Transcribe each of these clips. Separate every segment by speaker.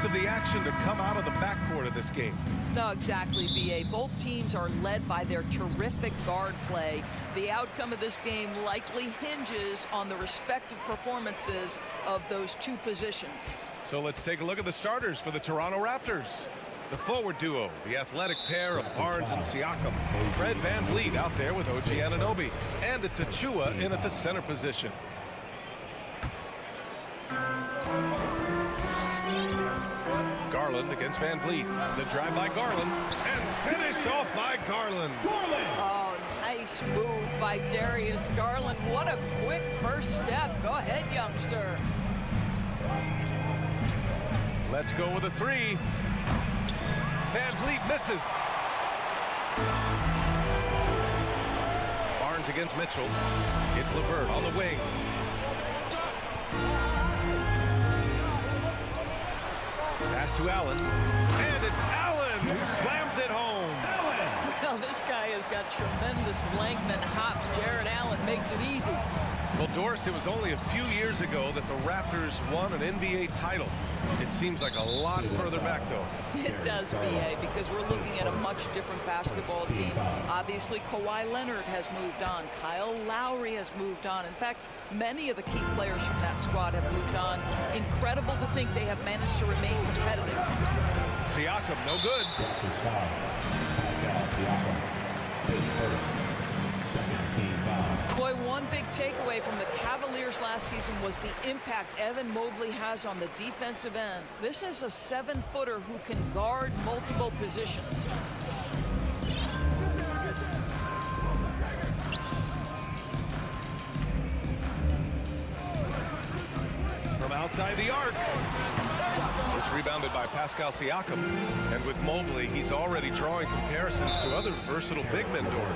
Speaker 1: most of the action to come out of the backcourt of this game.
Speaker 2: No, exactly, B.A. Both teams are led by their terrific guard play. The outcome of this game likely hinges on the respective performances of those two positions.
Speaker 1: So let's take a look at the starters for the Toronto Raptors. The forward duo, the athletic pair of Barnes and Siakam. Fred VanVleet out there with OG Anunoby. And it's Achua in at the center position. Garland against VanVleet. The drive by Garland. And finished off by Garland.
Speaker 2: Oh, nice move by Darius Garland. What a quick first step. Go ahead, youngster.
Speaker 1: Let's go with a three. VanVleet misses. Barnes against Mitchell. It's LeVert on the wing. Pass to Allen. And it's Allen who slams it home.
Speaker 2: Well, this guy has got tremendous length and hops. Jared Allen makes it easy.
Speaker 1: Well, Doris, it was only a few years ago that the Raptors won an NBA title. It seems like a lot further back, though.
Speaker 2: It does, B.A., because we're looking at a much different basketball team. Obviously, Kawhi Leonard has moved on. Kyle Lowry has moved on. In fact, many of the key players from that squad have moved on. Incredible to think they have managed to remain competitive.
Speaker 1: Siakam, no good.
Speaker 2: Boy, one big takeaway from the Cavaliers last season was the impact Evan Mobley has on the defensive end. This is a 7-footer who can guard multiple positions.
Speaker 1: From outside the arc. It's rebounded by Pascal Siakam. And with Mobley, he's already drawing comparisons to other versatile big men, Doris.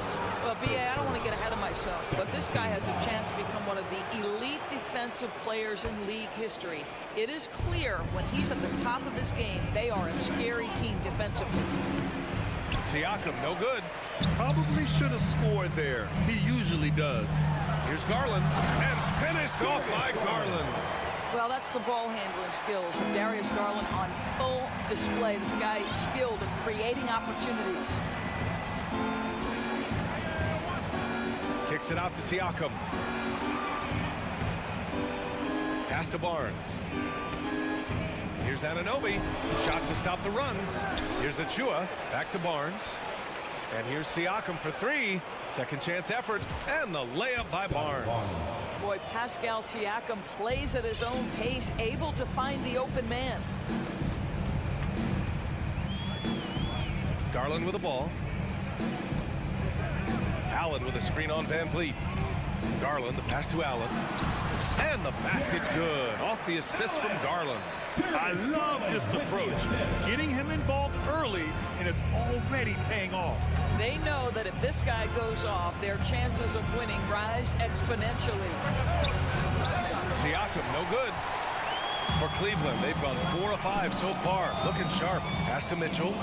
Speaker 2: Well, B.A., I don't want to get ahead of myself, but this guy has a chance to become one of the elite defensive players in league history. It is clear when he's at the top of his game, they are a scary team defensively.
Speaker 1: Siakam, no good.
Speaker 3: Probably should have scored there. He usually does.
Speaker 1: Here's Garland. And finished off by Garland.
Speaker 2: Well, that's the ball handling skills of Darius Garland on full display. This guy is skilled at creating opportunities.
Speaker 1: Kicks it out to Siakam. Pass to Barnes. Here's Anunoby. Shot to stop the run. Here's Achua. Back to Barnes. And here's Siakam for three. Second chance effort. And the layup by Barnes.
Speaker 2: Boy, Pascal Siakam plays at his own pace, able to find the open man.
Speaker 1: Garland with the ball. Allen with a screen on VanVleet. Garland, the pass to Allen. And the basket's good. Off the assist from Garland.
Speaker 3: I love this approach. Getting him involved early, and it's already paying off.
Speaker 2: They know that if this guy goes off, their chances of winning rise exponentially.
Speaker 1: Siakam, no good. For Cleveland, they've gone 4 of 5 so far. Looking sharp. Pass to Mitchell.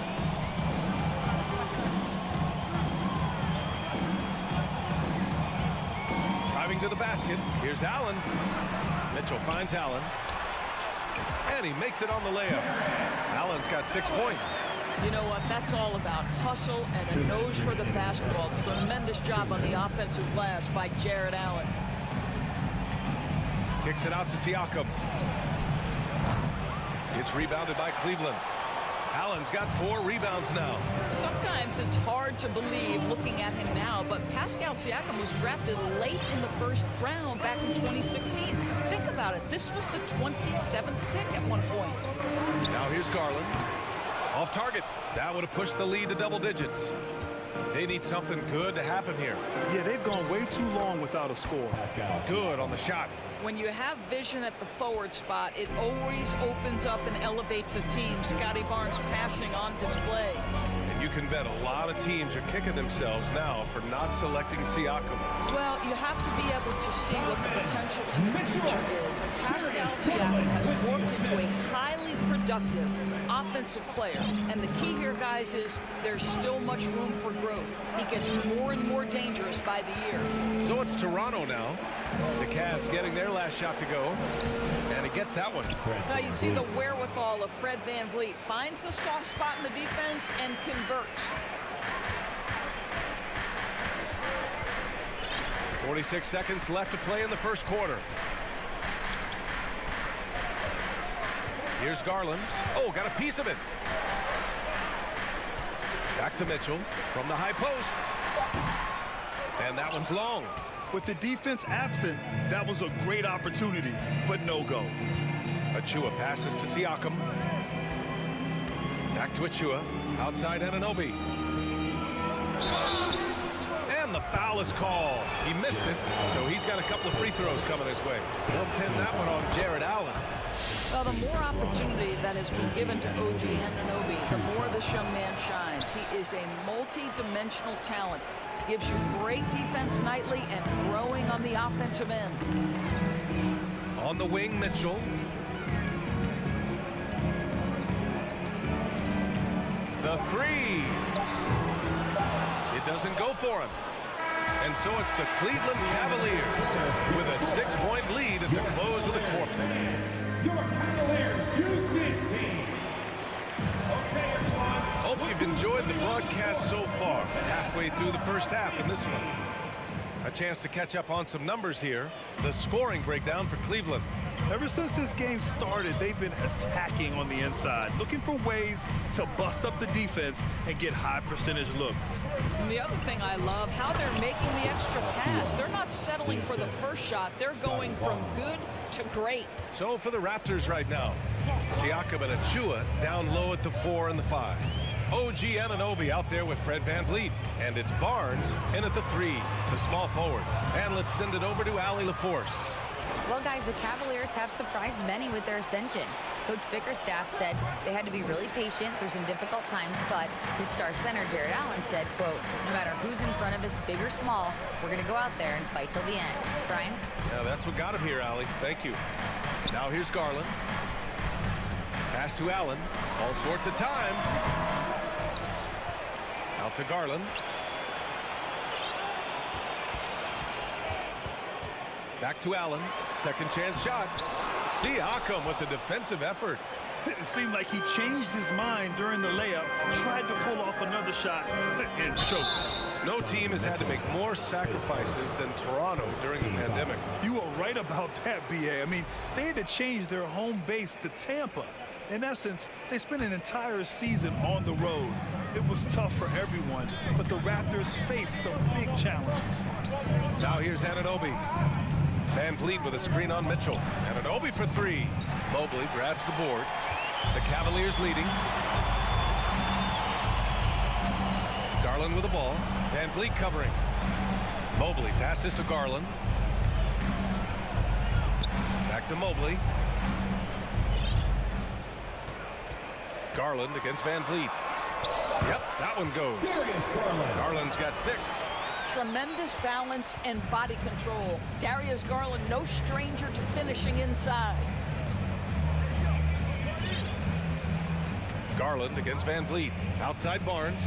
Speaker 1: Driving to the basket. Here's Allen. Mitchell finds Allen. And he makes it on the layup. Allen's got 6 points.
Speaker 2: You know what? That's all about hustle and a nose for the basketball. Tremendous job on the offensive glass by Jared Allen.
Speaker 1: Kicks it out to Siakam. It's rebounded by Cleveland. Allen's got 4 rebounds now.
Speaker 2: Sometimes it's hard to believe looking at him now, but Pascal Siakam was drafted late in the first round back in 2016. Think about it. This was the 27th pick at one point.
Speaker 1: Now here's Garland. Off target. That would have pushed the lead to double digits. They need something good to happen here.
Speaker 3: Yeah, they've gone way too long without a score.
Speaker 1: Good on the shot.
Speaker 2: When you have vision at the forward spot, it always opens up and elevates a team. Scotty Barnes passing on display.
Speaker 1: And you can bet a lot of teams are kicking themselves now for not selecting Siakam.
Speaker 2: Well, you have to be able to see what the potential in the future is. And Pascal Siakam has morphed into a highly productive, offensive player. And the key here, guys, is there's still much room for growth. He gets more and more dangerous by the year.
Speaker 1: So it's Toronto now. The Cavs getting their last shot to go. And he gets that one.
Speaker 2: Now you see the wherewithal of Fred VanVleet. Finds the soft spot in the defense and converts.
Speaker 1: 46 seconds left to play in the first quarter. Here's Garland. Oh, got a piece of it. Back to Mitchell from the high post. And that one's long.
Speaker 3: With the defense absent, that was a great opportunity, but no go.
Speaker 1: Achua passes to Siakam. Back to Achua. Outside Anunoby. And the foul is called. He missed it, so he's got a couple of free throws coming his way. They'll pin that one on Jared Allen.
Speaker 2: Well, the more opportunity that has been given to OG Anunoby, the more this young man shines. He is a multi-dimensional talent. Gives you great defense nightly and growing on the offensive end.
Speaker 1: On the wing, Mitchell. The three. It doesn't go for him. And so it's the Cleveland Cavaliers with a 6-point lead at the close of the quarter.
Speaker 4: Your Cavaliers U16. Okay, everyone.
Speaker 1: Hope you've enjoyed the broadcast so far. Halfway through the first half in this one. A chance to catch up on some numbers here. The scoring breakdown for Cleveland.
Speaker 3: Ever since this game started, they've been attacking on the inside, looking for ways to bust up the defense and get high percentage looks.
Speaker 2: And the other thing I love, how they're making the extra pass. They're not settling for the first shot. They're going from good to great.
Speaker 1: So for the Raptors right now, Siakam and Achua down low at the 4 and the 5. OG Anunoby out there with Fred VanVleet. And it's Barnes in at the 3, the small forward. And let's send it over to Allie LaForce.
Speaker 5: Well, guys, the Cavaliers have surprised many with their ascension. Coach Bickerstaff said they had to be really patient through some difficult times, but his star center, Jared Allen, said, quote, no matter who's in front of us, big or small, we're going to go out there and fight till the end. Brian?
Speaker 1: Yeah, that's what got him here, Allie. Thank you. Now here's Garland. Pass to Allen. All sorts of time. Out to Garland. Back to Allen. Second chance shot. Siakam with the defensive effort.
Speaker 3: It seemed like he changed his mind during the layup, tried to pull off another shot, and choked.
Speaker 1: No team has had to make more sacrifices than Toronto during the pandemic.
Speaker 3: You are right about that, B.A. I mean, they had to change their home base to Tampa. In essence, they spent an entire season on the road. It was tough for everyone, but the Raptors faced some big challenges.
Speaker 1: Now here's Anunoby. VanVleet with a screen on Mitchell. Anunoby for 3. Mobley grabs the board. The Cavaliers leading. Garland with the ball. VanVleet covering. Mobley passes to Garland. Back to Mobley. Garland against VanVleet. Yep, that one goes. Garland's got 6.
Speaker 2: Tremendous balance and body control. Darius Garland, no stranger to finishing inside.
Speaker 1: Garland against VanVleet. Outside Barnes.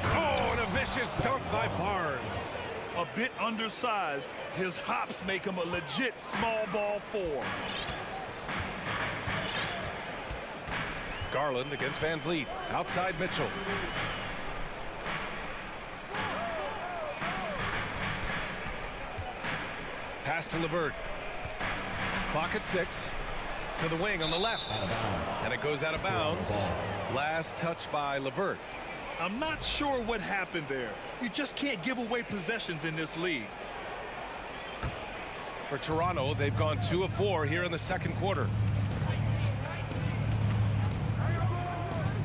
Speaker 1: Oh, and a vicious dunk by Barnes.
Speaker 3: A bit undersized, his hops make him a legit small ball 4.
Speaker 1: Garland against VanVleet. Outside Mitchell. Pass to LeVert. Clock at 6. To the wing on the left. And it goes out of bounds. Last touch by LeVert.
Speaker 3: I'm not sure what happened there. You just can't give away possessions in this league.
Speaker 1: For Toronto, they've gone 2 of 4 here in the second quarter.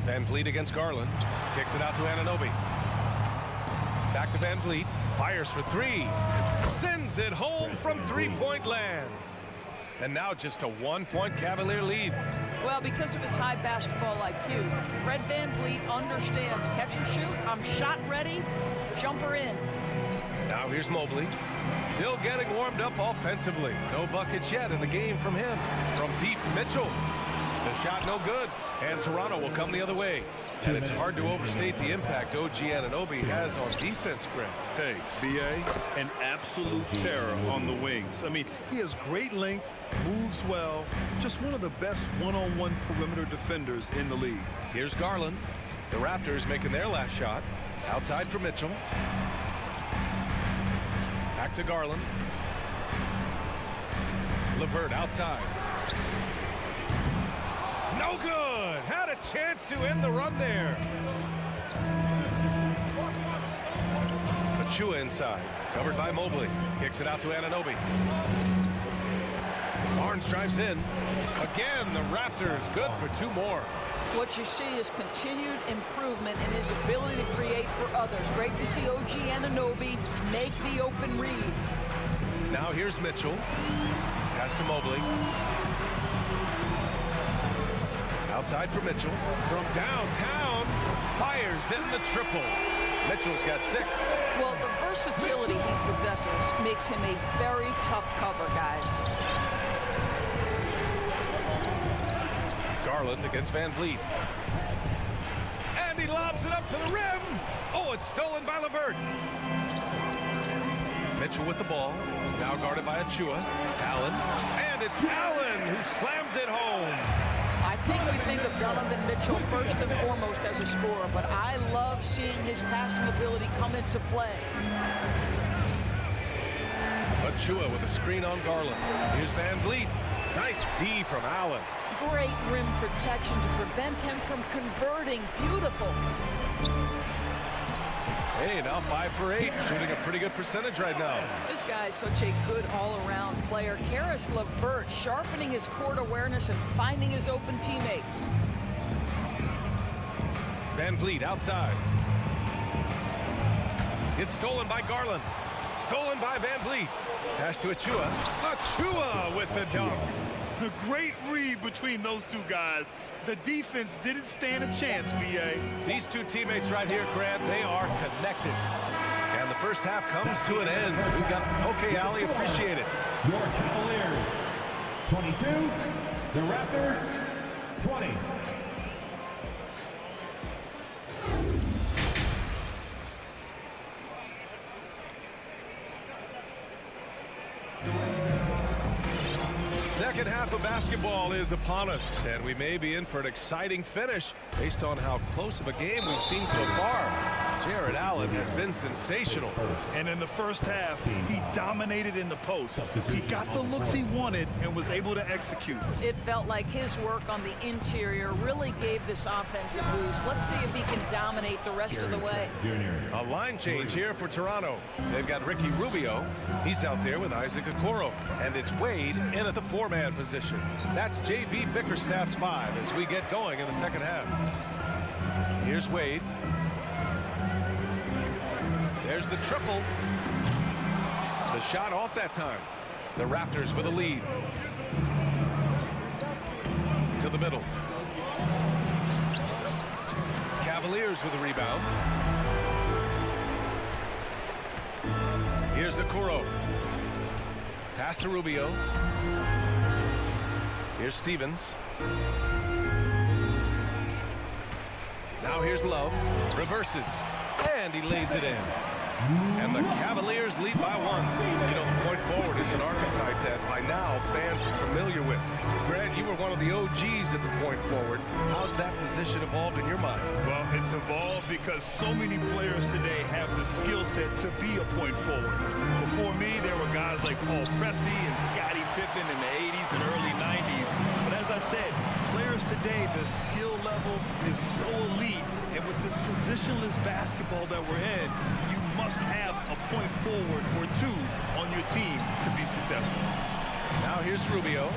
Speaker 1: VanVleet against Garland. Kicks it out to Anunoby. Back to VanVleet. Fires for 3. Sends it home from three-point land. And now just a 1-point Cavalier lead.
Speaker 2: Well, because of his high basketball IQ, Fred VanVleet understands catch and shoot. I'm shot ready. Jumper in.
Speaker 1: Now here's Mobley. Still getting warmed up offensively. No buckets yet in the game from him. From Pete Mitchell. The shot no good. And Toronto will come the other way. And it's hard to overstate the impact OG Anunoby has on defense, Greg.
Speaker 3: Hey, B.A., an absolute terror on the wings. I mean, he has great length, moves well, just one of the best one-on-one perimeter defenders in the league.
Speaker 1: Here's Garland. The Raptors making their last shot. Outside for Mitchell. Back to Garland. LeVert outside. No good. Had a chance to end the run there. Achua inside. Covered by Mobley. Kicks it out to Anunoby. Barnes drives in. Again, the Raptors good for 2 more.
Speaker 2: What you see is continued improvement in his ability to create for others. Great to see OG Anunoby make the open read.
Speaker 1: Now here's Mitchell. Pass to Mobley. Outside for Mitchell. From downtown. Fires in the triple. Mitchell's got 6.
Speaker 2: Well, the versatility he possesses makes him a very tough cover, guys.
Speaker 1: Garland against Van Vliet. And he lobs it up to the rim. Oh, it's stolen by LeVert. Mitchell with the ball. Now guarded by Achua. Allen. And it's Allen who slams it home.
Speaker 2: I think we think of Donovan Mitchell first and foremost as a scorer, but I love seeing his passing ability come into play.
Speaker 1: Achua with a screen on Garland. Here's Van Vliet. Nice D from Allen.
Speaker 2: Great rim protection to prevent him from converting. Beautiful.
Speaker 1: Hey, now 5 for 8. Shooting a pretty good percentage right now.
Speaker 2: This guy is such a good all-around player. Karis LeVert sharpening his court awareness and finding his open teammates.
Speaker 1: Van Vliet outside. It's stolen by Garland. Stolen by Van Vliet. Pass to Achua. Achua with the dunk.
Speaker 3: A great read between those 2 guys. The defense didn't stand a chance, B.A.
Speaker 1: These 2 teammates right here, Grant, they are connected. And the first half comes to an end. We've got, okay, Allie, appreciate it.
Speaker 4: Your Cavaliers, 22. The Raptors, 20.
Speaker 1: Second half of basketball is upon us, and we may be in for an exciting finish based on how close of a game we've seen so far. Jared Allen has been sensational.
Speaker 3: And in the first half, he dominated in the post. He got the looks he wanted and was able to execute.
Speaker 2: It felt like his work on the interior really gave this offense a boost. Let's see if he can dominate the rest of the way.
Speaker 1: A line change here for Toronto. They've got Ricky Rubio. He's out there with Isaac Okoro. And it's Wade in at the 4-man position. That's J.B. Bickerstaff's 5 as we get going in the second half. Here's Wade. There's the triple. The shot off that time. The Raptors with a lead. To the middle. Cavaliers with a rebound. Here's Okoro. Pass to Rubio. Here's Stevens. Now here's Love. Reverses. And he lays it in. And the Cavaliers lead by 1. You know, the point forward is an archetype that by now fans are familiar with. Grant, you were one of the OGs at the point forward. How's that position evolved in your mind?
Speaker 3: Well, it's evolved because so many players today have the skill set to be a point forward. Before me, there were guys like Paul Pressey and Scottie Pippen in the 80s and early 90s. But as I said, players today, the skill level is so elite. And with this positionless basketball that we're in, you must have a point forward or 2 on your team to be successful.
Speaker 1: Now here's Rubio.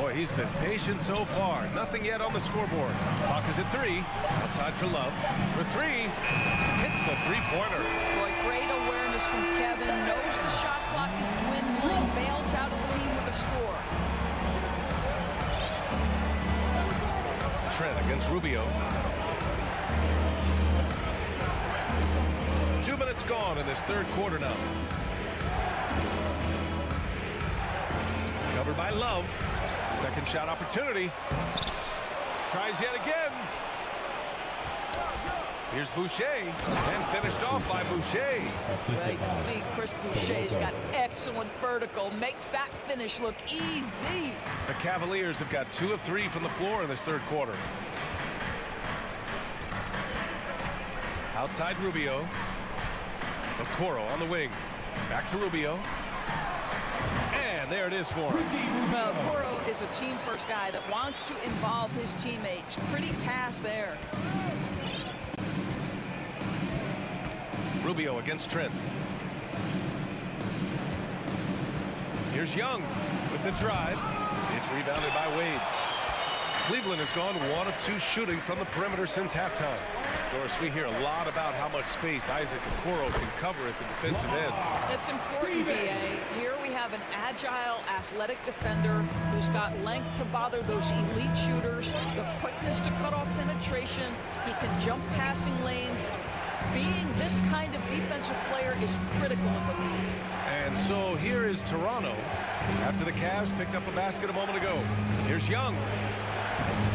Speaker 1: Boy, he's been patient so far. Nothing yet on the scoreboard. Clock is at 3. Outside for Love. For 3. Hits a 3-pointer.
Speaker 2: Boy, great awareness from Kevin. Knows the shot clock is dwindling. Bails out his team with a score.
Speaker 1: Trent against Rubio. 2 minutes gone in this third quarter now. Covered by Love. Second shot opportunity. tries yet again. Here's Boucher, and finished off by Boucher.
Speaker 2: Well, you can see Chris Boucher's got excellent vertical, makes that finish look easy.
Speaker 1: The Cavaliers have got 2 of 3 from the floor in this third quarter. Outside Rubio. Okoro on the wing. Back to Rubio. And there it is for him.
Speaker 2: Well, Okoro is a team-first guy that wants to involve his teammates. Pretty pass there.
Speaker 1: Rubio against Trent. Here's Young with the drive. It's rebounded by Wade. Cleveland has gone 1 of 2 shooting from the perimeter since halftime. Doris, we hear a lot about how much space Isaac Okoro can cover at the defensive end.
Speaker 2: That's important, BA. Here we have an agile, athletic defender who's got length to bother those elite shooters, the quickness to cut off penetration. He can jump passing lanes. Being this kind of defensive player is critical in the league.
Speaker 1: And so here is Toronto after the Cavs picked up a basket a moment ago. Here's Young.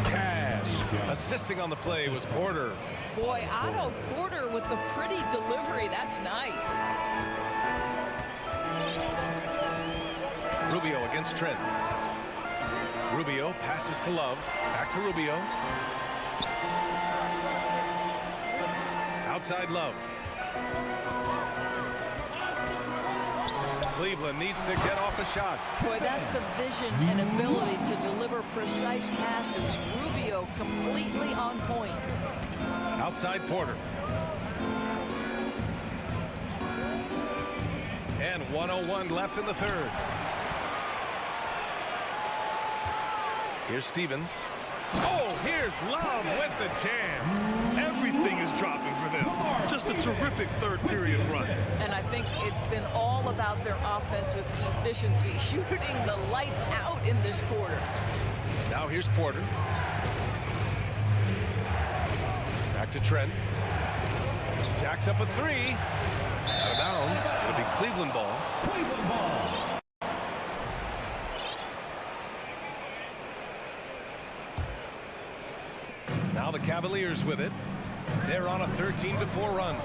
Speaker 1: Cash assisting on the play was Porter.
Speaker 2: Boy, Otto Porter with the pretty delivery. That's nice.
Speaker 1: Rubio against Trent. Rubio passes to Love. Back to Rubio. Outside Love. Cleveland needs to get off a shot.
Speaker 2: Boy, that's the vision and ability to deliver precise passes. Rubio completely on point.
Speaker 1: Outside Porter. And 1:01 left in the third. Here's Stevens. Oh, here's Love with the jam.
Speaker 3: Everything is dropping for them. Just a terrific third period run.
Speaker 2: And I think it's been all about their offensive efficiency, shooting the lights out in this quarter.
Speaker 1: Now here's Porter. Back to Trent. Jacks up a 3. Out of bounds. It'll be Cleveland ball.
Speaker 4: Cleveland ball.
Speaker 1: Now the Cavaliers with it. They're on a 13-4 run.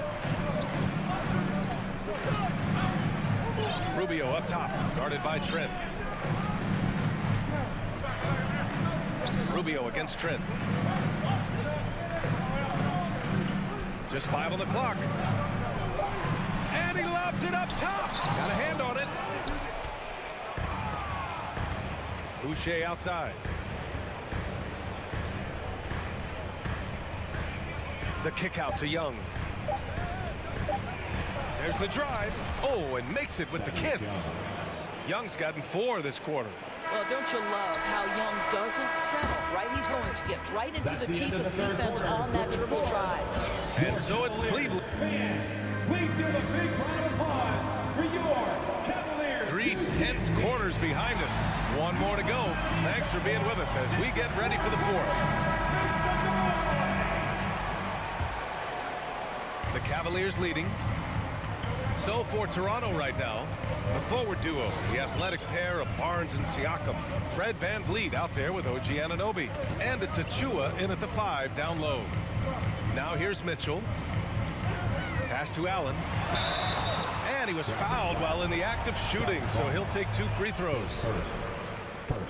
Speaker 1: Rubio up top, guarded by Trent. Rubio against Trent. Just 5 on the clock. And he lobs it up top. Got a hand on it. Boucher outside. The kick out to Young. There's the drive. Oh, and makes it with the kiss. Young's gotten 4 this quarter.
Speaker 2: Well, don't you love how Young doesn't settle, right? He's going to get right into the teeth of defense on that dribble drive.
Speaker 1: And so it's Cleveland.
Speaker 4: Please give a big round of applause for your Cavaliers.
Speaker 1: 3 tense quarters behind us. 1 more to go. Thanks for being with us as we get ready for the 4th. The Cavaliers leading. So for Toronto right now, the forward duo, the athletic pair of Barnes and Siakam. Fred VanVleet out there with OG Anunoby. And it's Achua in at the 5 down low. Now here's Mitchell. Pass to Allen. And he was fouled while in the act of shooting, so he'll take 2 free throws.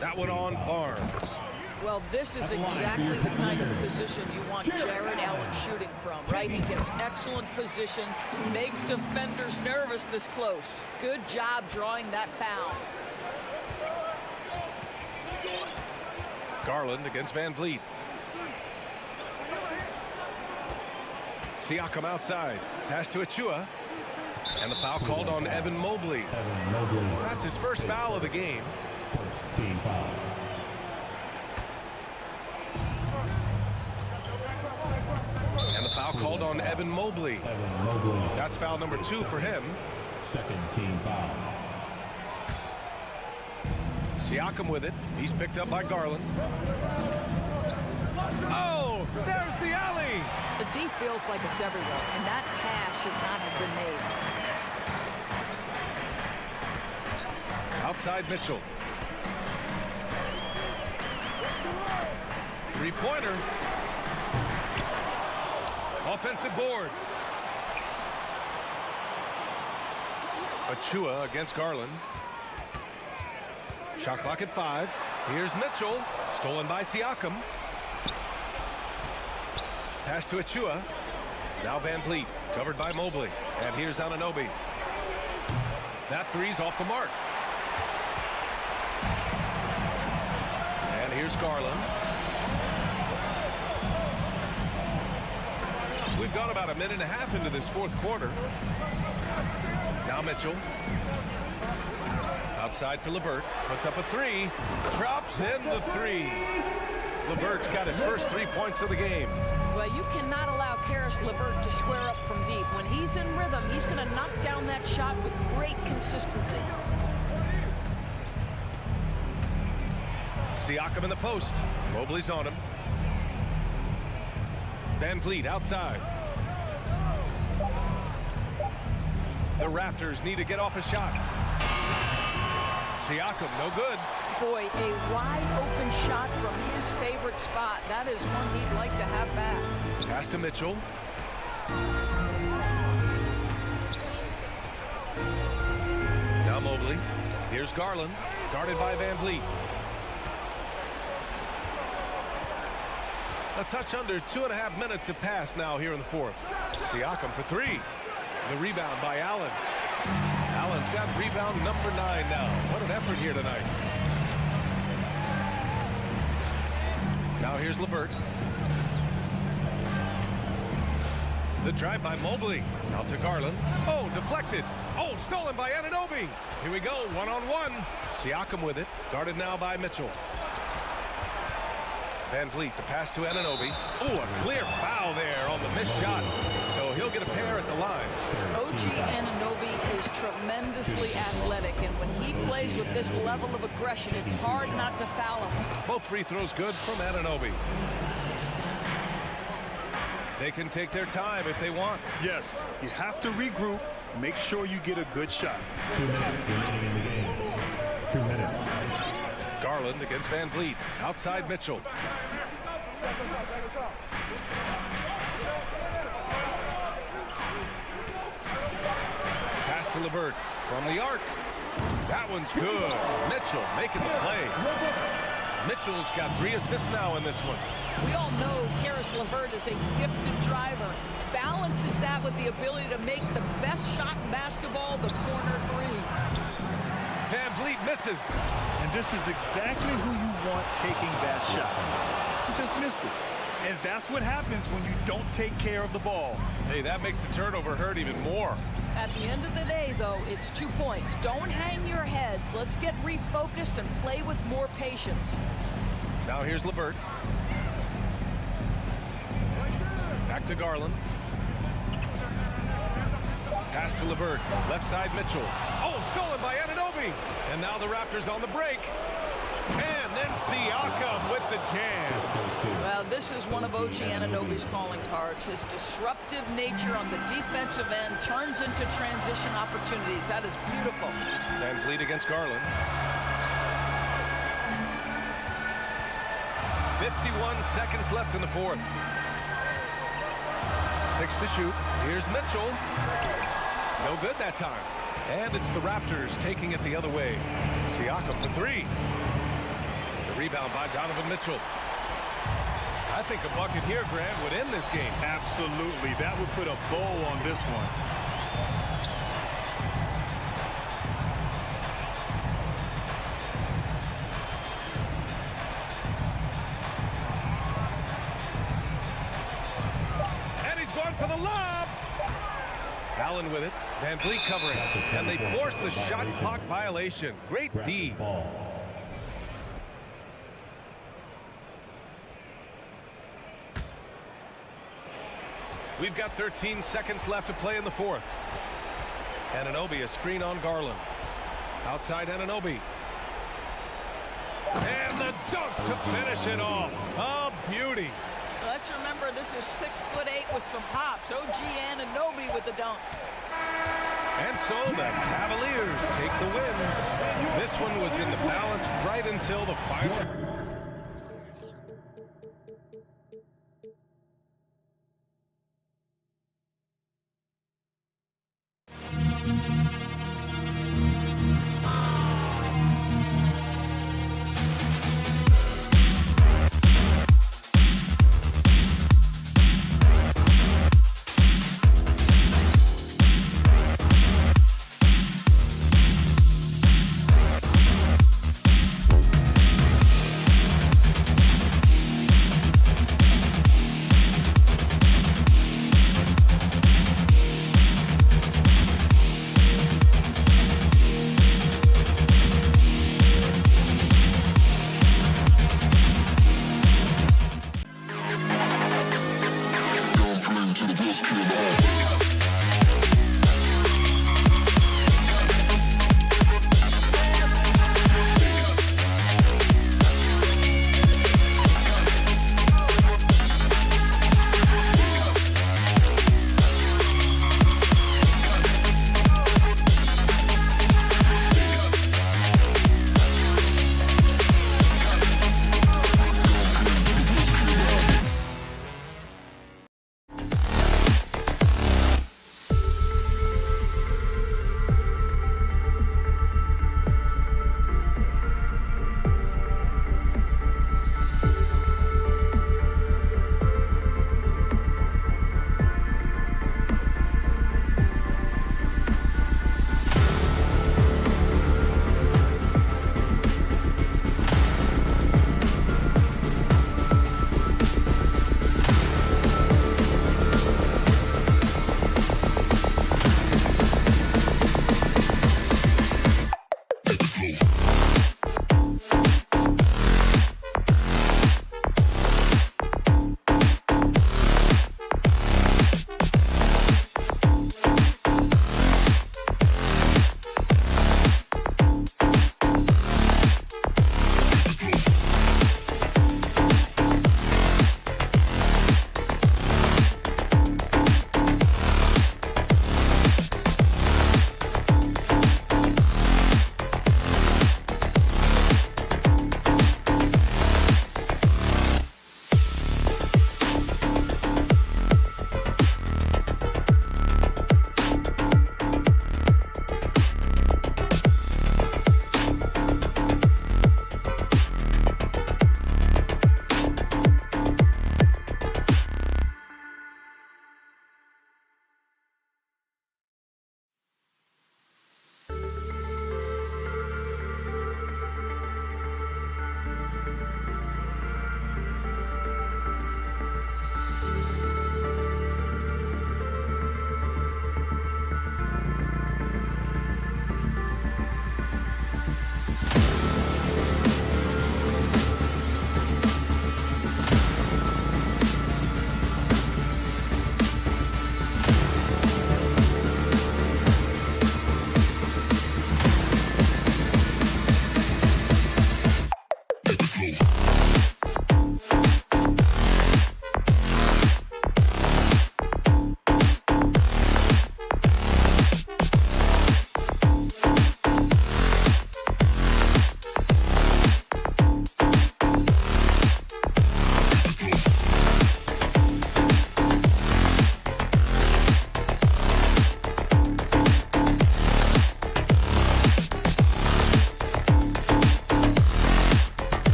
Speaker 1: That one on Barnes.
Speaker 2: Well, this is exactly the kind of position you want Jared Allen shooting from, right? He gets excellent position, makes defenders nervous this close. Good job drawing that foul.
Speaker 1: Garland against VanVleet. Siakam outside. Pass to Achua. And the foul called on Evan Mobley. That's his first foul of the game.
Speaker 4: First team foul.
Speaker 1: And the foul called on Evan Mobley. That's foul number 2 for him.
Speaker 4: Second team foul.
Speaker 1: Siakam with it. He's picked up by Garland. Oh, there's the alley.
Speaker 2: The D feels like it's everywhere, and that pass should not have been made.
Speaker 1: Outside Mitchell. Three-pointer. Offensive board. Achua against Garland. Shot clock at 5. Here's Mitchell. Stolen by Siakam. Pass to Achua. Now Van Vliet. Covered by Mobley. And here's Anunoby. That three's off the mark. And here's Garland. We've gone about a minute and a half into this fourth quarter. Now Mitchell. Outside for LeVert. Puts up a three. Drops in the three. LeVert's got his first 3 points of the game.
Speaker 2: Well, you cannot allow Karis LeVert to square up from deep. When he's in rhythm, he's going to knock down that shot with great consistency.
Speaker 1: Siakam in the post. Mobley's on him. Van Vliet outside. The Raptors need to get off a shot. Siakam, no good.
Speaker 2: Boy, a wide open shot from his favorite spot. That is one he'd like to have back.
Speaker 1: Pass to Mitchell. Now Mobley. Here's Garland. Guarded by Van Vliet. A touch under 2.5 minutes have passed now here in the fourth. Siakam for three. The rebound by Allen. Allen's got rebound number 9 now. What an effort here tonight. Now here's LeVert. The drive by Mobley. Out to Garland. Oh, deflected. Oh, stolen by Anunoby. Here we go, one-on-one. Siakam with it. Guarded now by Mitchell. Van Vliet, the pass to Anunoby. Oh, a clear foul there on the missed shot. So he'll get a pair at the line.
Speaker 2: OG Anunoby is tremendously athletic, and when he plays with this level of aggression, it's hard not to foul him.
Speaker 1: Both free throws good from Anunoby. They can take their time if they want.
Speaker 3: Yes, you have to regroup. Make sure you get a good shot.
Speaker 4: 2 minutes remaining in the game. 2 minutes.
Speaker 1: Garland against Van Vliet. Outside Mitchell. Pass to LeVert from the arc. That one's good. Mitchell making the play. Mitchell's got 3 assists now in this one.
Speaker 2: We all know Karis LeVert is a gifted driver. Balances that with the ability to make the best shot in basketball, the corner three.
Speaker 1: Van Vliet misses.
Speaker 3: And this is exactly who you want taking that shot. You just missed it. And that's what happens when you don't take care of the ball.
Speaker 1: Hey, that makes the turnover hurt even more.
Speaker 2: At the end of the day, though, it's 2 points. Don't hang your heads. Let's get refocused and play with more patience.
Speaker 1: Now here's LeVert. Back to Garland. Pass to LeVert. Left side Mitchell. Oh, stolen by Anunoby. And now the Raptors on the break. And then Siakam with the jam.
Speaker 2: Well, this is one of OG Anunoby's calling cards. His disruptive nature on the defensive end turns into transition opportunities. That is beautiful.
Speaker 1: Van Vliet against Garland. 51 seconds left in the fourth. 6 to shoot. Here's Mitchell. No good that time. And it's the Raptors taking it the other way. Siakam for 3. The rebound by Donovan Mitchell. I think a bucket here, Grant, would end this game.
Speaker 3: Absolutely. That would put a bow on this one.
Speaker 1: For the lob. Allen with it. Van Vliet covering. And they force the shot clock violation. Great D. We've got 13 seconds left to play in the fourth. Anunoby, a screen on Garland. Outside Anunoby. And the dunk to finish it off. A beauty.
Speaker 2: Let's remember this is 6'8" with some hops. OG Anunoby with the dunk.
Speaker 1: And so the Cavaliers take the win. This one was in the balance right until the final.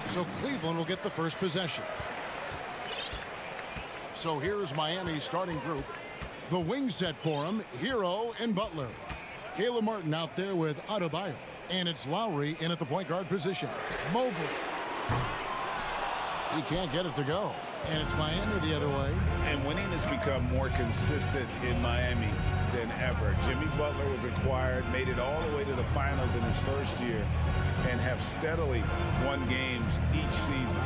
Speaker 6: So Cleveland will get the first possession. So here's Miami's starting group. The wing set for him, Hero and Butler. Caleb Martin out there with Adebayo. And it's Lowry in at the point guard position. Mobley. He can't get it to go. And it's Miami the other way.
Speaker 7: And winning has become more consistent in Miami than ever. Jimmy Butler was acquired, made it all the way to the finals in his first year, and have steadily won games each season.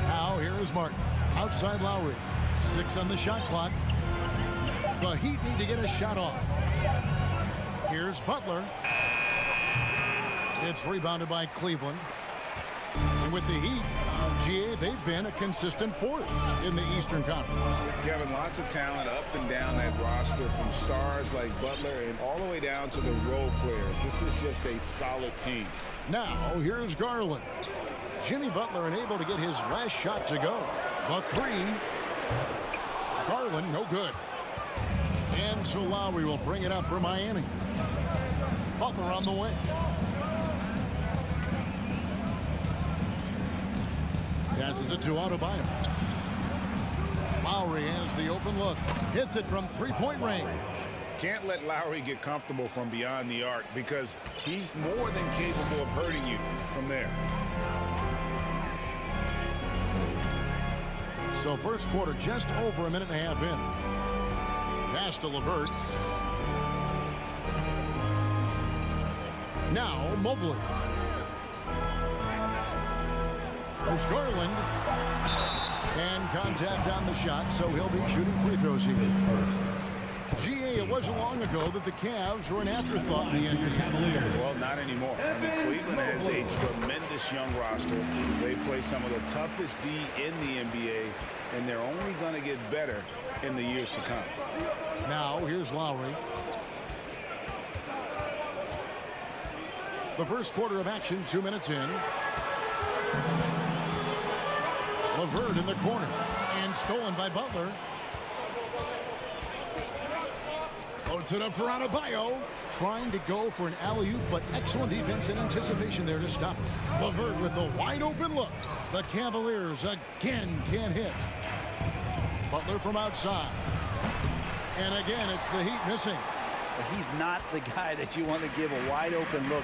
Speaker 6: Now here is Martin. Outside Lowry. 6 on the shot clock. The Heat need to get a shot off. Here's Butler. It's rebounded by Cleveland. And with the Heat, GA, they've been a consistent force in the Eastern Conference.
Speaker 7: Kevin, lots of talent up and down that roster, from stars like Butler and all the way down to the role players. This is just a solid team.
Speaker 6: Now, here's Garland. Jimmy Butler unable to get his last shot to go. The three. Garland, no good. And so Lowry will bring it up for Miami. Butler on the wing. Passes it to Adebayo. Lowry has the open look. Hits it from three-point range.
Speaker 7: Can't let Lowry get comfortable from beyond the arc, because he's more than capable of hurting you from there.
Speaker 6: So first quarter just over a minute and a half in. Pass to LeVert. Now Mobley. There's Garland. And contact on the shot, so he'll be shooting free throws here. GA, it wasn't long ago that the Cavs were an afterthought in the NBA.
Speaker 7: Well, not anymore. I mean, Cleveland has a tremendous young roster. They play some of the toughest D in the NBA, and they're only going to get better in the years to come.
Speaker 6: Now, here's Lowry. The first quarter of action, 2 minutes in. LeVert in the corner, and stolen by Butler. Loads it up for Adebayo. Trying to go for an alley-oop, but excellent defense and anticipation there to stop it. LeVert with a wide-open look. The Cavaliers again can't hit. Butler from outside. And again, it's the Heat missing.
Speaker 8: He's not the guy that you want to give a wide-open look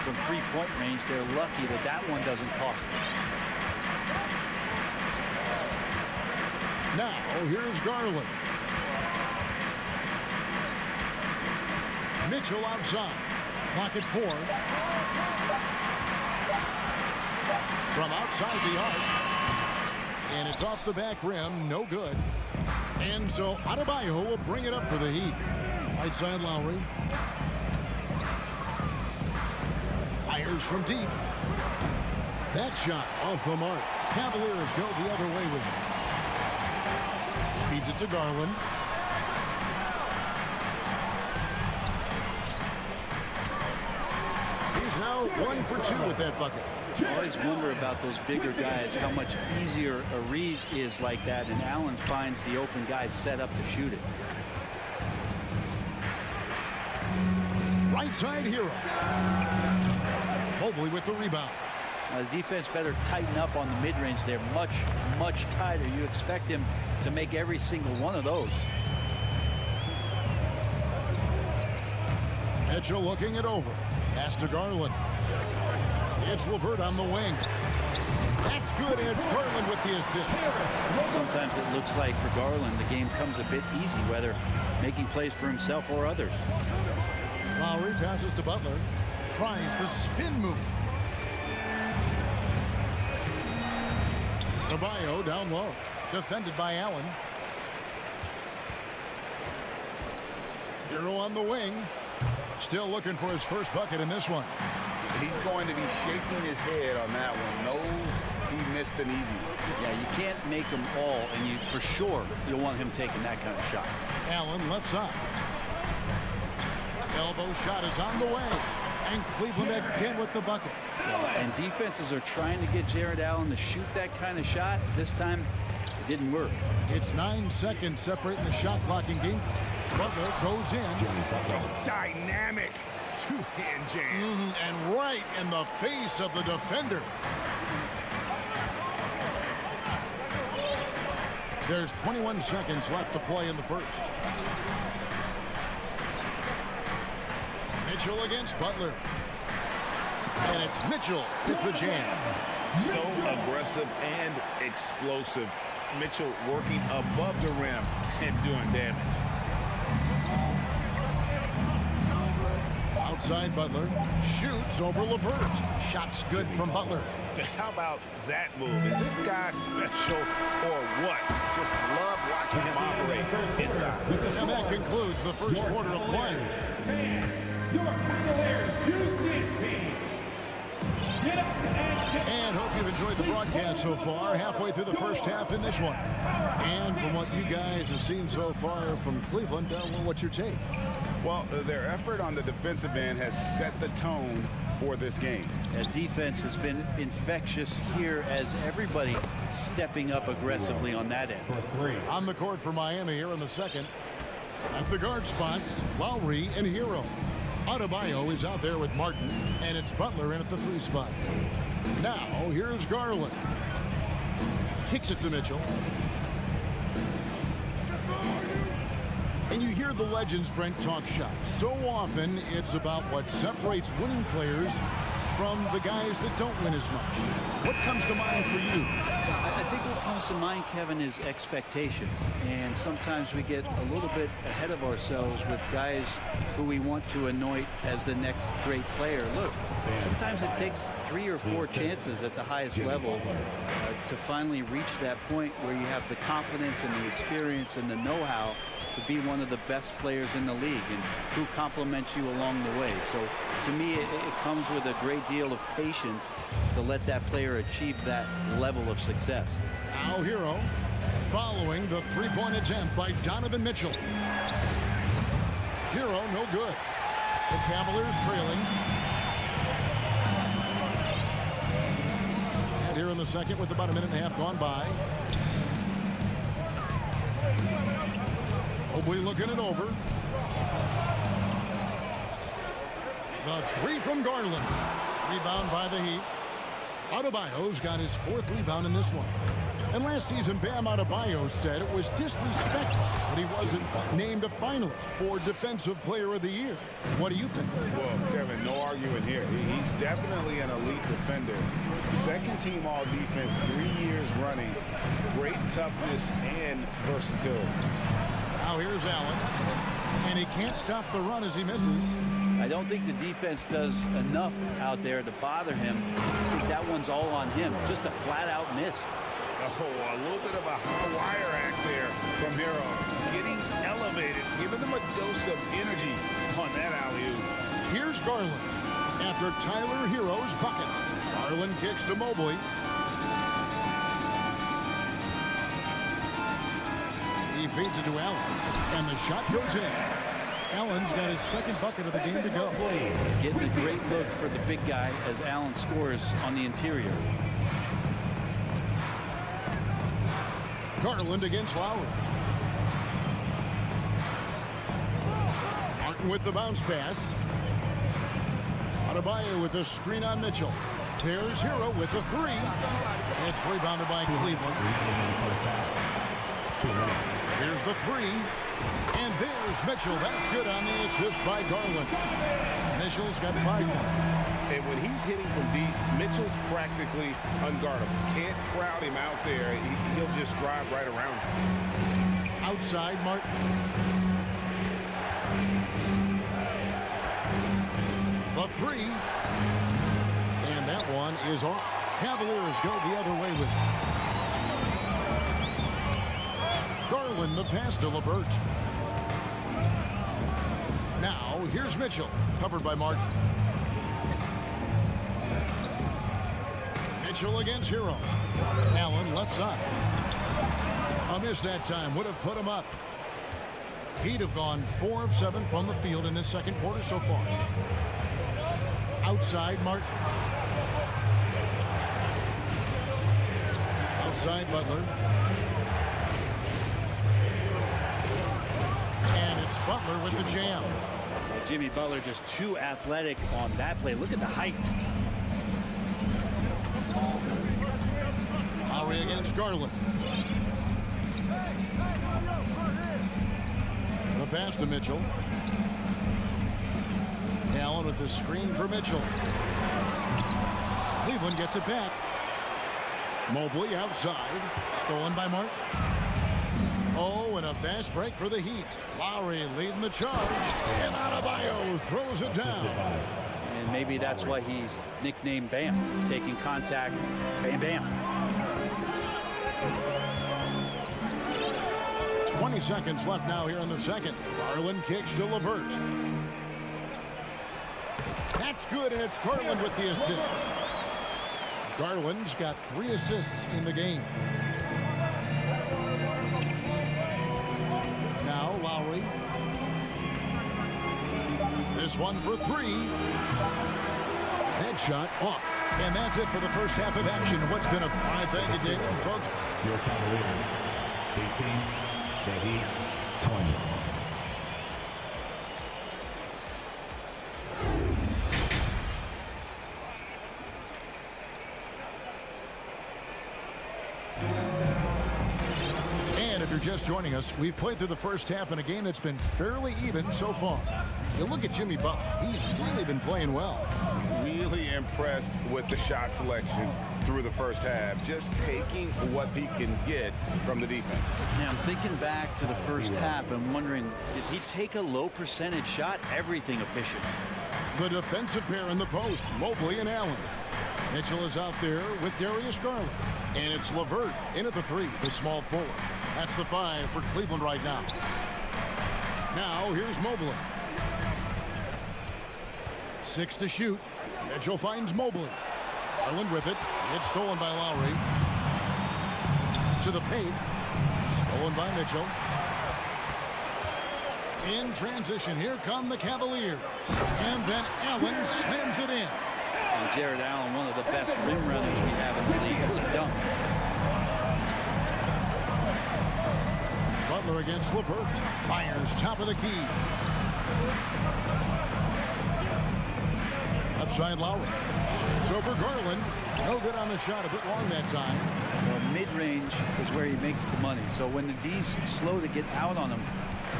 Speaker 8: from three-point range. They're lucky that that one doesn't cost them.
Speaker 6: Now, here's Garland. Mitchell outside. Clock at 4. From outside the arc. And it's off the back rim. No good. And so Adebayo will bring it up for the Heat. Right side Lowry. Fires from deep. That shot off the mark. Cavaliers go the other way with it. Feeds it to Garland. He's now 1 for 2 with that bucket.
Speaker 8: I always wonder about those bigger guys, how much easier a read is like that, and Allen finds the open guy set up to shoot it.
Speaker 6: Right side Hero. Mobley with the rebound.
Speaker 8: The defense better tighten up on the mid-range. They're much, much tighter. You expect him to make every single one of those.
Speaker 6: Mitchell looking it over. Pass to Garland. It's LeVert on the wing. That's good, and it's Garland with the assist.
Speaker 8: Sometimes it looks like for Garland, the game comes a bit easy, whether making plays for himself or others.
Speaker 6: Lowry passes to Butler. Tries the spin move. Adebayo down low. Defended by Allen. Hero on the wing. Still looking for his first bucket in this one.
Speaker 7: He's going to be shaking his head on that one. Knows he missed an easy one.
Speaker 8: Yeah, you can't make them all, and you for sure you'll want him taking that kind of shot.
Speaker 6: Allen left side. Elbow shot is on the way. And Cleveland again with the bucket.
Speaker 8: And defenses are trying to get Jared Allen to shoot that kind of shot. This time, it didn't work.
Speaker 6: It's 9 seconds separating the shot clock in game. Butler goes in.
Speaker 7: Dynamic two-hand jam.
Speaker 6: And right in the face of the defender. There's 21 seconds left to play in the first. Mitchell against Butler. And it's Mitchell with the jam.
Speaker 7: So aggressive and explosive. Mitchell working above the rim and doing damage.
Speaker 6: Outside Butler. Shoots over LeVert. Shots good from Butler.
Speaker 7: How about that move? Is this guy special or what? Just love watching him operate inside.
Speaker 6: And that concludes the first quarter of play.
Speaker 4: Your Cavaliers U16 team. Get up
Speaker 6: And hope you've enjoyed the broadcast so far. Halfway through the first half in this one. And from what you guys have seen so far from Cleveland, what's your take?
Speaker 7: Well, their effort on the defensive end has set the tone for this game.
Speaker 8: Defense has been infectious here as everybody stepping up aggressively on that end.
Speaker 6: On the court for Miami here in the second. At the guard spots, Lowry and Hero. Adebayo is out there with Martin, and it's Butler in at the 3 spot. Now, here's Garland. Kicks it to Mitchell. And you hear the legends, Brent, talk shop. So often, it's about what separates winning players from the guys that don't win as much. What comes to mind for you?
Speaker 8: I think what comes to mind, Kevin, is expectation. And sometimes we get a little bit ahead of ourselves with guys who we want to anoint as the next great player. Look, sometimes it takes 3 or 4 chances at the highest level to finally reach that point where you have the confidence and the experience and the know-how to be one of the best players in the league and who compliments you along the way. So to me, it comes with a great deal of patience to let that player achieve that level of success.
Speaker 6: Now Hero following the 3-point attempt by Donovan Mitchell. Hero no good. The Cavaliers trailing. And here in the second with about a minute and a half gone by. Mobley looking it over. The 3 from Garland. Rebound by the Heat. Adebayo's got his 4th rebound in this one. And last season, Bam Adebayo said it was disrespectful that he wasn't named a finalist for Defensive Player of the Year. What do you think?
Speaker 7: Well, Kevin, no arguing here. He's definitely an elite defender. Second team all defense 3 years running. Great toughness and versatility.
Speaker 6: Now here's Allen. And he can't stop the run as he misses.
Speaker 8: I don't think the defense does enough out there to bother him. I think that one's all on him. Just a flat-out miss.
Speaker 7: Oh, a little bit of a high wire act there from Hero. Getting elevated, giving them a dose of energy on that alley-oop.
Speaker 6: Here's Garland. After Tyler Hero's bucket. Garland kicks to Mobley. He feeds it to Allen. And the shot goes in. Allen's got his 2nd bucket of the game to go.
Speaker 8: Getting a great look for the big guy as Allen scores on the interior.
Speaker 6: Garland against Lowry. Martin with the bounce pass. Adebayo with the screen on Mitchell. There's Hero with the 3. It's rebounded by Cleveland. Here's the 3. And there's Mitchell. That's good on the assist by Garland. Mitchell's got 5 more.
Speaker 7: And when he's hitting from deep, Mitchell's practically unguardable. Can't crowd him out there. He'll just drive right around him.
Speaker 6: Outside, Martin. The 3. And that one is off. Cavaliers go the other way with it. Garland, the pass to LeVert. Now, here's Mitchell. Covered by Martin. Mitchell against Hero. Allen left side. A miss that time. Would have put him up. He'd have gone 4 of 7 from the field in this second quarter so far. Outside, Martin. Outside, Butler. And it's Butler with the jam.
Speaker 8: Jimmy Butler just too athletic on that play. Look at the height.
Speaker 6: Lowry against Garland. The pass to Mitchell. Allen with the screen for Mitchell. Cleveland gets it back. Mobley outside. Stolen by Martin. Oh, and a fast break for the Heat. Lowry leading the charge. And Adebayo throws it down.
Speaker 8: And maybe that's why he's nicknamed Bam. Taking contact, bam, bam.
Speaker 6: 20 seconds left now here in the second. Garland kicks to LeVert. That's good, and it's Garland with the assist. Garland's got 3 assists in the game. Now Lowry. This one for 3. Head shot off. And that's it for the first half of action. What's been a fine thing you did, folks?
Speaker 4: Your Cavaliers, 18, the Heat, 20.
Speaker 6: If you're just joining us, we've played through the first half in a game that's been fairly even so far. You look at Jimmy Butler. He's really been playing well.
Speaker 7: Really impressed with the shot selection through the first half. Just taking what he can get from the defense.
Speaker 8: Now, I'm thinking back to the first half and wondering, did he take a low percentage shot? Everything efficient.
Speaker 6: The defensive pair in the post, Mobley and Allen. Mitchell is out there with Darius Garland. And it's LeVert in at the 3, the small forward. That's the 5 for Cleveland right now. Now here's Mobley. 6 to shoot. Mitchell finds Mobley. Garland with it. It's stolen by Lowry. To the paint. Stolen by Mitchell. In transition, here come the Cavaliers. And then Allen slams it in.
Speaker 8: And Jared Allen, one of the best rim runners we have in the league. Really dunk.
Speaker 6: Butler against LeVert. Fires top of the key. Left side Lowry. So for Garland, no good on the shot. A bit long that time.
Speaker 8: Well, mid-range is where he makes the money. So when the D's slow to get out on him,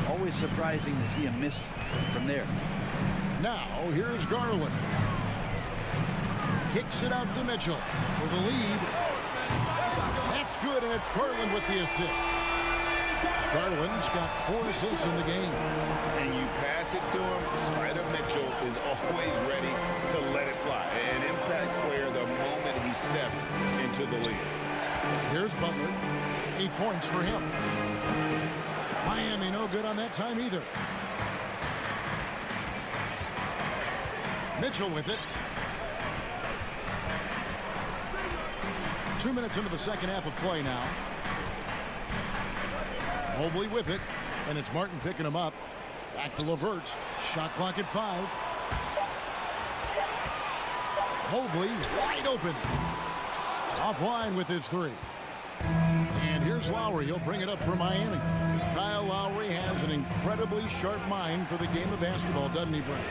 Speaker 8: always surprising to see him miss from there.
Speaker 6: Now here's Garland. Kicks it out to Mitchell for the lead. That's good, and it's Garland with the assist. Garland's got 4 assists in the game.
Speaker 7: And you pass it to him, Spider Mitchell is always ready to let it fly. An impact player the moment he stepped into the lead.
Speaker 6: Here's Butler. 8 points for him. Miami no good on that time either. Mitchell with it. 2 minutes into the second half of play now. Mobley with it, and it's Martin picking him up. Back to LeVert. Shot clock at 5. Mobley wide open. Offline with his 3. And here's Lowry. He'll bring it up for Miami. Kyle Lowry has an incredibly sharp mind for the game of basketball, doesn't he, Brent?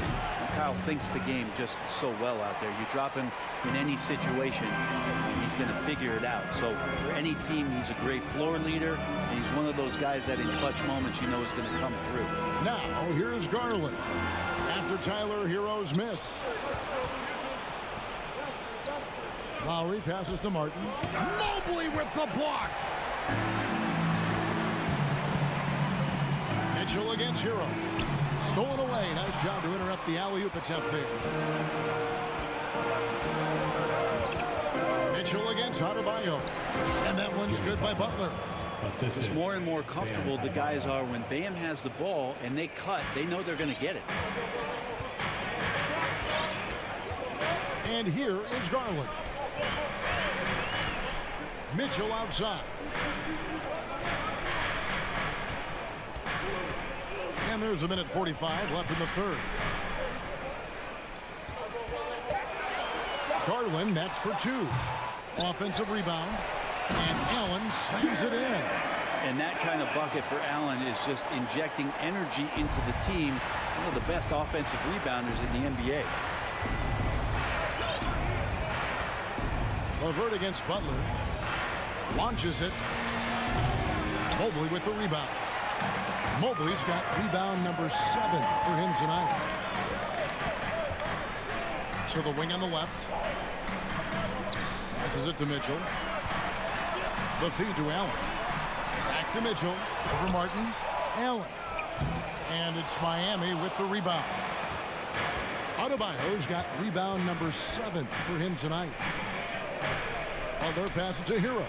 Speaker 8: Kyle thinks the game just so well out there. You drop him in any situation, and he's going to figure it out. So for any team, he's a great floor leader, and he's one of those guys that in clutch moments you know is going to come through.
Speaker 6: Now, here's Garland. After Tyler Hero's miss. Lowry passes to Martin. Mobley with the block. Mitchell against Hero. Stolen away. Nice job to interrupt the alley-oop attempt there. Mitchell against Adebayo. And that one's good by Butler.
Speaker 8: It's more and more comfortable the guys are when Bam has the ball and they cut. They know they're going to get it.
Speaker 6: And here is Garland. Mitchell outside. And there's a minute 45 left in the third. Garland, that's for 2. Offensive rebound. And Allen slams it in.
Speaker 8: And that kind of bucket for Allen is just injecting energy into the team. One of the best offensive rebounders in the NBA.
Speaker 6: LeVert against Butler. Launches it. Mobley with the rebound. Mobley's got rebound number 7 for him tonight. To the wing on the left. Passes it to Mitchell. The feed to Allen. Back to Mitchell. Over Martin. Allen. And it's Miami with the rebound. Adebayo's got rebound number 7 for him tonight. Butler passes to Hero.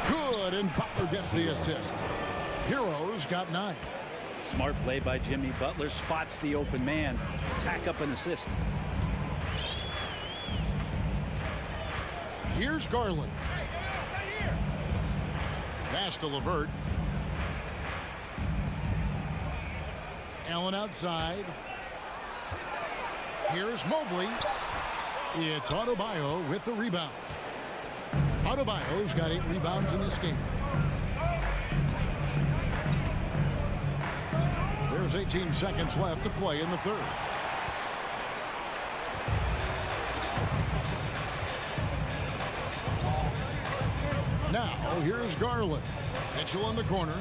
Speaker 6: Good, and Butler gets the assist. Hero's got 9.
Speaker 8: Smart play by Jimmy Butler. Spots the open man. Tack up an assist.
Speaker 6: Here's Garland. Pass to LeVert. Allen outside. Here's Mobley. It's Adebayo with the rebound. Adebayo's got 8 rebounds in this game. There's 18 seconds left to play in the third. Now, here's Garland. Mitchell in the corner.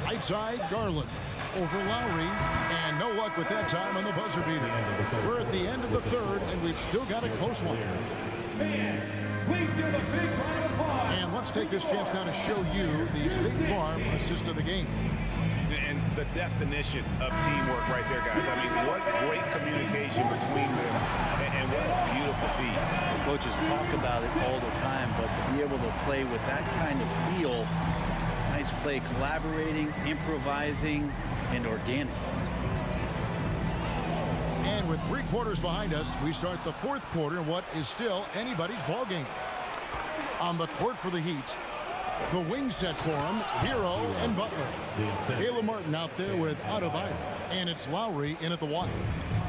Speaker 6: Right side, Garland. Over Lowry. And no luck with that time on the buzzer beater. We're at the end of the third, and we've still got a close one.
Speaker 4: Fans, please give a big round of applause.
Speaker 6: And let's take this chance now to show you the State Farm assist of the game.
Speaker 7: And the definition of teamwork right there, guys. I mean, what great communication between them, and what a beautiful feed.
Speaker 8: Coaches talk about it all the time, but to be able to play with that kind of feel, nice play, collaborating, improvising, and organic.
Speaker 6: And with 3 quarters behind us, we start the fourth quarter in what is still anybody's ball game. On the court for the Heat, the wing set for him, Hero and Butler. Caleb Martin out there with Adebayo, and it's Lowry in at the 1.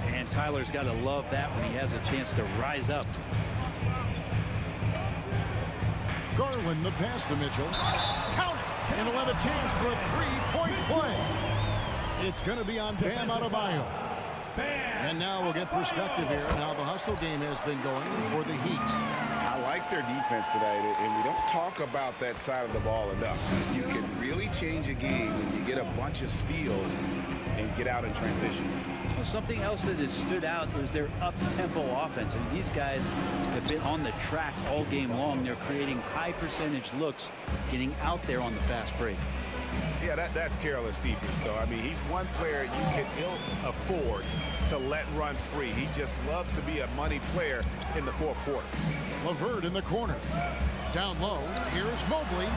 Speaker 8: And Tyler's got to love that when he has a chance to rise up.
Speaker 6: Garland the pass to Mitchell. Count it! And he'll have a chance for a 3-point play. It's going to be on Bam Adebayo. And now we'll get perspective here on how the hustle game has been going for the Heat.
Speaker 7: I like their defense tonight, and we don't talk about that side of the ball enough. You can really change a game when you get a bunch of steals and get out in transition.
Speaker 8: Well, something else that has stood out is their up-tempo offense. And these guys have been on the track all game long. They're creating high-percentage looks, getting out there on the fast break.
Speaker 7: Yeah, that's careless defense, though. I mean, he's one player you can ill afford to let run free. He just loves to be a money player in the fourth quarter.
Speaker 6: LeVert in the corner. Down low, here's Mobley.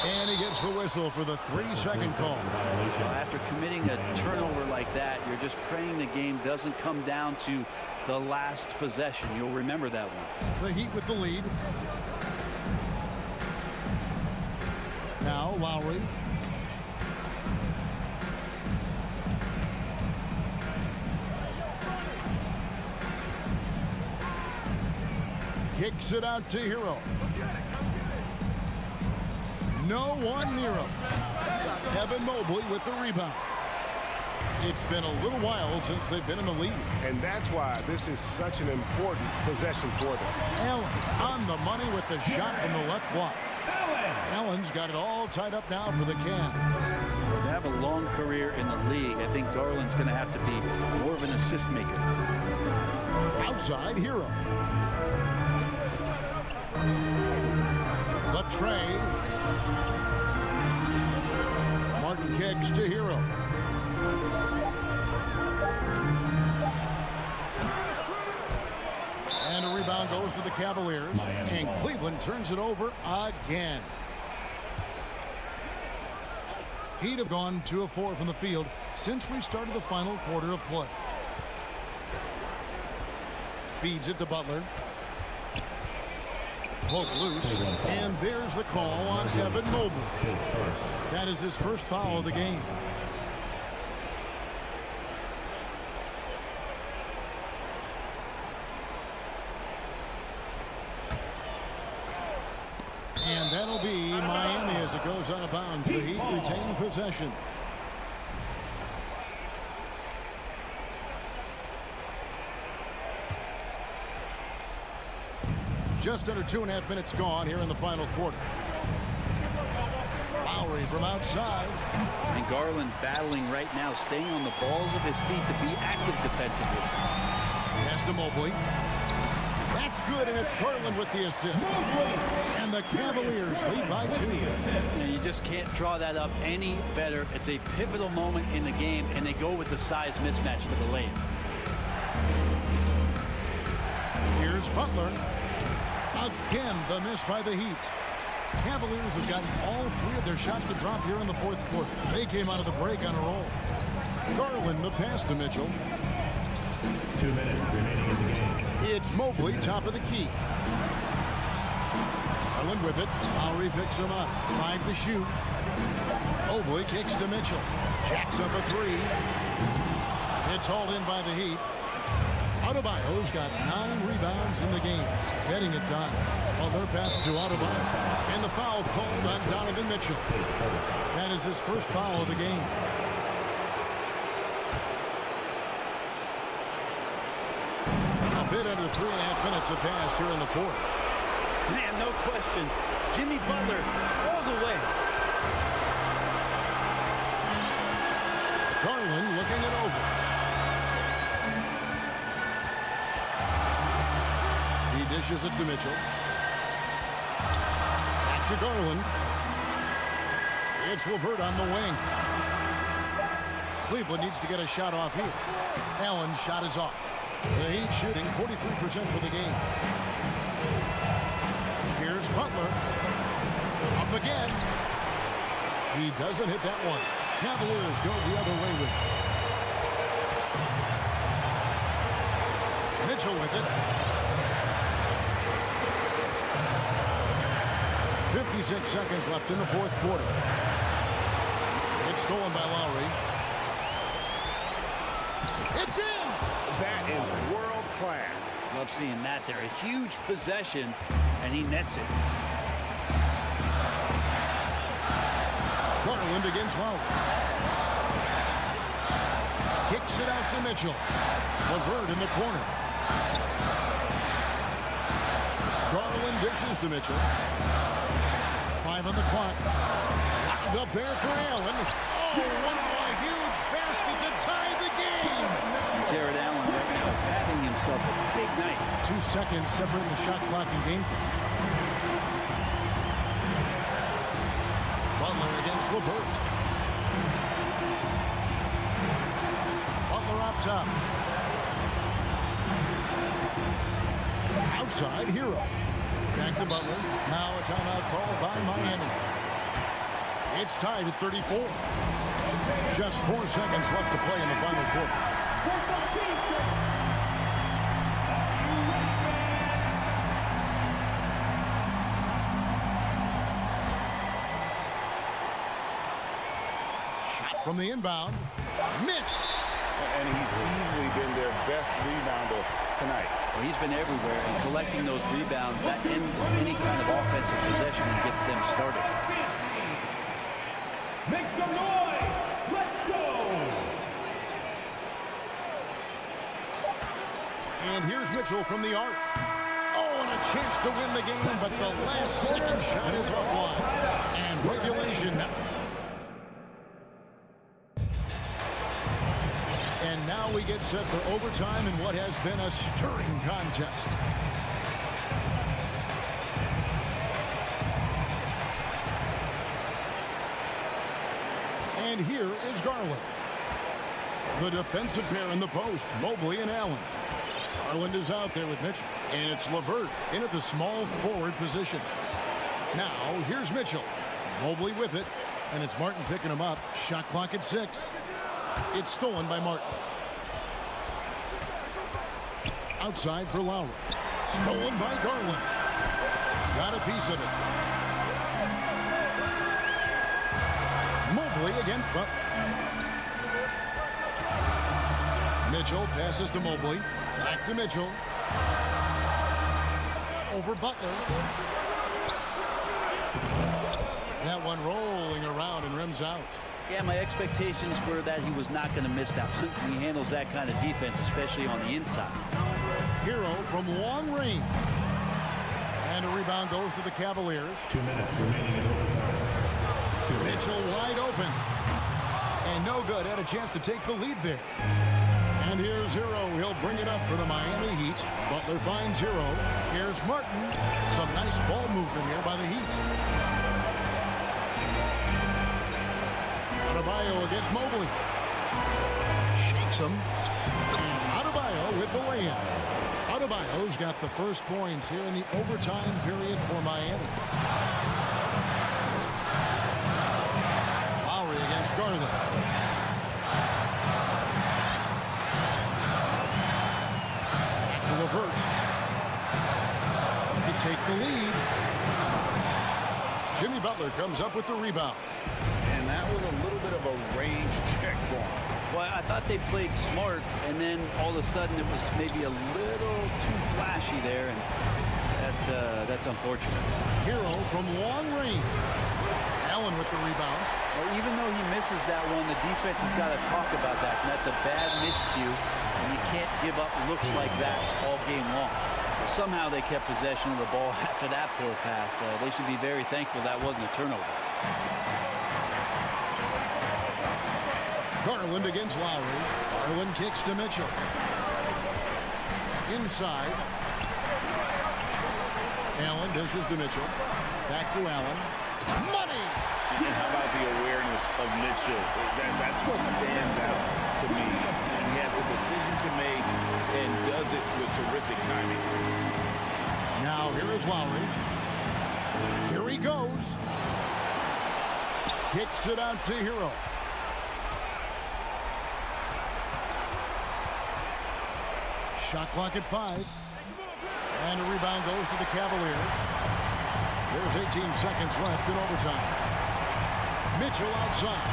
Speaker 6: And he gets the whistle for the 3-second call.
Speaker 8: Well, after committing a turnover like that, you're just praying the game doesn't come down to the last possession. You'll remember that one.
Speaker 6: The Heat with the lead. Now Lowry. Kicks it out to Hero. No one near him. Evan Mobley with the rebound. It's been a little while since they've been in the lead.
Speaker 7: And that's why this is such an important possession for them.
Speaker 6: Allen on the money with the shot from the left block. Allen's got it all tied up now for the Cavs.
Speaker 8: To have a long career in the league, I think Garland's going to have to be more of an assist maker.
Speaker 6: Outside Hero. The tray. Martin kicks to Hero. And a rebound goes to the Cavaliers. And Cleveland turns it over again. Heat have gone 2 of 4 from the field since we started the final quarter of play. Feeds it to Butler. Poke loose. And there's the call on Evan Mobley. That is his first foul of the game. And that'll be Miami as it goes out of bounds. The Heat retain possession. Just under 2.5 minutes gone here in the final quarter. Lowry from outside.
Speaker 8: And Garland battling right now, staying on the balls of his feet to be active defensively.
Speaker 6: Pass to Mobley. That's good, and it's Garland with the assist. And the Cavaliers lead by 2.
Speaker 8: You just can't draw that up any better. It's a pivotal moment in the game, and they go with the size mismatch for the layup.
Speaker 6: Here's Butler. Again, the miss by the Heat. Cavaliers have gotten all 3 of their shots to drop here in the fourth quarter. They came out of the break on a roll. Garland, the pass to Mitchell.
Speaker 4: 2 minutes remaining in the game.
Speaker 6: It's Mobley, top of the key. Garland with it. Lowry picks him up. 5 to shoot. Mobley kicks to Mitchell. Jacks up a 3. It's hauled in by the Heat. Adebayo's got 9 rebounds in the game. Getting it done. Well, their pass to Adebayo. And the foul called on Donovan Mitchell. That is his first foul of the game. A bit under 3.5 minutes have passed here in the fourth.
Speaker 8: Man, no question. Jimmy Butler all the way.
Speaker 6: Garland looking it over. He dishes it to Mitchell. Back to Garland. It's LeVert on the wing. Cleveland needs to get a shot off here. Allen's shot is off. The Heat shooting 43% for the game. Here's Butler. Up again. He doesn't hit that one. Cavaliers go the other way with it. Mitchell with it. 56 seconds left in the fourth quarter. It's stolen by Lowry. It's in!
Speaker 7: That is world class.
Speaker 8: Love seeing that there. A huge possession, and he nets it.
Speaker 6: Garland against Lowry. Kicks it out to Mitchell. LeVert in the corner. Garland dishes to Mitchell. 5 on the clock. Lobbed up there for Allen. Oh, wow, a huge basket to tie the game.
Speaker 8: Jared Allen right now is having himself a big night.
Speaker 6: 2 seconds separating the shot clock and game clock. Butler against LeVert. Butler up top. Outside, Hero. Back to Butler. Now a timeout called by Miami. It's tied at 34. Just 4 seconds left to play in the final quarter. Shot from the inbound. Missed.
Speaker 7: And he's easily been their best rebounder tonight.
Speaker 8: Well, he's been everywhere, and collecting those rebounds, that ends any kind of offensive possession and gets them started.
Speaker 4: Make some noise! Let's go!
Speaker 6: And here's Mitchell from the arc. Oh, and a chance to win the game, but the last second shot is offline. And regulation now. And now we get set for overtime in what has been a stirring contest. And here is Garland. The defensive pair in the post, Mobley and Allen. Garland is out there with Mitchell. And it's LeVert in at the small forward position. Now, here's Mitchell. Mobley with it. And it's Martin picking him up. Shot clock at 6. It's stolen by Martin. Outside for Lowry. Stolen by Garland. Got a piece of it. Mobley against Butler. Mitchell passes to Mobley. Back to Mitchell. Over Butler. That one rolling around and rims out.
Speaker 8: Yeah, my expectations were that he was not going to miss that one. He handles that kind of defense, especially on the inside.
Speaker 6: Hero from long range. And a rebound goes to the Cavaliers.
Speaker 4: 2 minutes remaining in overtime.
Speaker 6: Mitchell wide open. And no good. Had a chance to take the lead there. And here's Hero. He'll bring it up for the Miami Heat. Butler finds Hero. Here's Martin. Some nice ball movement here by the Heat. Adebayo against Mobley. Shakes him. And Adebayo with the layup. Adebayo's got the first points here in the overtime period for Miami. Lowry against Garland. Levert to take the lead. Jimmy Butler comes up with the rebound.
Speaker 7: And that was a little bit of a range check for him.
Speaker 8: Well, I thought they played smart, and then all of a sudden it was maybe a little too flashy there, and that's unfortunate.
Speaker 6: Hero from long range. Allen with the rebound.
Speaker 8: Well, even though he misses that one, the defense has got to talk about that, and that's a bad miscue, and you can't give up looks like that all game long. Somehow they kept possession of the ball after that poor pass. They should be very thankful that wasn't a turnover.
Speaker 6: Garland against Lowry. Garland kicks to Mitchell. Inside. Allen dishes to Mitchell. Back to Allen. Money!
Speaker 7: And how about the awareness of Mitchell? That's what stands out to me. He has a decision to make and does it with terrific timing.
Speaker 6: Now here is Lowry. Here he goes. Kicks it out to Hero. Shot clock at 5. And a rebound goes to the Cavaliers. There's 18 seconds left in overtime. Mitchell outside.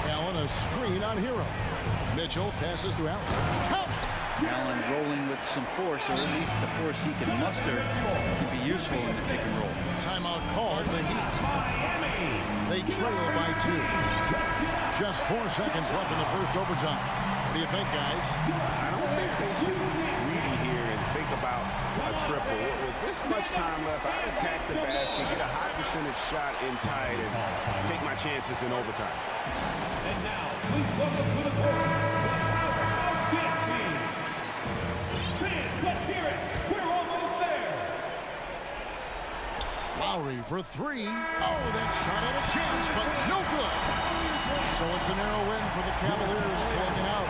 Speaker 6: Allen a screen on Hero. Mitchell passes to Allen.
Speaker 8: Allen rolling with some force, or at least the force he can muster, can be useful in the pick and roll.
Speaker 6: Timeout called the Heat. They trail by 2. Just 4 seconds left in the first overtime. What do you think, guys?
Speaker 7: I don't think they should be greedy here and think about a triple. With this much time left, I'd attack the basket, get a high percentage shot in tight, and take my chances in overtime.
Speaker 4: And now, please welcome to the court, the Dance Team. Fans, let's hear it. We're almost there.
Speaker 6: Lowry for 3. Oh, that shot had a chance, but no good. So it's a narrow win for the Cavaliers, pulling it out.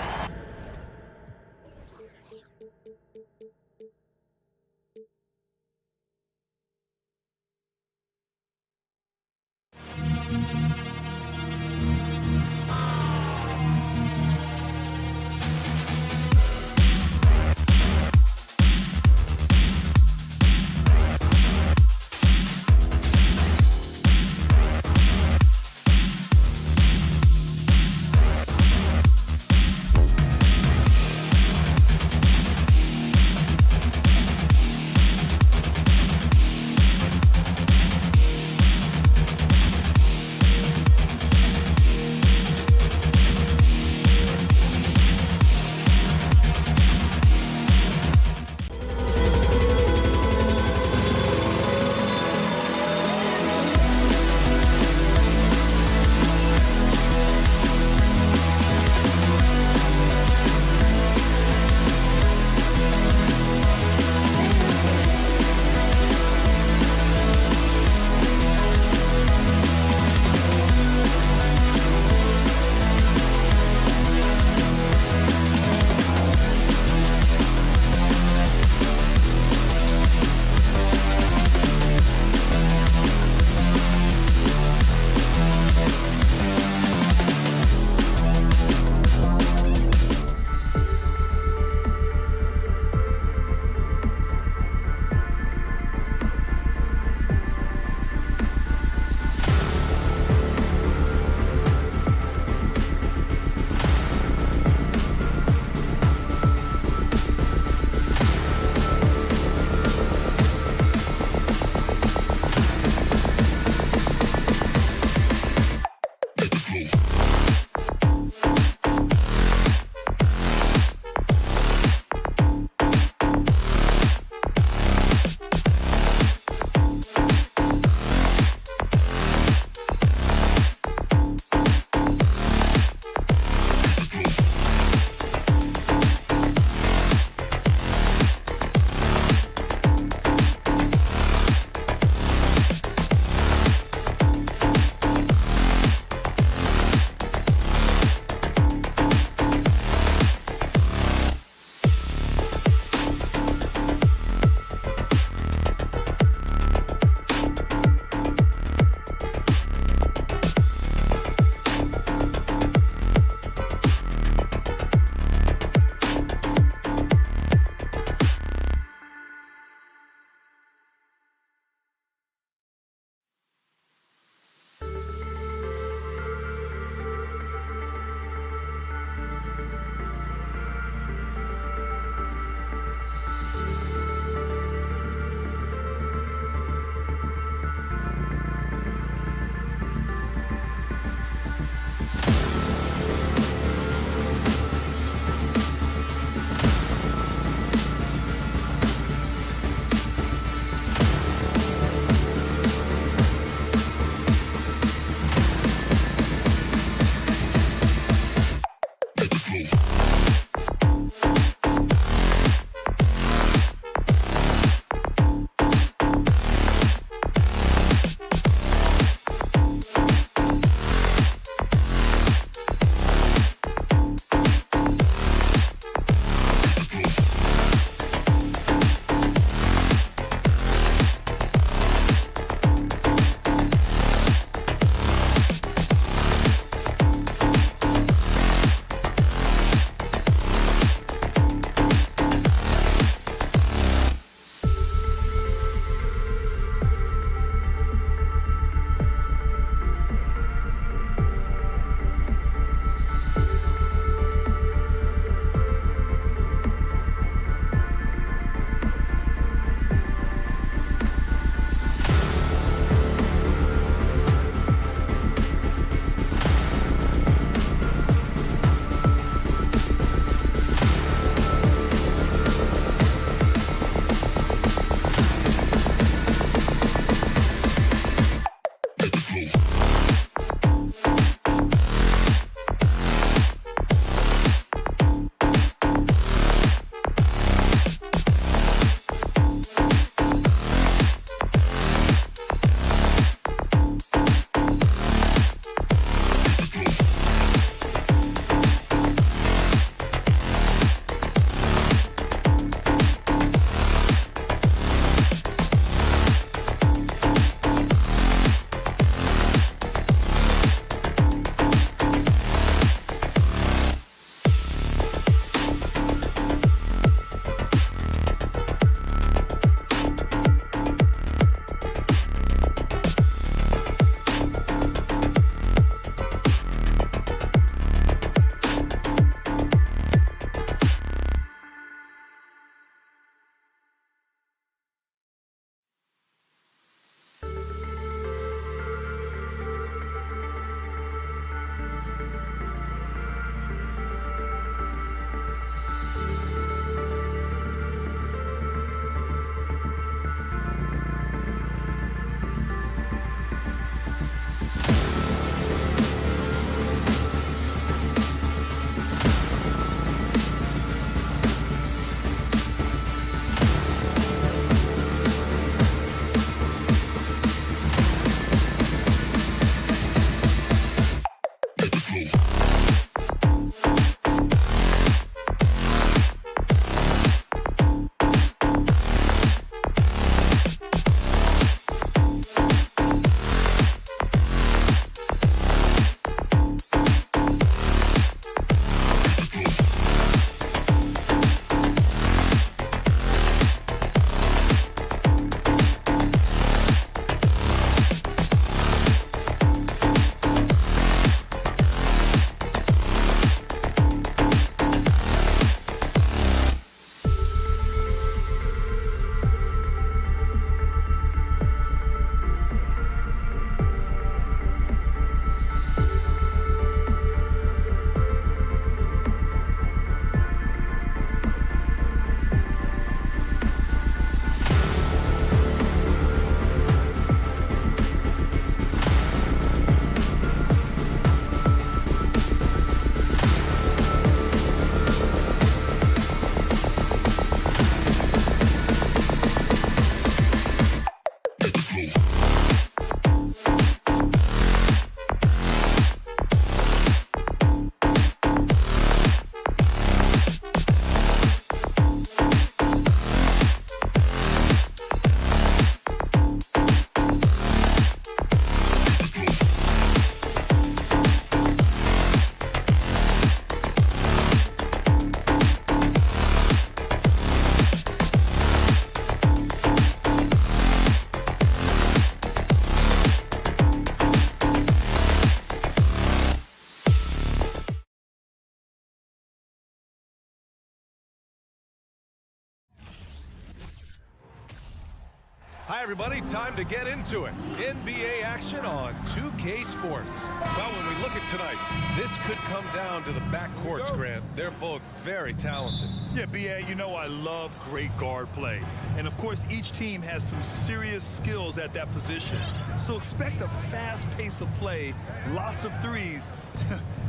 Speaker 1: Hi, everybody. Time to get into it. NBA action on 2K Sports. Well, when we look at tonight, this could come down to the backcourts, Grant. They're both very talented.
Speaker 3: Yeah, B.A., you know I love great guard play. And, of course, each team has some serious skills at that position. So expect a fast pace of play, lots of threes.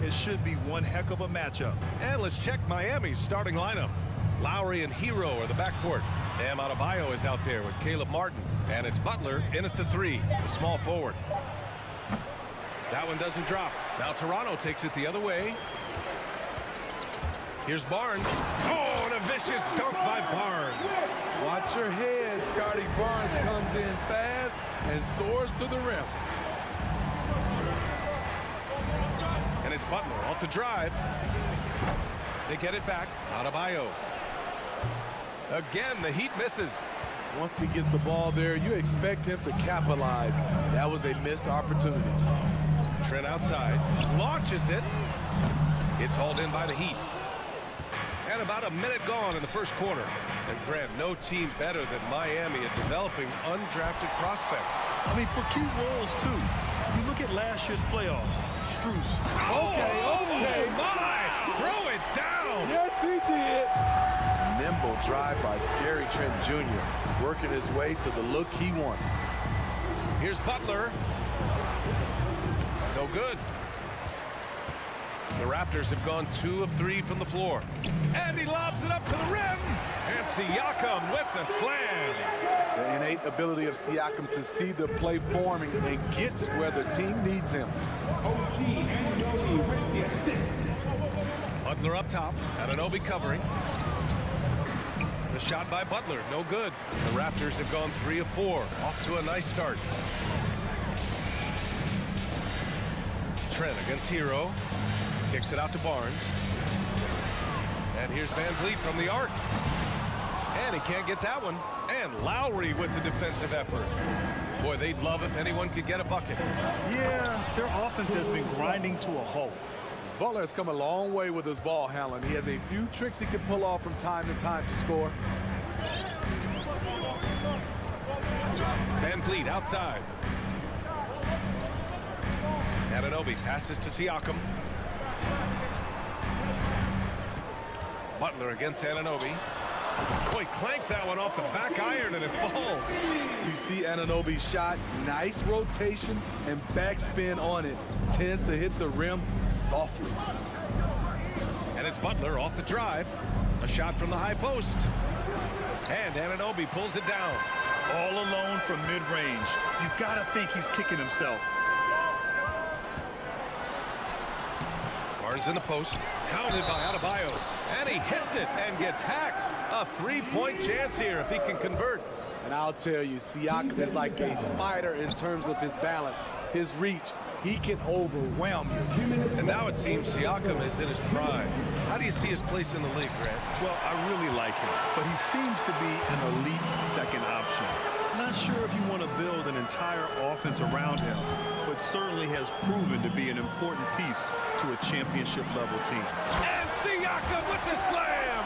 Speaker 3: It should be one heck of a matchup.
Speaker 1: And let's check Miami's starting lineup. Lowry and Hero are the backcourt. Bam Adebayo is out there with Caleb Martin. And it's Butler in at the 3, the small forward. That one doesn't drop. Now Toronto takes it the other way. Here's Barnes. Oh, and a vicious dunk by Barnes.
Speaker 9: Watch your head. Scotty Barnes comes in fast and soars to the rim.
Speaker 1: And it's Butler off the drive. They get it back. Adebayo. Again, the Heat misses.
Speaker 9: Once he gets the ball there, you expect him to capitalize. That was a missed opportunity.
Speaker 1: Trent outside. Launches it. It's hauled in by the Heat. And about a minute gone in the first quarter. And Grant, no team better than Miami at developing undrafted prospects.
Speaker 3: I mean, for key roles, too. You look at last year's playoffs. Strus.
Speaker 9: Okay.
Speaker 1: My! Throw it down!
Speaker 9: Yes, he did. Nimble drive by Gary Trent Jr. working his way to the look he wants.
Speaker 1: Here's Butler. No good. The Raptors have gone 2 of 3 from the floor. And he lobs it up to the rim. And Siakam with the slam.
Speaker 9: The innate ability of Siakam to see the play forming and gets where the team needs him.
Speaker 1: Butler up top. Anunoby covering. The shot by Butler, no good. The Raptors have gone 3 of 4. Off to a nice start. Trent against Hero. Kicks it out to Barnes. And here's Van Vliet from the arc. And he can't get that one. And Lowry with the defensive effort. Boy, they'd love if anyone could get a bucket.
Speaker 3: Yeah, their offense has been grinding to a halt.
Speaker 9: Butler has come a long way with his ball handling. He has a few tricks he can pull off from time to time to score.
Speaker 1: Van Vliet outside. Anunoby passes to Siakam. Butler against Anunoby. Boy, clanks that one off the back iron and it falls.
Speaker 9: You see Anunoby's shot, nice rotation and backspin on it. Tends to hit the rim softly.
Speaker 1: And it's Butler off the drive. A shot from the high post. And Anunoby pulls it down.
Speaker 3: All alone from mid-range. You've got to think he's kicking himself.
Speaker 1: Barnes in the post. Counted by Adebayo. And he hits it and gets hacked. A three-point chance here if he can convert.
Speaker 9: And I'll tell you, Siakam is like a spider in terms of his balance, his reach. He can overwhelm you.
Speaker 1: And now it seems Siakam is in his prime. How do you see his place in the league, Grant?
Speaker 3: Well, I really like him, but he seems to be an elite second option. Not sure if you want to build an entire offense around him, but certainly has proven to be an important piece to a championship-level team.
Speaker 1: And Siakam with the slam!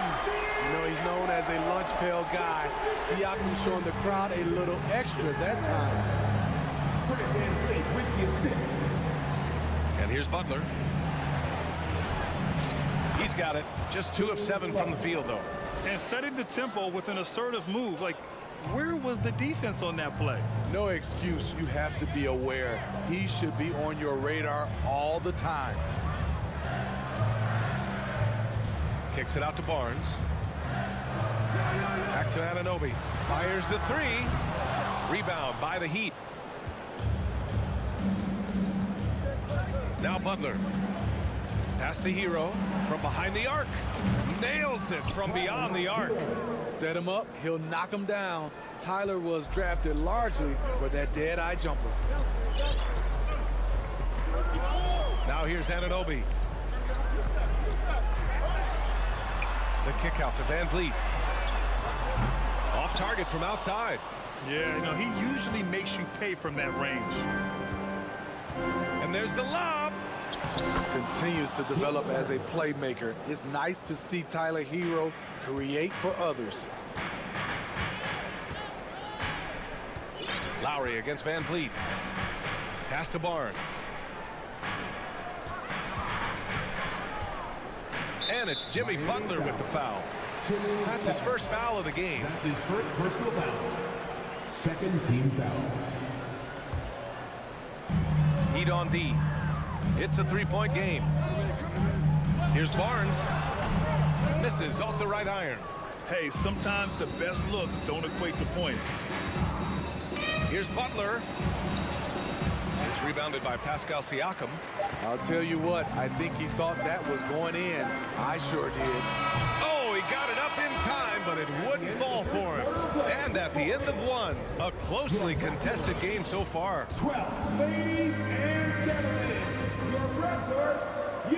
Speaker 9: You know, he's known as a lunch pail guy. Siakam showing the crowd a little extra that time.
Speaker 1: And here's Butler. He's got it. Just 2 of 7 from the field, though.
Speaker 3: And setting the tempo with an assertive move. Like, where was the defense on that play?
Speaker 9: No excuse. You have to be aware. He should be on your radar all the time.
Speaker 1: Kicks it out to Barnes. Back to Anunoby. Fires the 3. Rebound by the Heat. Now Butler. Pass to Hero from behind the arc. Nails it from beyond the arc.
Speaker 9: Set him up, he'll knock him down. Tyler was drafted largely for that dead-eye jumper.
Speaker 1: Now here's Anunoby. The kick out to Van Vliet. Off target from outside.
Speaker 3: Yeah, you know, he usually makes you pay from that range.
Speaker 1: And there's the lob.
Speaker 9: Continues to develop as a playmaker. It's nice to see Tyler Hero create for others.
Speaker 1: Lowry against Van Vliet. Pass to Barnes. And it's Jimmy Butler with the foul. That's his first foul of the game.
Speaker 4: His first personal foul. Second team foul.
Speaker 1: Heat on D. It's a three-point game. Here's Barnes. Misses off the right iron.
Speaker 3: Hey, sometimes the best looks don't equate to points.
Speaker 1: Here's Butler. It's rebounded by Pascal Siakam.
Speaker 9: I'll tell you what, I think he thought that was going in. I sure did.
Speaker 1: Oh, he got it up in time, but it wouldn't fall for him. And at the end of one, a closely contested game so far.
Speaker 4: 12, ladies and gentlemen, your Raptors, you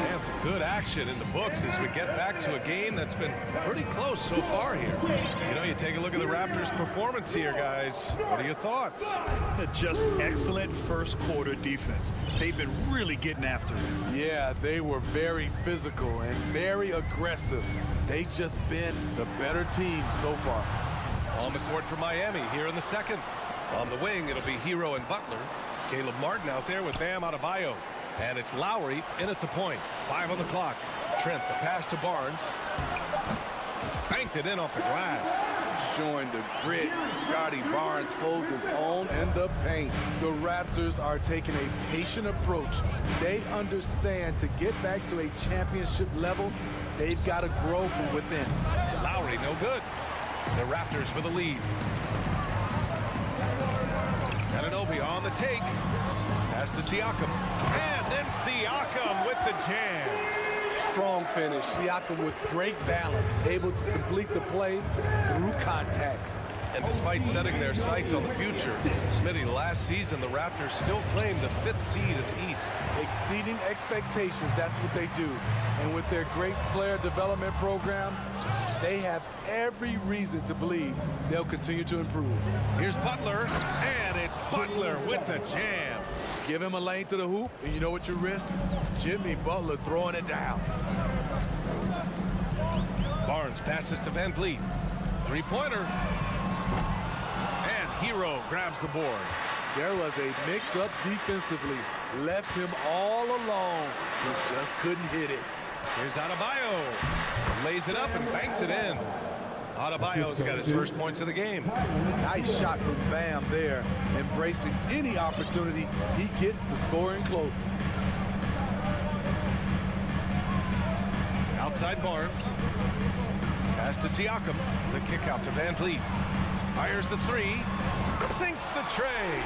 Speaker 1: And some good action in the books as we get back to a game that's been pretty close so far here. You know, you take a look at the Raptors' performance here, guys. What are your thoughts?
Speaker 3: Just excellent first quarter defense. They've been really getting after it.
Speaker 9: Yeah, they were very physical and very aggressive. They've just been the better team so far.
Speaker 1: On the court for Miami here in the second. On the wing, it'll be Hero and Butler. Caleb Martin out there with Bam Adebayo. And it's Lowry in at the point. 5 on the clock. Trent, the pass to Barnes. Banked it in off the glass.
Speaker 9: Showing the grit. Scotty Barnes holds his own in the paint. The Raptors are taking a patient approach. They understand to get back to a championship level, they've got to grow from within.
Speaker 1: Lowry, no good. The Raptors for the lead. Anunoby on the take. Pass to Siakam. And then Siakam with the jam.
Speaker 9: Strong finish. Siakam with great balance, able to complete the play through contact.
Speaker 1: And despite setting their sights on the future, Smitty, last season the Raptors still claimed the 5th seed in the East.
Speaker 9: Exceeding expectations, that's what they do. And with their great player development program, they have every reason to believe they'll continue to improve.
Speaker 1: Here's Butler, and it's Butler with the jam.
Speaker 9: Give him a lane to the hoop, and you know what you risk? Jimmy Butler throwing it down.
Speaker 1: Barnes passes to Van Vliet. Three-pointer. And Hero grabs the board.
Speaker 9: There was a mix-up defensively. Left him all alone. He just couldn't hit it.
Speaker 1: Here's Adebayo. Lays it up and banks it in. Adebayo's got his first points of the game.
Speaker 9: Nice shot from Bam there, embracing any opportunity he gets to scoring close.
Speaker 1: Outside Barnes. Pass to Siakam. The kick out to Van Vliet. Fires the 3. Sinks the tray.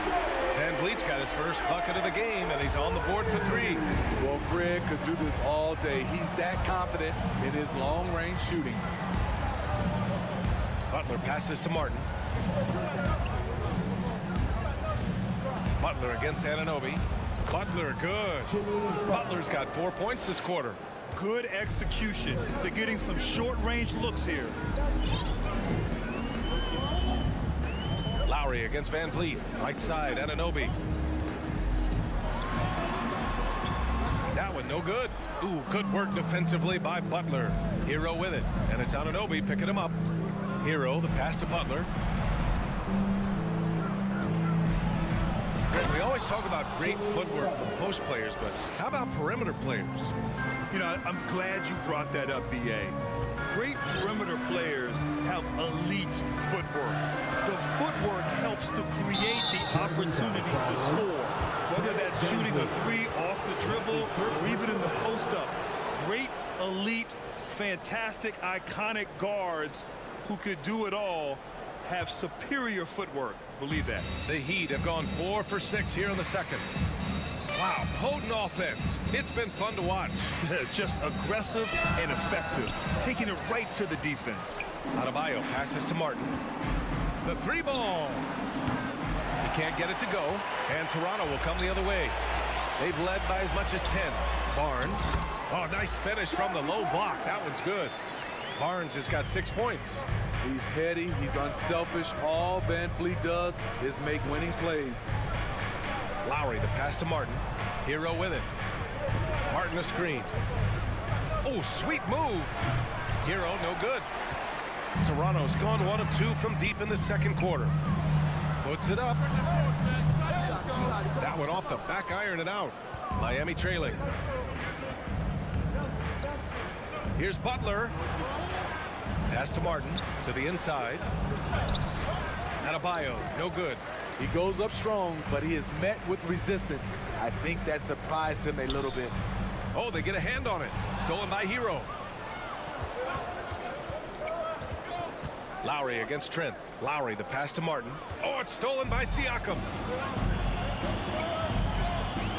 Speaker 1: Van Vliet's got his first bucket of the game, and he's on the board for 3.
Speaker 9: Well, Fred could do this all day. He's that confident in his long-range shooting.
Speaker 1: Butler passes to Martin. Butler against Anunoby. Butler, good. Butler's got 4 points this quarter.
Speaker 3: Good execution. They're getting some short-range looks here.
Speaker 1: Lowry against Van Vliet. Right side, Anunoby. That one, no good. Ooh, good work defensively by Butler. Hero with it, and it's Anunoby picking him up. Hero, the pass to Butler. We always talk about great footwork from post players, but how about perimeter players?
Speaker 3: You know, I'm glad you brought that up, B.A. Great perimeter players have elite footwork. The footwork helps to create the opportunity to score, whether that's shooting a three off the dribble or even in the post-up. Great, elite, fantastic, iconic guards who could do it all have superior footwork. Believe that.
Speaker 1: The Heat have gone 4 for 6 here in the second. Wow, potent offense. It's been fun to watch.
Speaker 3: Just aggressive and effective, taking it right to the defense.
Speaker 1: Adebayo passes to Martin. The three ball. He can't get it to go, and Toronto will come the other way. They've led by as much as 10. Barnes. Oh, nice finish from the low block. That one's good. Barnes has got 6 points.
Speaker 9: He's heady, he's unselfish. All Van Vliet does is make winning plays.
Speaker 1: Lowry, the pass to Martin. Hero with it. Martin a screen. Oh, sweet move. Hero, no good. Toronto's gone 1 of 2 from deep in the second quarter. Puts it up. That one off the back iron and out. Miami trailing. Here's Butler. Pass to Martin, to the inside. Adebayo, no good.
Speaker 9: He goes up strong, but he is met with resistance. I think that surprised him a little bit.
Speaker 1: Oh, they get a hand on it. Stolen by Hero. Lowry against Trent. Lowry, the pass to Martin. Oh, it's stolen by Siakam.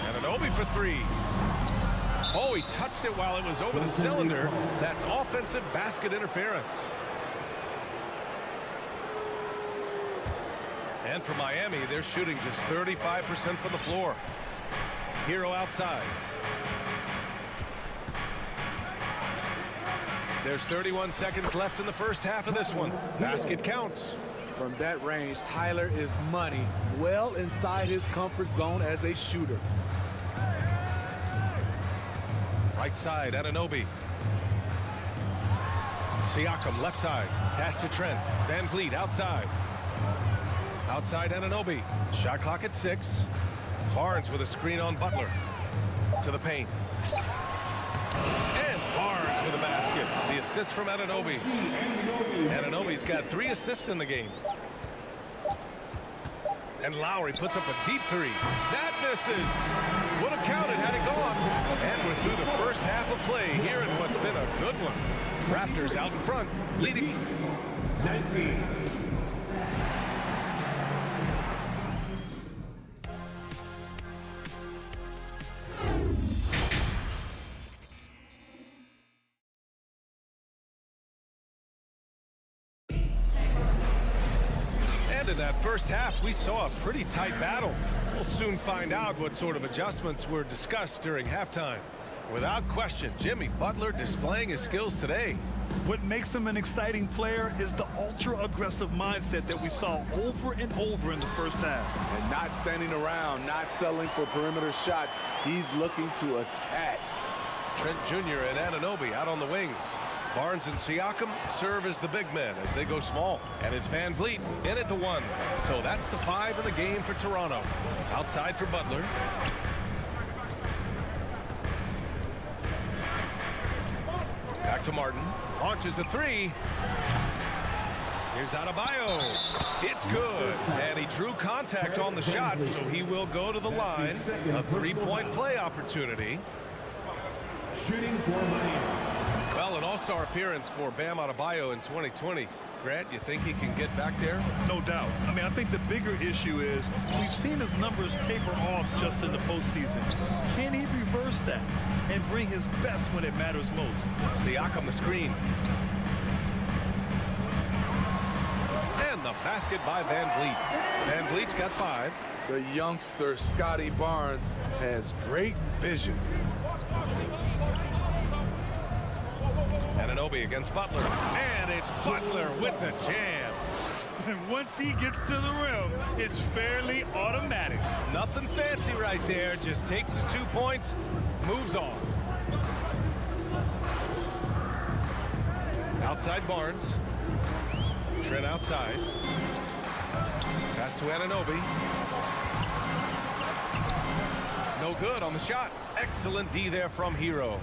Speaker 1: Anunoby for 3. Oh, he touched it while it was over the cylinder. That's offensive basket interference. And for Miami, they're shooting just 35% from the floor. Hero outside. There's 31 seconds left in the first half of this one. Basket counts.
Speaker 9: From that range, Tyler is money, well inside his comfort zone as a shooter.
Speaker 1: Right side, Anunoby. Siakam, left side. Pass to Trent. Van Vliet, outside. Outside, Anunoby. Shot clock at 6. Barnes with a screen on Butler. To the paint. And Barnes with a basket. The assist from Anunoby. Anunoby's got 3 assists in the game. And Lowry puts up a deep 3. That misses. Would have counted had it gone. And we're through the first half of play here in what's been a good one. Raptors out in front, leading
Speaker 4: 19.
Speaker 1: In that first half, we saw a pretty tight battle. We'll soon find out what sort of adjustments were discussed during halftime. Without question, Jimmy Butler displaying his skills today.
Speaker 3: What makes him an exciting player is the ultra-aggressive mindset that we saw over and over in the first half.
Speaker 9: And not standing around, not settling for perimeter shots. He's looking to attack.
Speaker 1: Trent Jr. and Anunoby out on the wings. Barnes and Siakam serve as the big men as they go small. And it's Van Vliet in at the 1. So that's the 5 in the game for Toronto. Outside for Butler. Back to Martin. Launches a 3. Here's Adebayo. It's good. And he drew contact on the shot, so he will go to the line. A 3-point play opportunity.
Speaker 4: Shooting for Miami.
Speaker 1: Well, an all-star appearance for Bam Adebayo in 2020. Grant, you think he can get back there?
Speaker 3: No doubt. I mean, I think the bigger issue is we've seen his numbers taper off just in the postseason. Can he reverse that? and bring his best when it matters most.
Speaker 1: Siakam the screen. And the basket by Van Vliet. Van Vliet's got 5.
Speaker 9: The youngster, Scotty Barnes, has great vision.
Speaker 1: Anunoby against Butler. And it's Butler with the jam.
Speaker 3: And once he gets to the rim, it's fairly automatic.
Speaker 1: Nothing fancy right there. Just takes his 2 points, moves on. Outside Barnes. Trent outside. Pass to Anunoby. No good on the shot. Excellent D there from Hero.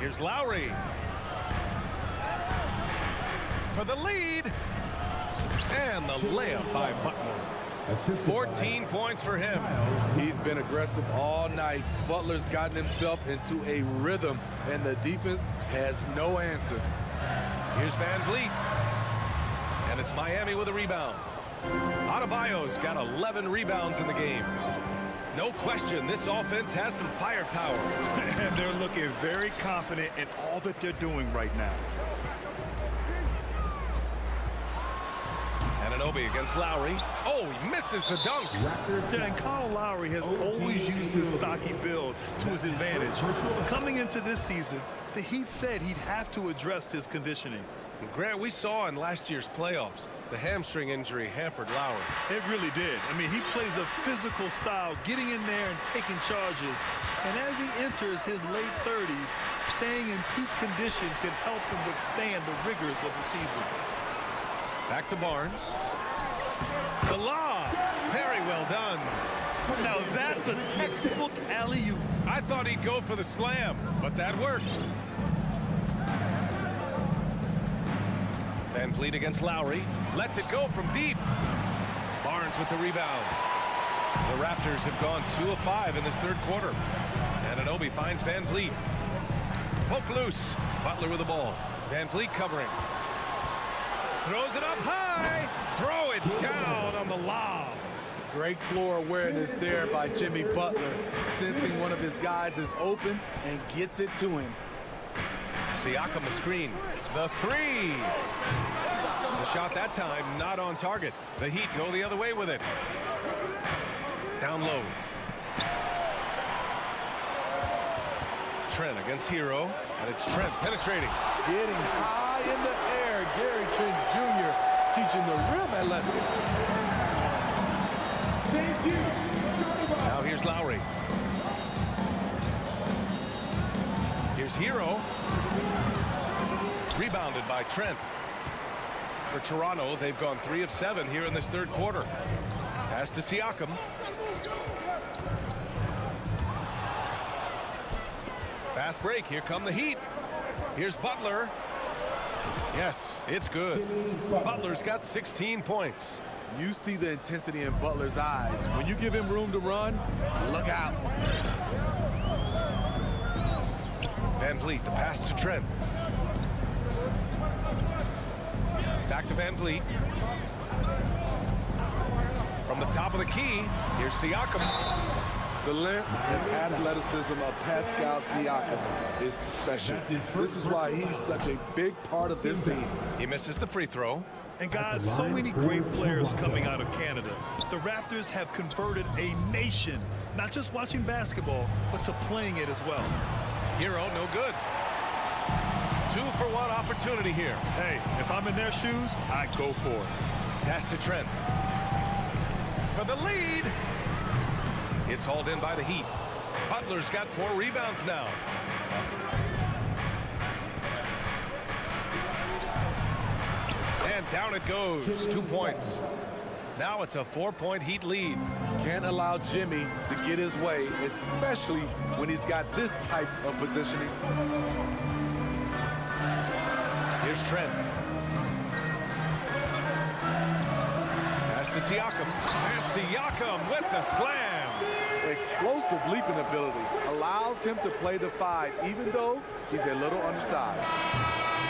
Speaker 1: Here's Lowry. For the lead. And the layup by Butler. 14 points for him.
Speaker 9: He's been aggressive all night. Butler's gotten himself into a rhythm, and the defense has no answer.
Speaker 1: Here's Van Vliet. And it's Miami with a rebound. Adebayo's got 11 rebounds in the game. No question, this offense has some firepower.
Speaker 3: And they're looking very confident in all that they're doing right now.
Speaker 1: Anunoby against Lowry. Oh, he misses the dunk.
Speaker 3: Yeah, and Kyle Lowry has always used his stocky build to his advantage. Coming into this season, the Heat said he'd have to address his conditioning.
Speaker 1: Grant, we saw in last year's playoffs, the hamstring injury hampered Lowry.
Speaker 3: It really did. I mean, he plays a physical style, getting in there and taking charges. And as he enters his late 30s, staying in peak condition can help him withstand the rigors of the season.
Speaker 1: Back to Barnes. The lob. Very well done.
Speaker 3: Now that's a textbook alley-oop.
Speaker 1: I thought he'd go for the slam, but that worked. Van Vliet against Lowry. Lets it go from deep. Barnes with the rebound. The Raptors have gone 2 of 5 in this third quarter. Anunoby finds Van Vliet. Poke loose. Butler with the ball. Van Vliet covering. Throws it up high. Throw it down on the lob.
Speaker 9: Great floor awareness there by Jimmy Butler, sensing one of his guys is open and gets it to him.
Speaker 1: Siakam the screen. The 3. It's a shot that time, not on target. The Heat go the other way with it. Down low. Trent against Hero, and it's Trent penetrating.
Speaker 9: Getting high in the air, Gary Trent Jr. teaching the rim a lesson.
Speaker 4: Thank you.
Speaker 1: Now here's Lowry. Here's Hero. Rebounded by Trent. For Toronto, they've gone 3 of 7 here in this third quarter. Pass to Siakam. Fast break. Here come the Heat. Here's Butler. Yes, it's good. Butler's got 16 points.
Speaker 9: You see the intensity in Butler's eyes. When you give him room to run, look out.
Speaker 1: Van Vliet, the pass to Trent. Back to Van Vliet. From the top of the key, here's Siakam.
Speaker 9: The length and athleticism of Pascal Siakam is special. This is why he's such a big part of this team.
Speaker 1: He misses the free throw.
Speaker 3: And guys, so many great players coming out of Canada. The Raptors have converted a nation, not just watching basketball, but to playing it as well.
Speaker 1: Hero, no good. 2-for-1 opportunity here.
Speaker 3: Hey, if I'm in their shoes, I go for it.
Speaker 1: Pass to Trent. For the lead. It's hauled in by the Heat. Butler's got 4 rebounds now. And down it goes. 2 points. Now it's a 4-point Heat lead.
Speaker 9: Can't allow Jimmy to get his way, especially when he's got this type of positioning.
Speaker 1: Here's Trent. Pass to Siakam. And Siakam with the slam.
Speaker 9: Explosive leaping ability allows him to play the 5, even though he's a little undersized.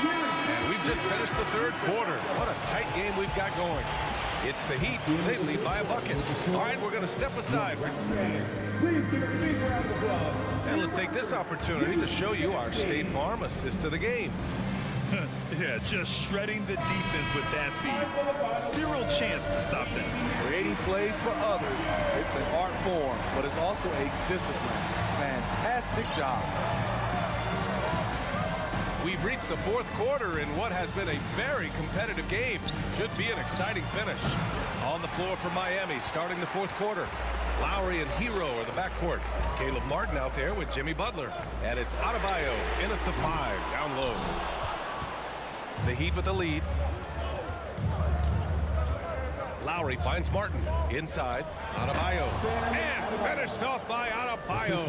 Speaker 1: And we've just finished the third quarter. What a tight game we've got going. It's the Heat. They lead by a bucket. All right, we're going to step aside.
Speaker 4: Please give a big round of applause.
Speaker 1: And let's this opportunity to show you our State Farm assist of the game.
Speaker 3: Yeah, just shredding the defense with that feed. Zero chance to stop them.
Speaker 9: Creating plays for others. It's an art form, but it's also a discipline. Fantastic job.
Speaker 1: We've reached the fourth quarter in what has been a very competitive game. Should be an exciting finish. On the floor for Miami, starting the fourth quarter. Lowry and Hero are the backcourt. Caleb Martin out there with Jimmy Butler. And it's Adebayo in at the 5, down low. The Heat with the lead. Lowry finds Martin inside. Adebayo. And finished off by Adebayo.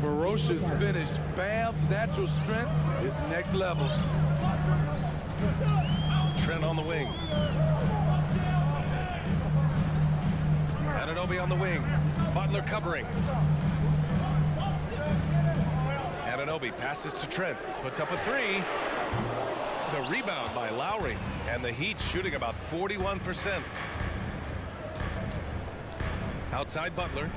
Speaker 9: Ferocious finish. Bam's natural strength is next level.
Speaker 1: Trent on the wing. Anunoby on the wing. Butler covering. Anunoby passes to Trent. Puts up a 3. The rebound by Lowry. And the Heat shooting about 41%. Outside Butler.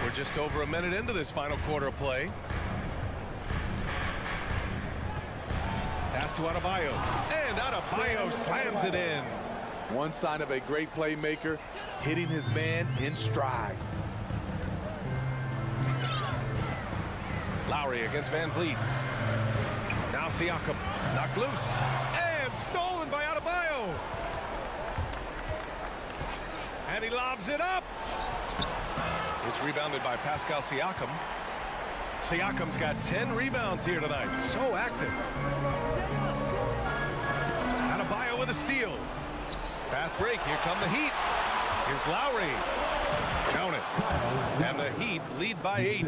Speaker 1: We're just over a minute into this final quarter of play. Pass to Adebayo. And Adebayo slams it in.
Speaker 9: One sign of a great playmaker, hitting his man in stride.
Speaker 1: Lowry against Van Vliet. Now Siakam knocked loose. And stolen by Adebayo. And he lobs it up. It's rebounded by Pascal Siakam. Siakam's got 10 rebounds here tonight. So active. Adebayo with a steal. Fast break. Here come the Heat. Here's Lowry. Count it. And the Heat lead by 8.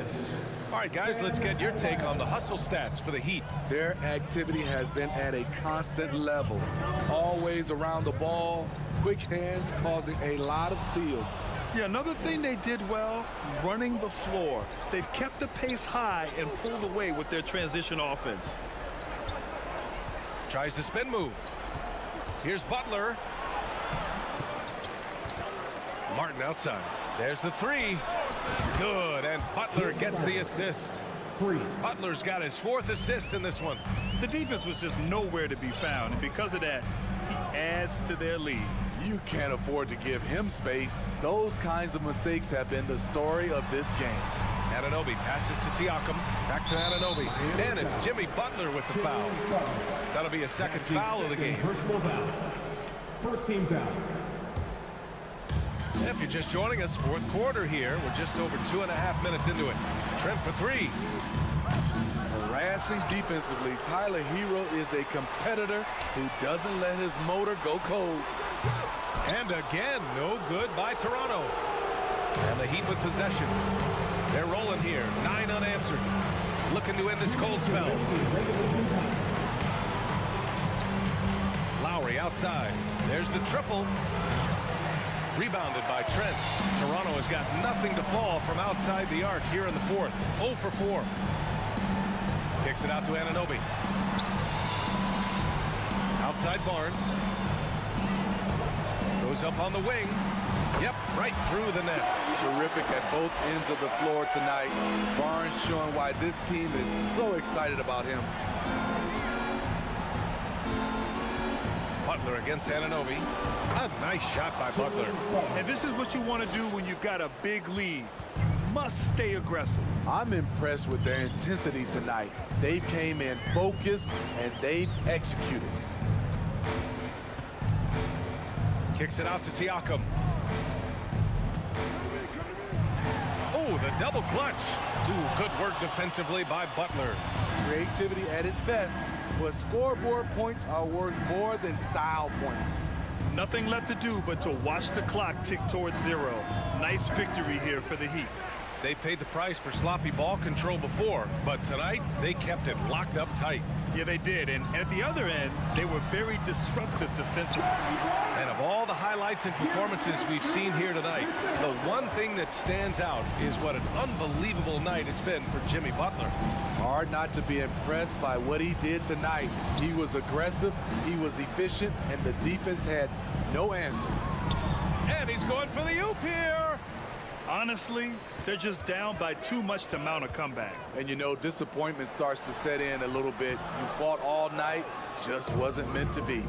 Speaker 1: All right, guys, let's get your take on the hustle stats for the Heat.
Speaker 9: Their activity has been at a constant level. Always around the ball. Quick hands causing a lot of steals.
Speaker 3: Yeah, another thing they did well, running the floor. They've kept the pace high and pulled away with their transition offense.
Speaker 1: Tries the spin move. Here's Butler. Martin outside. There's the 3. Good, and Butler gets the assist. Butler's got his 4th assist in this one.
Speaker 3: The defense was just nowhere to be found, and because of that, he adds to their lead.
Speaker 9: You can't afford to give him space. Those kinds of mistakes have been the story of this game.
Speaker 1: Anunoby passes to Siakam. Back to Anunoby. And it's Jimmy Butler with the foul. That'll be a second foul of the game.
Speaker 4: Personal foul. First team foul.
Speaker 1: If you're just joining us, fourth quarter here. We're just over 2.5 minutes into it. Trent for 3.
Speaker 9: Harassing defensively, Tyler Hero is a competitor who doesn't let his motor go cold.
Speaker 1: And again, no good by Toronto. And the Heat with possession. They're rolling here, 9 unanswered. Looking to end this cold spell. Lowry outside. There's the triple. Rebounded by Trent. Toronto has got nothing to fall from outside the arc here in the fourth. 0 for 4. Kicks it out to Anunoby. Outside Barnes. Goes up on the wing. Yep, right through the net.
Speaker 9: Terrific at both ends of the floor tonight. Barnes showing why this team is so excited about him.
Speaker 1: Butler against Anunoby. A nice shot by Butler.
Speaker 3: And this is what you want to do when you've got a big lead. Must stay aggressive.
Speaker 9: I'm impressed with their intensity tonight. They came in focused and they've executed.
Speaker 1: Kicks it out to Siakam. Oh, the double clutch. Ooh, good work defensively by Butler.
Speaker 9: Creativity at its best, but scoreboard points are worth more than style points.
Speaker 3: Nothing left to do but to watch the clock tick towards 0. Nice victory here for the Heat.
Speaker 1: They paid the price for sloppy ball control before, but tonight they kept it locked up tight.
Speaker 3: Yeah, they did. And at the other end, they were very disruptive defensively.
Speaker 1: And of all the highlights and performances we've seen here tonight, the one thing that stands out is what an unbelievable night it's been for Jimmy Butler.
Speaker 9: Hard not to be impressed by what he did tonight. He was aggressive, he was efficient, and the defense had no answer.
Speaker 1: And he's going for the oop here.
Speaker 3: Honestly, they're just down by too much to mount a comeback.
Speaker 9: And you know, disappointment starts to set in a little bit. You fought all night, just wasn't meant to be.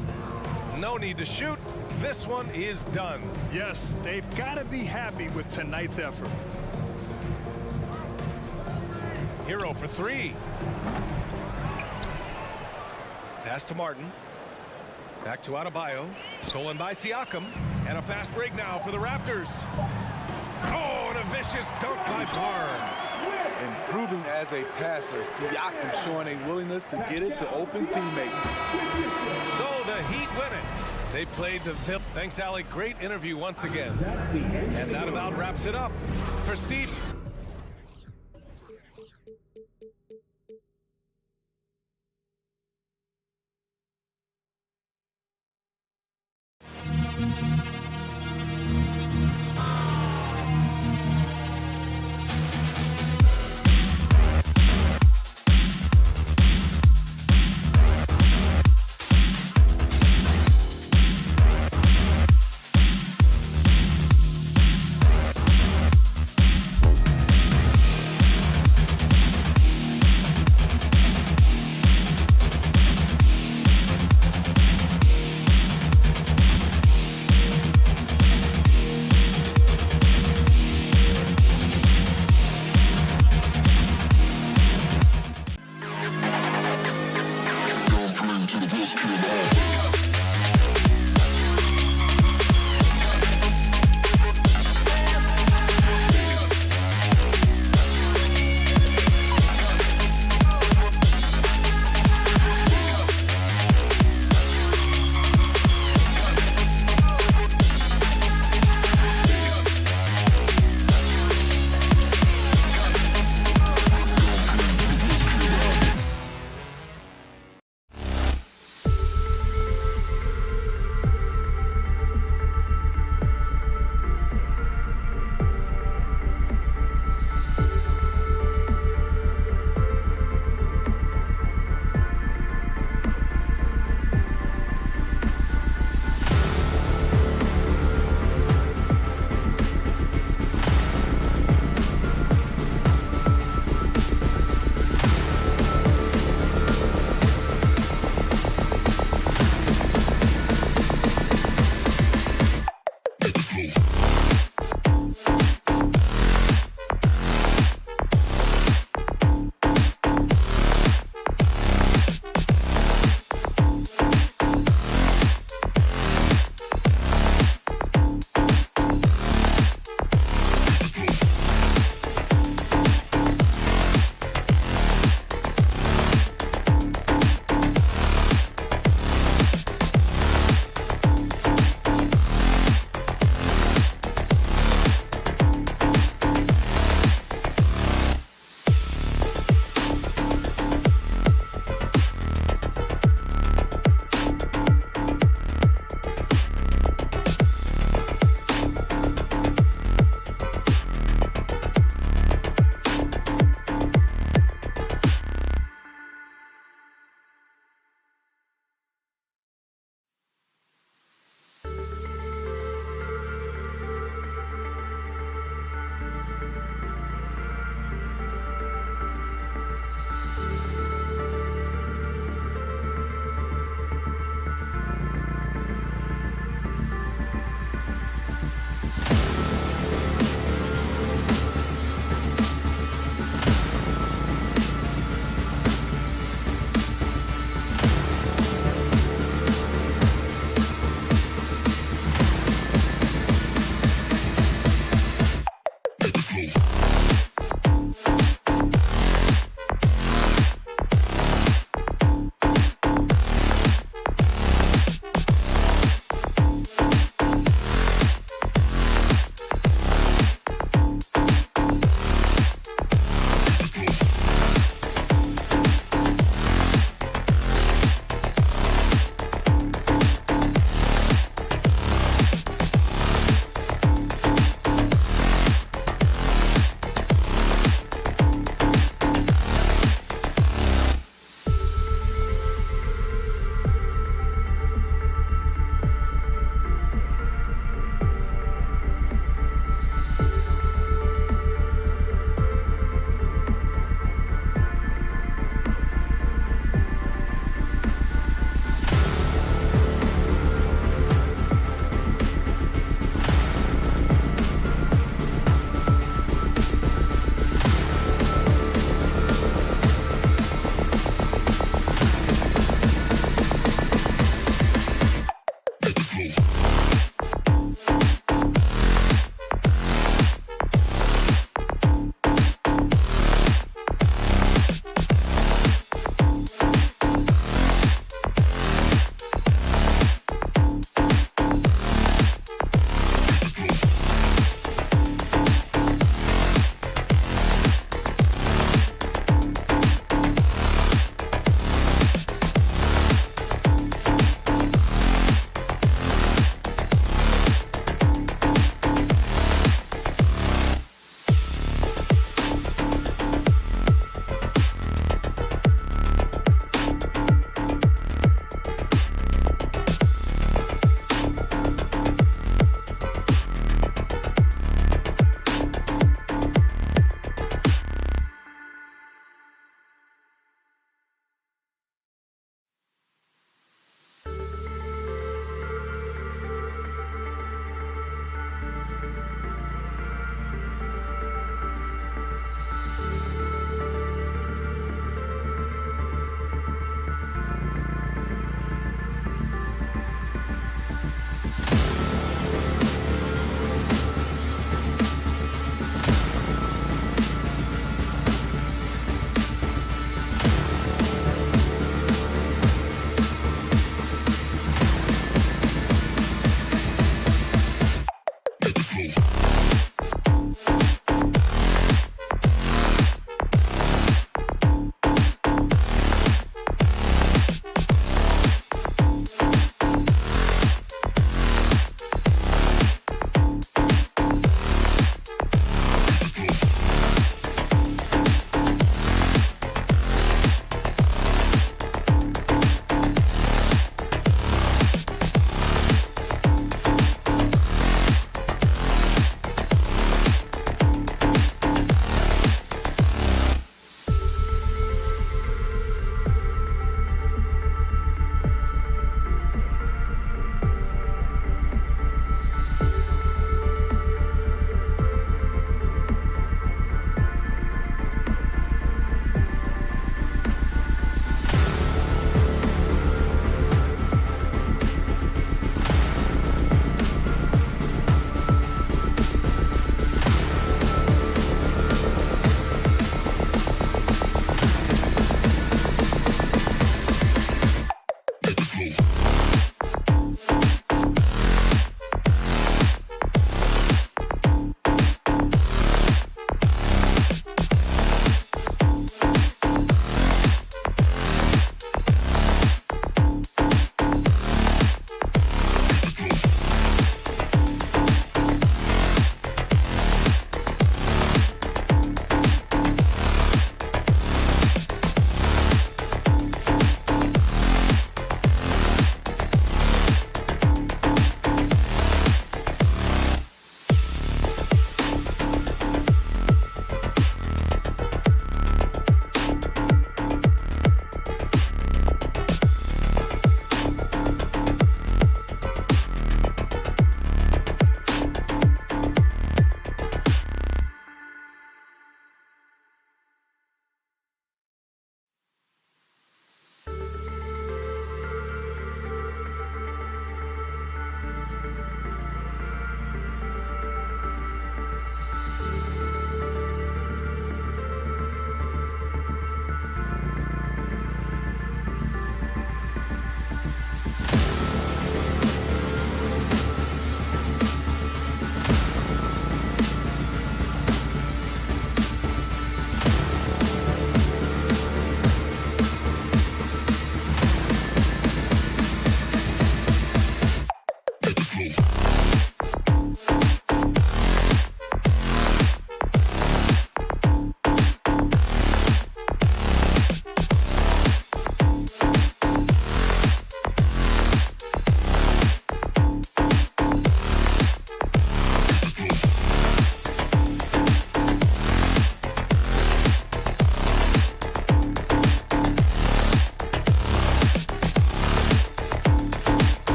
Speaker 1: No need to shoot. This one is done.
Speaker 3: Yes, they've got to be happy with tonight's effort.
Speaker 1: Hero for three. Pass to Martin. Back to Adebayo. Stolen by Siakam. And a fast break now for the Raptors. Oh, and a vicious dunk by Barnes.
Speaker 9: Improving as a passer, Siakam showing a willingness to get it to open teammates.
Speaker 1: So the Heat win it. They played the VIP. Thanks, Allie. Great interview once again. And that about wraps it up for Steve.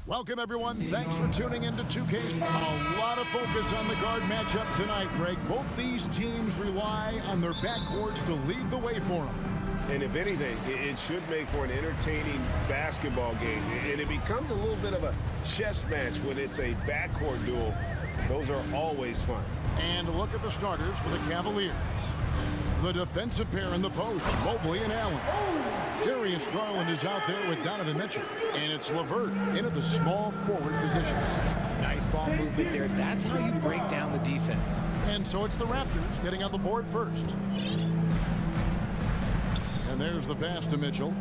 Speaker 6: Welcome, everyone. Thanks for tuning in to 2K. A lot of focus on the guard matchup tonight, Greg. Both these teams rely on their backcourts to lead the way for them.
Speaker 7: And if anything, it should make for an entertaining basketball game. And it becomes a little bit of a chess match when it's a backcourt duel. Those are always fun.
Speaker 6: And look at the starters for the Cavaliers. The defensive pair in the post, Mobley and Allen. Darius Garland is out there with Donovan Mitchell. And it's LeVert into the small forward position.
Speaker 10: Nice ball movement there. That's how you break down the defense.
Speaker 6: And so it's the Raptors getting on the board first. And there's the pass to Mitchell.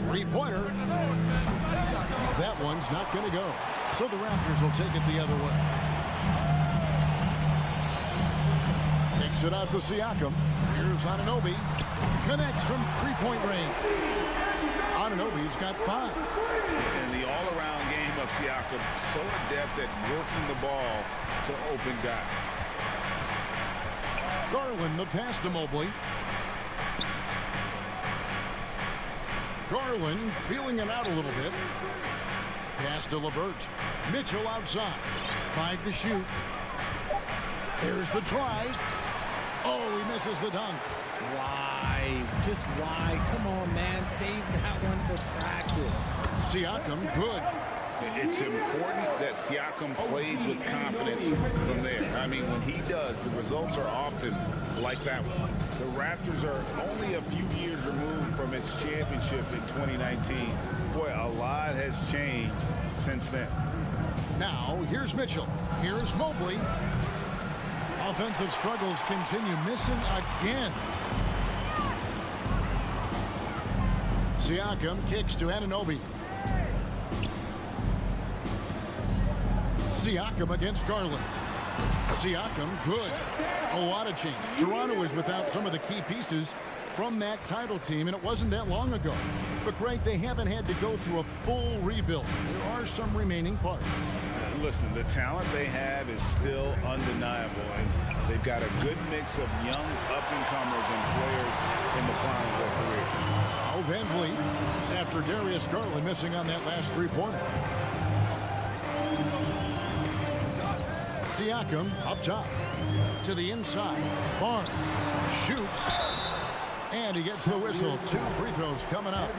Speaker 6: Three-pointer. That one's not going to go. So the Raptors will take it the other way. Takes it out to Siakam. Here's Anunoby. Connects from three-point range. Anunoby's got 5.
Speaker 7: And the all-around game of Siakam, so adept at working the ball to open guys.
Speaker 6: Garland, the pass to Mobley. Garland feeling it out a little bit. Pass to LeVert. Mitchell outside. 5 to shoot. There's the try. Oh, he misses the dunk.
Speaker 10: Why? Just why? Come on, man. Save that one for practice.
Speaker 6: Siakam, good.
Speaker 7: It's important that Siakam plays with confidence from there. I mean, when he does, the results are often like that one. The Raptors are only a few years removed from its championship in 2019. Boy, a lot has changed since then.
Speaker 6: Now, here's Mitchell. Here's Mobley. Offensive struggles continue. Missing again. Siakam kicks to Anunoby. Siakam against Garland. Siakam, good. A lot of change. Toronto is without some of the key pieces from that title team, and it wasn't that long ago. But, Greg, they haven't had to go through a full rebuild. There are some remaining parts.
Speaker 7: Listen, the talent they have is still undeniable, and they've got a good mix of young up-and-comers and players in the prime of their career.
Speaker 6: Oh, Van Vliet, after Darius Garland missing on that last three-pointer. Siakam up top to the inside. Barnes shoots, and he gets the whistle. 2 free throws coming up.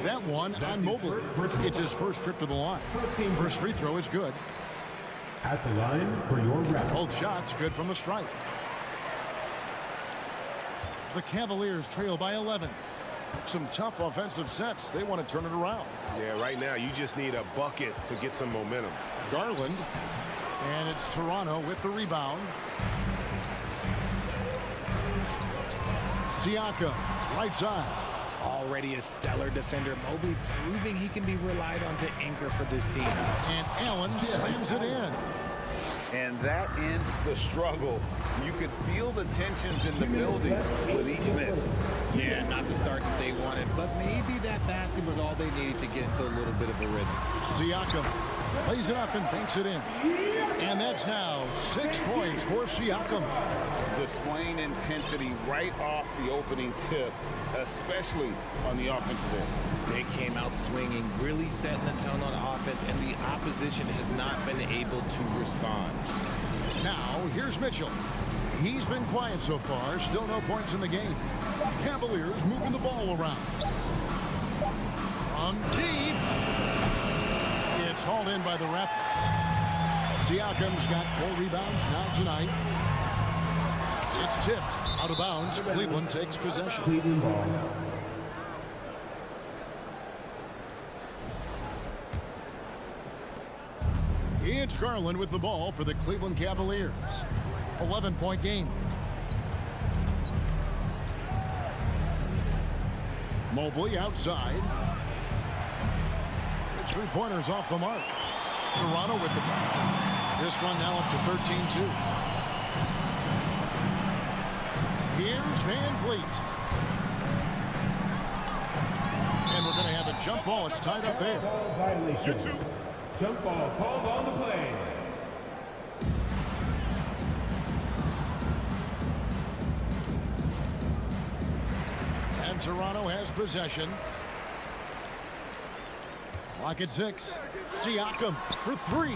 Speaker 6: That one on Mobley. It's his first trip to the line. First free throw is good.
Speaker 4: At the line for your Raptors.
Speaker 6: Both shots good from the stripe. The Cavaliers trail by 11. Some tough offensive sets. They want to turn it around.
Speaker 11: Yeah, right now you just need a bucket to get some momentum.
Speaker 6: Garland. And it's Toronto with the rebound. Siakam, right side.
Speaker 10: Already a stellar defender. Mobley proving he can be relied on to anchor for this team.
Speaker 6: And Allen slams it in.
Speaker 7: And that ends the struggle. You could feel the tensions in the building with each miss.
Speaker 10: Yeah, not the start that they wanted, but maybe that basket was all they needed to get into a little bit of a rhythm.
Speaker 6: Siakam plays it up and banks it in. And that's now 6 points for Siakam.
Speaker 7: Displaying intensity right off the opening tip, especially on the offensive end.
Speaker 10: They came out swinging, really setting the tone on offense, and the opposition has not been able to respond.
Speaker 6: Now, here's Mitchell. He's been quiet so far. Still no points in the game. Cavaliers moving the ball around. On deep. It's hauled in by the Raptors. Siakam's got 4 rebounds now tonight. It's tipped out of bounds. Cleveland takes possession.
Speaker 4: Cleveland ball.
Speaker 6: It's Garland with the ball for the Cleveland Cavaliers. 11-point game. Mobley outside. His three-pointers off the mark. Toronto with the ball. This run now up to 13-2. Here's Van Vliet. And we're going to have a jump ball. It's tied up there.
Speaker 4: Violation. Jump ball called on the play.
Speaker 6: And Toronto has possession. Clock at 6. Siakam for 3.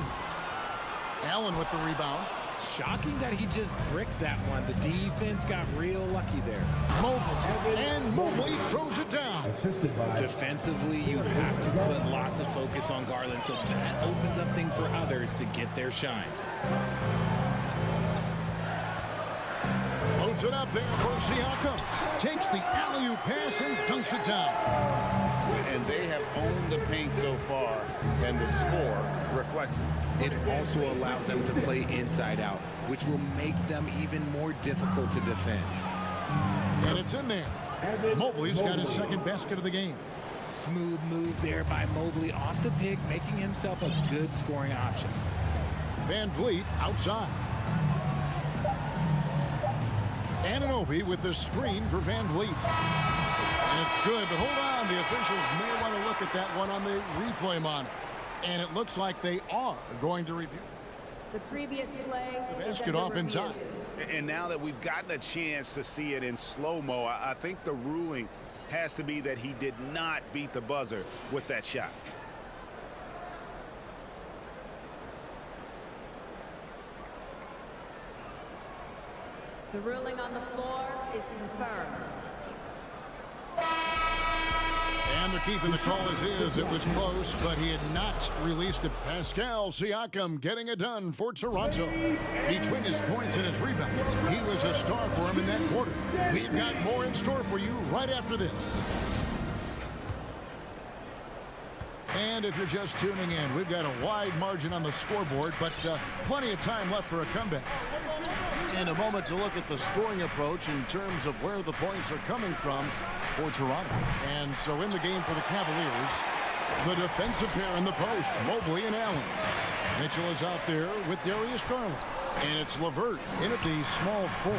Speaker 6: Allen with the rebound.
Speaker 10: Shocking that he just bricked that one. The defense got real lucky there.
Speaker 6: Mobley, and Mobley throws it down.
Speaker 10: Defensively, you have to put lots of focus on Garland, so that opens up things for others to get their shine.
Speaker 6: Loads it up there for Siakam. Takes the alley-oop pass and dunks it down.
Speaker 7: And they have owned the paint so far, and the score reflects it.
Speaker 10: It also allows them to play inside out, which will make them even more difficult to defend.
Speaker 6: And it's in there. Mobley's got his second basket of the game.
Speaker 10: Smooth move there by Mobley off the pick, making himself a good scoring option.
Speaker 6: Van Vliet outside. Anunoby with the screen for Van Vliet. And it's good, but hold on. The officials may want to look at that one on the replay monitor. And it looks like they are going to review.
Speaker 12: The previous play.
Speaker 6: The basket off in time.
Speaker 7: And now that we've gotten a chance to see it in slow-mo, I think the ruling has to be that he did not beat the buzzer with that shot.
Speaker 12: The ruling on the floor is confirmed.
Speaker 6: And they're keeping the call as is. It was close, but he had not released it. Pascal Siakam getting it done for Toronto. Between his points and his rebounds, he was a star for him in that quarter. We've got more in store for you right after this. And if you're just tuning in, we've got a wide margin on the scoreboard, but plenty of time left for a comeback. In a moment to look at the scoring approach in terms of where the points are coming from for Toronto. And so in the game for the Cavaliers, the defensive pair in the post, Mobley and Allen. Mitchell is out there with Darius Garland. And it's LeVert in at the small 4.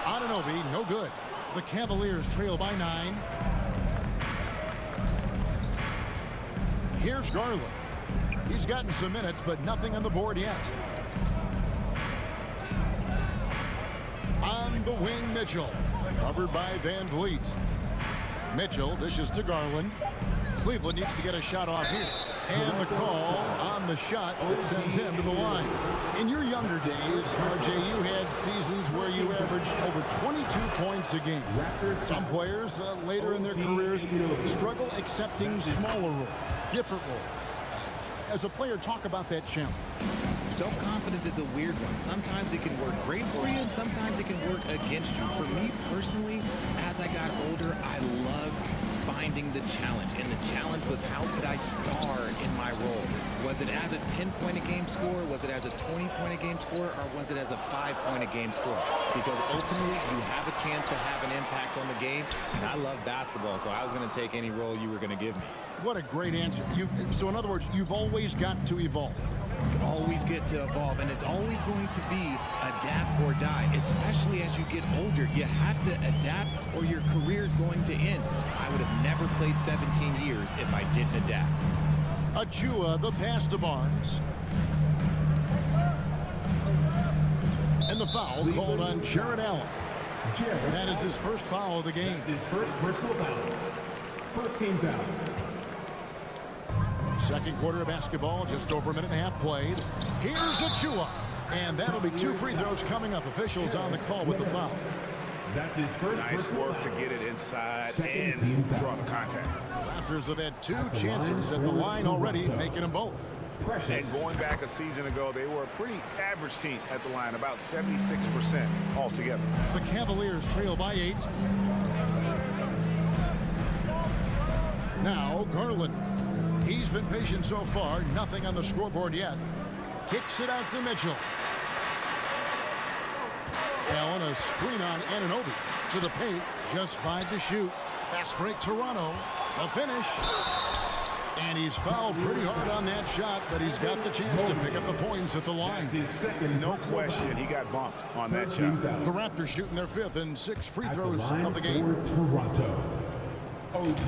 Speaker 6: Anunoby, no good. The Cavaliers trail by 9. Here's Garland. He's gotten some minutes, but nothing on the board yet. On the wing, Mitchell. Covered by Van Vliet. Mitchell dishes to Garland. Cleveland needs to get a shot off here. And the call on the shot that sends him to the line. In your younger days, RJ, you had seasons where you averaged over 22 points a game. Some players later in their careers struggle accepting smaller roles, different roles. As a player, talk about that challenge.
Speaker 10: Self-confidence is a weird one. Sometimes it can work great for you, and sometimes it can work against you. For me personally, as I got older, I loved finding the challenge. And the challenge was, how could I star in my role? Was it as a 10-point-a-game scorer? Was it as a 20-point-a-game scorer? Or was it as a 5-point-a-game scorer? Because ultimately, you have a chance to have an impact on the game. And I love basketball, so I was going to take any role you were going to give me.
Speaker 6: What a great answer. So in other words, you've always got to evolve.
Speaker 10: Always get to evolve, and it's always going to be adapt or die, especially as you get older. You have to adapt or your career is going to end. I would have never played 17 years if I didn't adapt.
Speaker 6: Achua, the pass to Barnes. And the foul called on Jared Allen. That is his first foul of the game.
Speaker 4: His first personal foul. First game foul.
Speaker 6: Second quarter of basketball, just over a minute and a half played. Here's Achua. And that'll be 2 free throws coming up. Officials on the call with the foul.
Speaker 4: That's his first.
Speaker 7: Nice work to get it inside and draw the contact.
Speaker 6: Raptors have had 2 chances at the line already, making them both.
Speaker 7: And going back a season ago, they were a pretty average team at the line, about 76% altogether.
Speaker 6: The Cavaliers trail by 8. Now Garland. He's been patient so far. Nothing on the scoreboard yet. Kicks it out to Mitchell. Allen, a screen on Anunoby. To the paint. Just 5 to shoot. Fast break Toronto. A finish. And he's fouled pretty hard on that shot, but he's got the chance to pick up the points at the line.
Speaker 7: No question, he got bumped on that shot.
Speaker 6: The Raptors shooting their 5th and 6 free throws of the game.
Speaker 4: Toronto.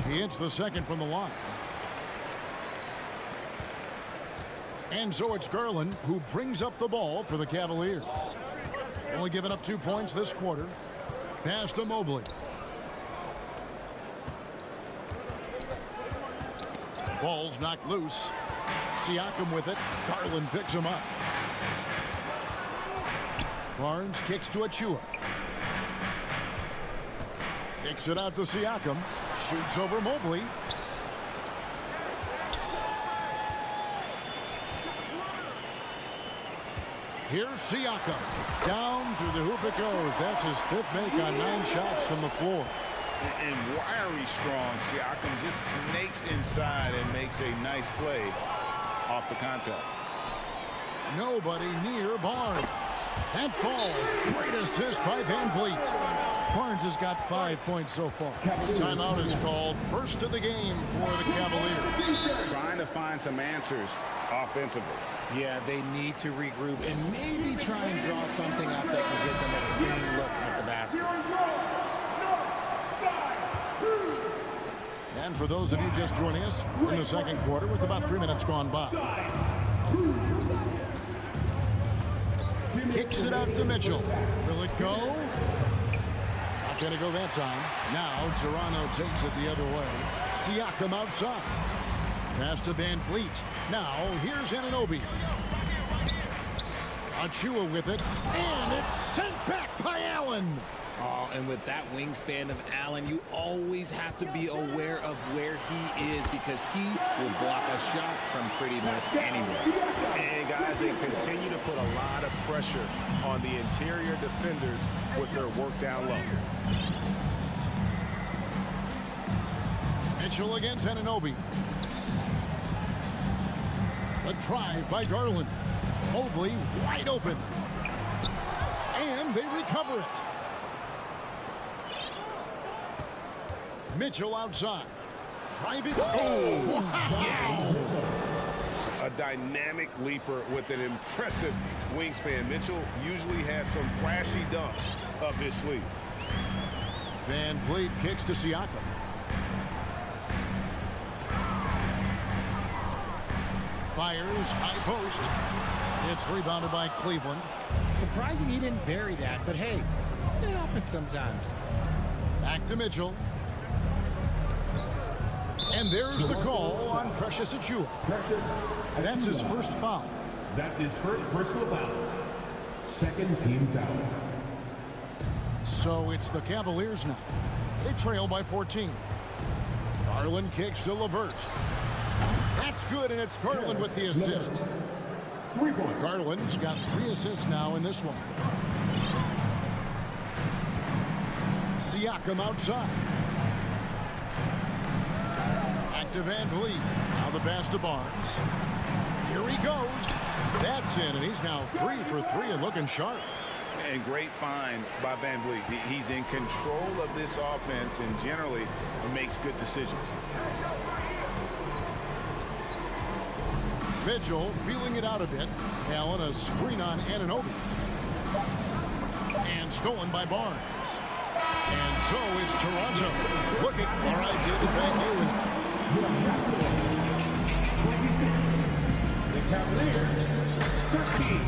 Speaker 6: He hits the second from the line. And so it's Garland who brings up the ball for the Cavaliers. Only giving up 2 points this quarter. Pass to Mobley. Ball's knocked loose. Siakam with it. Garland picks him up. Barnes kicks to Achua. Kicks it out to Siakam. Shoots over Mobley. Here's Siakam. Down through the hoop it goes. That's his 5th make on 9 shots from the floor.
Speaker 7: And wiry strong. Siakam just snakes inside and makes a nice play off the contact.
Speaker 6: Nobody near Barnes. That falls. Great assist by Van Vliet. Barnes has got 5 points so far. Timeout is called. First of the game for the Cavaliers.
Speaker 7: Trying to find some answers offensively.
Speaker 10: Yeah, they need to regroup and maybe try and draw something up that can get them a good look at the basket.
Speaker 6: And for those of you just joining us, in the second quarter with about 3 minutes gone by. Kicks it out to Mitchell. Will it go? Not going to go that time. Now Toronto takes it the other way. Siakam outside. Pass to Van Vliet. Now here's Anunoby. Achua with it. And it's sent back by Allen.
Speaker 10: Oh, and with that wingspan of Allen, you always have to be aware of where he is because he will block a shot from pretty much anywhere.
Speaker 11: And guys, they continue to put a lot of pressure on the interior defenders with their work down low.
Speaker 6: Mitchell against Anunoby. A drive by Garland. Mobley wide open. And they recover it. Mitchell outside. Drive it. Oh, wow.
Speaker 7: Yes. A dynamic leaper with an impressive wingspan. Mitchell usually has some flashy dunks up his sleeve.
Speaker 6: Van Vliet kicks to Siakam. Fires high post. It's rebounded by Cleveland.
Speaker 10: Surprising he didn't bury that, but hey, it happens sometimes.
Speaker 6: Back to Mitchell. And there's the call on Precious Achua. That's his first foul.
Speaker 4: That's his first personal foul. Second team foul.
Speaker 6: So it's the Cavaliers now. They trail by 14. Garland kicks to LeVert. That's good, and it's Garland with the assist.
Speaker 4: 3 points.
Speaker 6: Garland's got 3 assists now in this one. Siakam outside. Back to Van Vliet. Now the pass to Barnes. Here he goes. That's in, and he's now 3 for 3 and looking sharp.
Speaker 7: And great find by Van Vliet. He's in control of this offense and generally makes good decisions.
Speaker 6: Mitchell feeling it out a bit. Allen a screen on Anunoby. And stolen by Barnes. And so it's Toronto. Look at, all right, dude, thank you.
Speaker 4: 26. The Cavaliers, 13.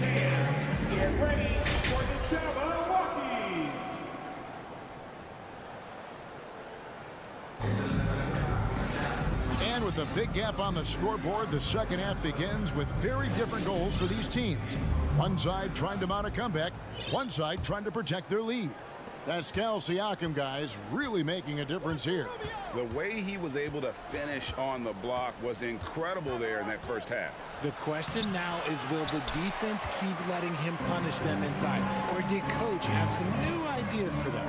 Speaker 4: And get ready for the Jabberwockies.
Speaker 6: And with a big gap on the scoreboard, the second half begins with very different goals for these teams. One side trying to mount a comeback, one side trying to protect their lead. Pascal Siakam, guys, really making a difference here.
Speaker 7: The way he was able to finish on the block was incredible there in that first half.
Speaker 10: The question now is, will the defense keep letting him punish them inside? Or did coach have some new ideas for them?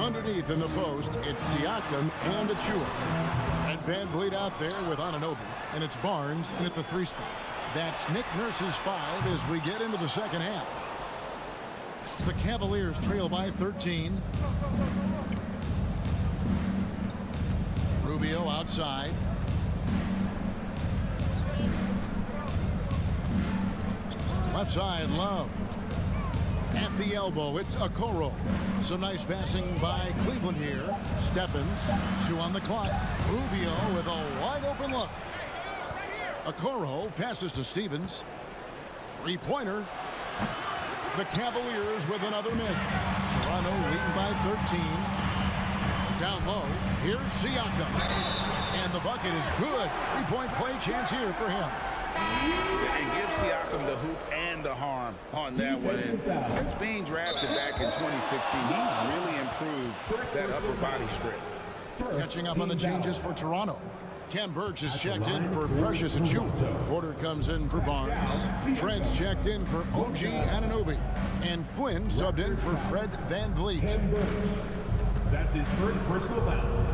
Speaker 6: Underneath in the post, it's Siakam and Achua. And Van Vliet out there with Anunoby. And it's Barnes in at the 3 spot. That's Nick Nurse's 5 as we get into the second half. The Cavaliers trail by 13. Rubio outside. Left side, Love. At the elbow, it's Okoro. Some nice passing by Cleveland here. Stephens, 2 on the clock. Rubio with a wide open look. Okoro passes to Stevens. 3-pointer. The Cavaliers with another miss. Toronto leading by 13. Down low, here's Siakam. And the bucket is good. 3-point play chance here for him.
Speaker 7: And give Siakam the hoop and the harm on that one. And since being drafted back in 2016, he's really improved that upper body strip.
Speaker 6: Catching up on the changes for Toronto. Ken Burch is checked in for Precious Achiuwa. Porter comes in for Barnes. Trent's checked in for OG Anunoby. And Flynn subbed in for Fred VanVleet.
Speaker 4: That's his first personal foul.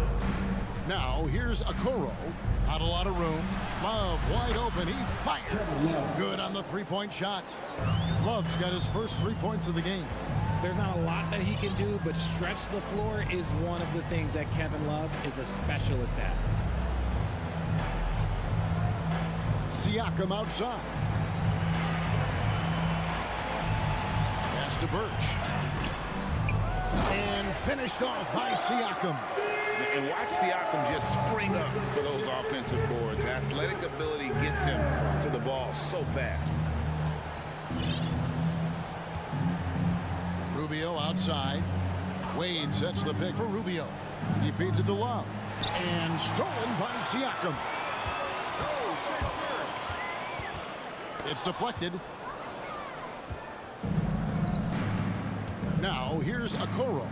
Speaker 6: Now here's Okoro. Not a lot of room. Love wide open. He fires. Good on the three-point shot. Love's got his first 3 points of the game.
Speaker 10: There's not a lot that he can do, but stretch the floor is one of the things that Kevin Love is a specialist at.
Speaker 6: Siakam outside. Pass to Burch. And finished off by Siakam.
Speaker 7: And watch Siakam just spring up for those offensive boards. Athletic ability gets him to the ball so fast.
Speaker 6: Rubio outside. Wade sets the pick for Rubio. He feeds it to Love. And stolen by Siakam. It's deflected. Now here's Okoro.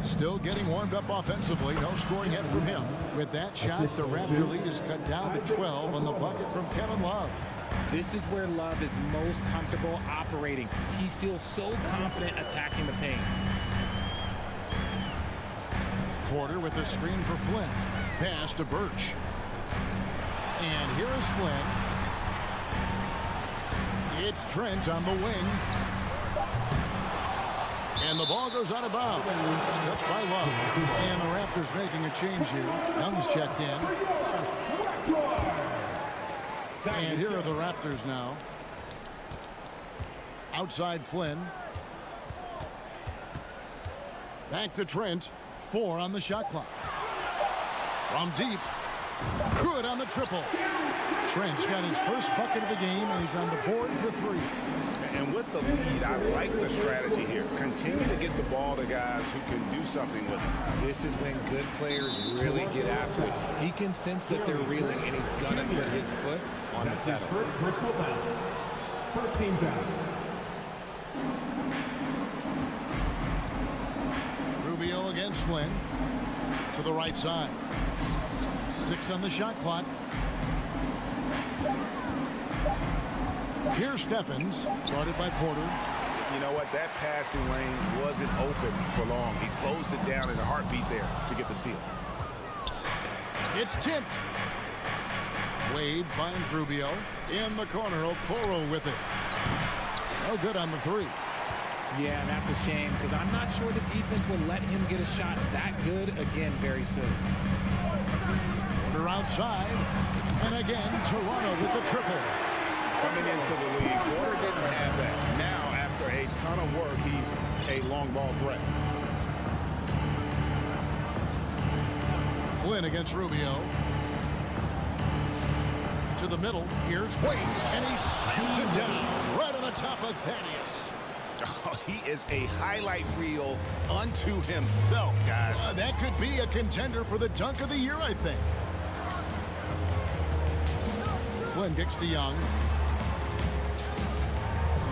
Speaker 6: Still getting warmed up offensively. No scoring yet from him. With that shot, the Raptor lead is cut down to 12 on the bucket from Kevin Love.
Speaker 10: This is where Love is most comfortable operating. He feels so confident attacking the paint.
Speaker 6: Porter with the screen for Flynn. Pass to Burch. And here is Flynn. It's Trent on the wing. And the ball goes out of bounds. It's touched by Love. And the Raptors making a change here. Young's checked in. And here are the Raptors now. Outside Flynn. Back to Trent. 4 on the shot clock. From deep. Good on the triple. Trent's got his first bucket of the game, and he's on the board for 3.
Speaker 7: And with the lead, I like the strategy here. Continue to get the ball to guys who can do something with it.
Speaker 10: This is when good players really get after it. He can sense that they're reeling, and he's going to put his foot on the pedal.
Speaker 4: First personal foul. First team foul.
Speaker 6: Rubio against Flynn. To the right side. 6 on the shot clock. Here's Stephens, guarded by Porter.
Speaker 7: You know what? That passing lane wasn't open for long. He closed it down in a heartbeat there to get the steal.
Speaker 6: It's tipped. Wade finds Rubio. In the corner, Okoro with it. No good on the 3.
Speaker 10: Yeah, and that's a shame because I'm not sure the defense will let him get a shot that good again very soon.
Speaker 6: Porter outside. And again, Toronto with the triple.
Speaker 7: Coming into the league, Porter didn't have that. Now, after a ton of work, he's a long ball threat.
Speaker 6: Flynn against Rubio. To the middle. Here's Wade. And he slams it down right on the top of Thaddeus.
Speaker 7: Oh, he is a highlight reel unto himself, guys.
Speaker 6: That could be a contender for the dunk of the year, I think. Flynn kicks to Young.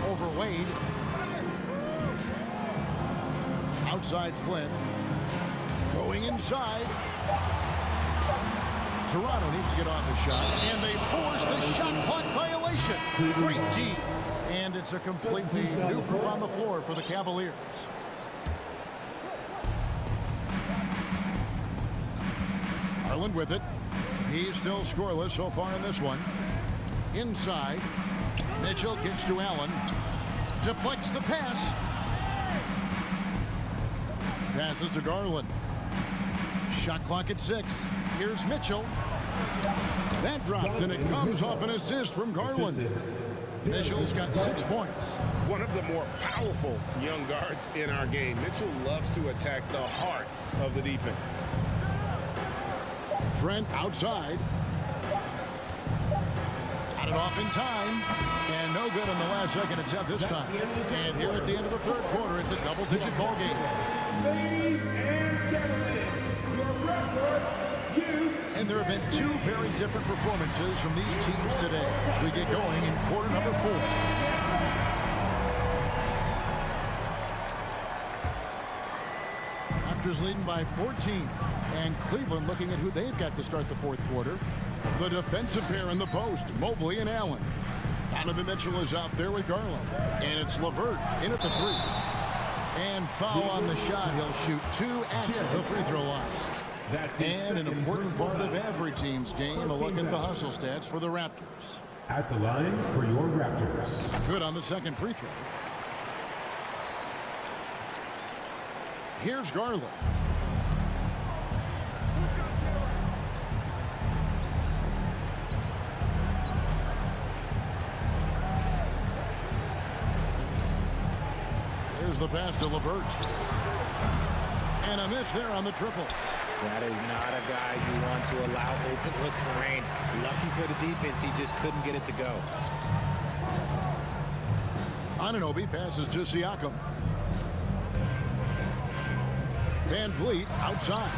Speaker 6: Over Wade. Outside Flynn. Going inside. Toronto needs to get off the shot. And they force the shot clock violation. Great D. And it's a completely new group on the floor for the Cavaliers. Garland with it. He's still scoreless so far in this one. Inside. Mitchell kicks to Allen. Deflects the pass. Passes to Garland. Shot clock at 6. Here's Mitchell. That drops, and it comes off an assist from Garland. Mitchell's got 6 points.
Speaker 7: One of the more powerful young guards in our game. Mitchell loves to attack the heart of the defense.
Speaker 6: Trent outside. Got it off in time. And no good on the last second attempt this time. And here at the end of the third quarter, it's a double-digit ball game.
Speaker 4: Ladies and gentlemen, your Raptors,
Speaker 6: And they're have been two very different performances from these teams today as we get going in quarter number 4. Raptors leading by 14. And Cleveland looking at who they've got to start the fourth quarter. The defensive pair in the post, Mobley and Allen. Donovan Mitchell is out there with Garland. And it's LeVert in at the 3. And foul on the shot. He'll shoot 2 at the free throw line. And an important part of every team's game, a look at the hustle stats for the Raptors.
Speaker 4: At the line for your Raptors.
Speaker 6: Good on the second free throw. Here's Garland. Here's the pass to LeVert. And a miss there on the triple.
Speaker 10: That is not a guy you want to allow open looks for range. Lucky for the defense, he just couldn't get it to go.
Speaker 6: Anunoby passes to Siakam. Van Vliet outside.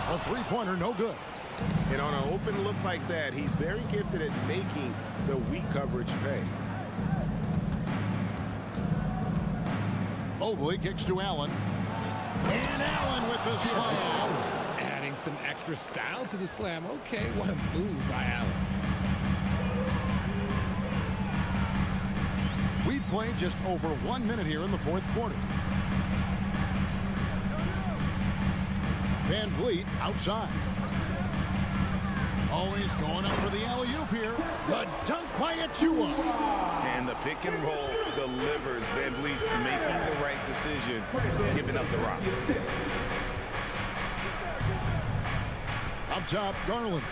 Speaker 6: A three-pointer, no good.
Speaker 11: And on an open look like that, he's very gifted at making the weak coverage pay.
Speaker 6: Mobley kicks to Allen. And Allen with the slam.
Speaker 10: Adding some extra style to the slam. Okay, what a move by Allen.
Speaker 6: We've played just over 1 minute here in the fourth quarter. Van Vliet outside. Always going up for the alley-oop here. The dunk by Achua.
Speaker 7: And the pick and roll delivers. Van Vliet making the right decision, giving up the rock.
Speaker 6: Up top, Garland.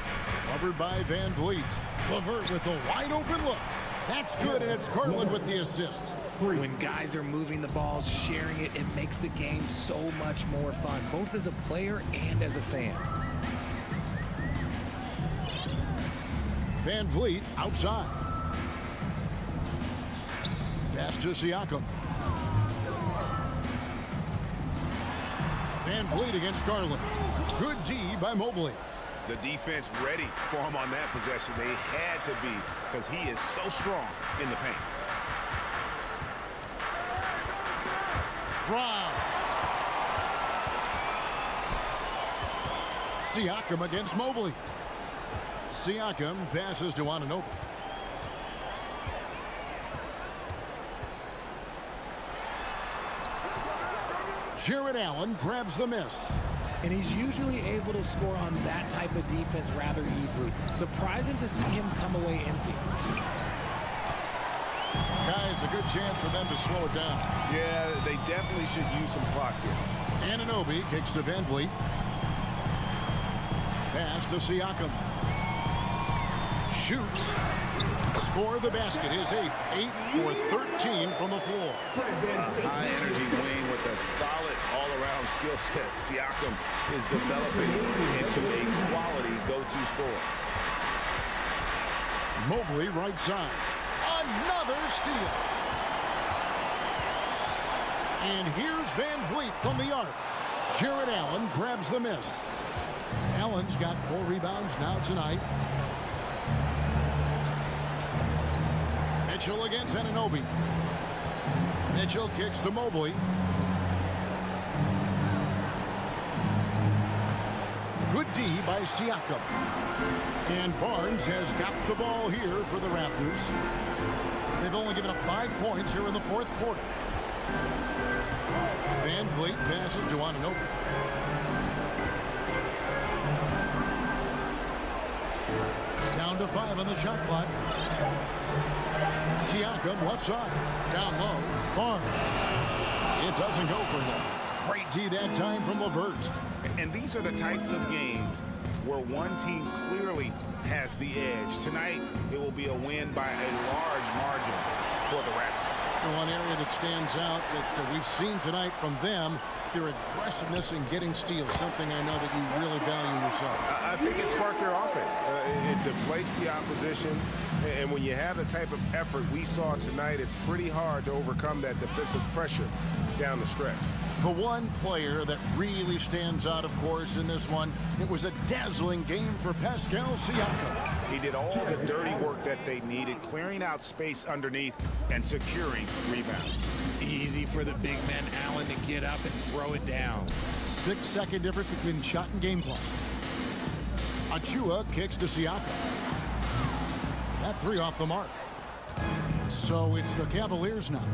Speaker 6: Covered by Van Vliet. LeVert with a wide-open look. That's good, and it's Garland with the assist.
Speaker 10: When guys are moving the ball, sharing it, it makes the game so much more fun, both as a player and as a fan.
Speaker 6: Van Vliet outside. Pass to Siakam. Van Vliet against Garland. Good D by Mobley.
Speaker 7: The defense ready for him on that possession. They had to be, because he is so strong in the paint.
Speaker 6: Brown. Siakam against Mobley. Siakam passes to Anunoby. Jared Allen grabs the miss.
Speaker 10: And he's usually able to score on that type of defense rather easily. Surprising to see him come away empty.
Speaker 6: Guys, a good chance for them to slow it down.
Speaker 7: Yeah, they definitely should use some clock here.
Speaker 6: Anunoby kicks to Van Vliet. Pass to Siakam. Shoots. Score the basket. His 8 for 13 from the floor.
Speaker 7: A high energy wing with a solid all-around skill set. Siakam is developing into a quality go-to scorer.
Speaker 6: Mobley right side. Another steal. And here's Van Vliet from the arc. Jared Allen grabs the miss. Allen's got 4 rebounds now tonight. Mitchell against Anunoby. Mitchell kicks to Mobley. Good D by Siakam. And Barnes has got the ball here for the Raptors. They've only given up 5 points here in the fourth quarter. Van Vliet passes to Anunoby. Down to 5 on the shot clock. Siakam left side. Down low. Barnes. It doesn't go for him. Great D that time from LeVert.
Speaker 7: And these are the types of games where one team clearly has the edge. Tonight, it will be a win by a large margin for the Raptors.
Speaker 6: One area that stands out that we've seen tonight from them, their aggressiveness in getting steals, something I know that you really value yourself.
Speaker 11: I think it sparked their offense. It deflates the opposition, and when you have the type of effort we saw tonight, it's pretty hard to overcome that defensive pressure down the stretch.
Speaker 6: The one player that really stands out, of course, in this one, it was a dazzling game for Pascal Siakam.
Speaker 7: He did all the dirty work that they needed, clearing out space underneath and securing rebounds.
Speaker 10: Easy for the big man Allen to get up and throw it down.
Speaker 6: 6-second difference between shot and game clock. Achua kicks to Siakam. That three off the mark. So it's the Cavaliers now.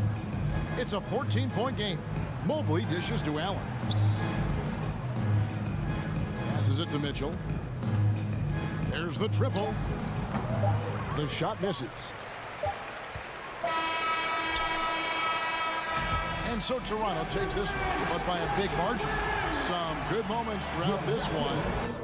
Speaker 6: It's a 14-point game. Mobley dishes to Allen. Passes it to Mitchell. There's the triple. The shot misses. And so Toronto takes this one, but by a big margin. Some good moments throughout this one.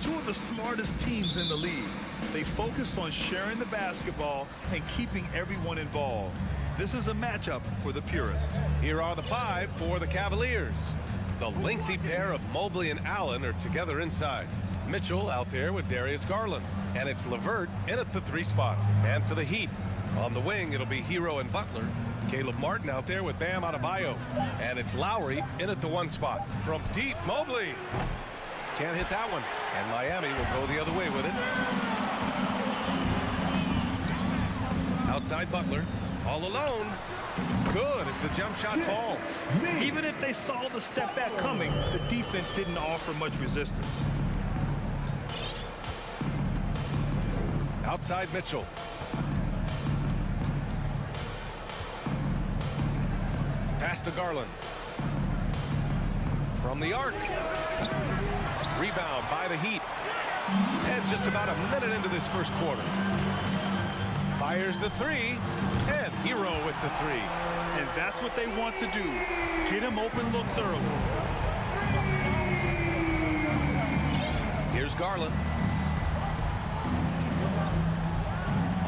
Speaker 3: two of the smartest teams in the league. They focus on sharing the basketball and keeping everyone involved. This is a matchup for the purist.
Speaker 1: Here are the 5 for the Cavaliers. The lengthy pair of Mobley and Allen are together inside. Mitchell out there with Darius Garland. And it's LeVert in at the 3 spot. And for the Heat, on the wing, it'll be Hero and Butler. Caleb Martin out there with Bam Adebayo. And it's Lowry in at the 1 spot. From deep, Mobley. Can't hit that one. And Miami will go the other way with it. Outside Butler. All alone. Good as the jump shot falls.
Speaker 3: Even if they saw the step back coming, the defense didn't offer much resistance.
Speaker 1: Outside Mitchell. Pass to Garland. From the arc. Rebound by the Heat. And just about a minute into this first quarter. Fires the 3. And Hero with the 3.
Speaker 3: And that's what they want to do. Get him open looks early.
Speaker 1: Here's Garland.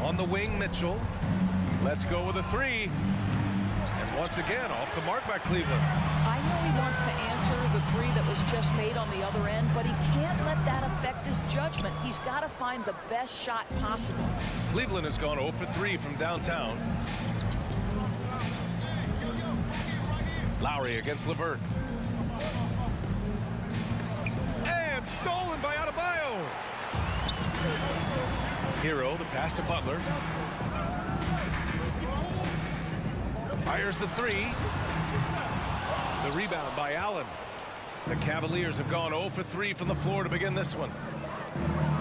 Speaker 1: On the wing, Mitchell. Let's go with a 3. And once again, off the mark by Cleveland.
Speaker 2: I know he wants to answer the 3 that was just made on the other end, but he can't let that affect his judgment. He's got to find the best shot possible.
Speaker 1: Cleveland has gone 0 for 3 from downtown. Lowry against LeVert. And stolen by Adebayo. Hero, the pass to Butler. Fires the 3. The rebound by Allen. The Cavaliers have gone 0 for 3 from the floor to begin this one.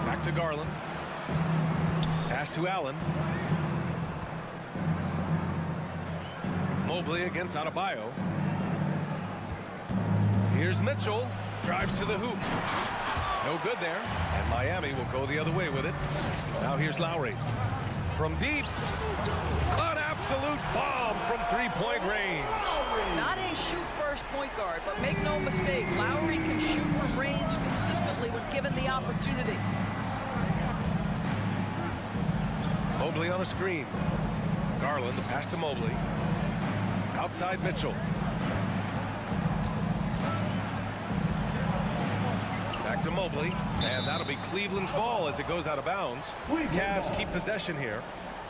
Speaker 1: Back to Garland. Pass to Allen. Mobley against Adebayo. Here's Mitchell. Drives to the hoop. No good there. And Miami will go the other way with it. Now here's Lowry. From deep. An absolute bomb from three-point range.
Speaker 2: Not a shoot-first point guard, but make no mistake, Lowry can shoot from range consistently when given the opportunity.
Speaker 1: Mobley on a screen. Garland, the pass to Mobley. Outside Mitchell. Back to Mobley. And that'll be Cleveland's ball as it goes out of bounds. Cavs keep possession here.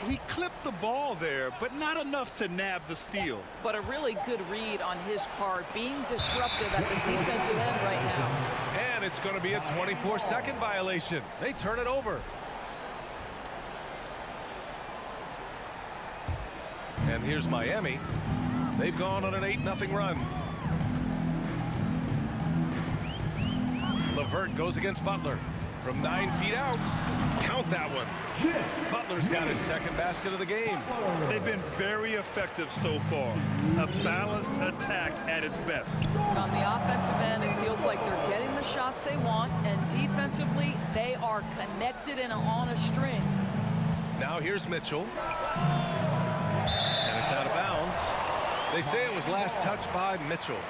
Speaker 3: He clipped the ball there, but not enough to nab the steal.
Speaker 2: But a really good read on his part, being disruptive at the defensive end right now.
Speaker 1: And it's going to be a 24-second violation. They turn it over. And here's Miami. They've gone on an 8-0 run. LeVert goes against Butler. From 9 feet out. Count that one. Butler's got his second basket of the game.
Speaker 3: They've been very effective so far. A balanced attack at its best.
Speaker 2: On the offensive end, it feels like they're getting the shots they want, and defensively, they are connected and on a string.
Speaker 1: Now here's Mitchell. And it's out of bounds. They say it was last touched by Mitchell.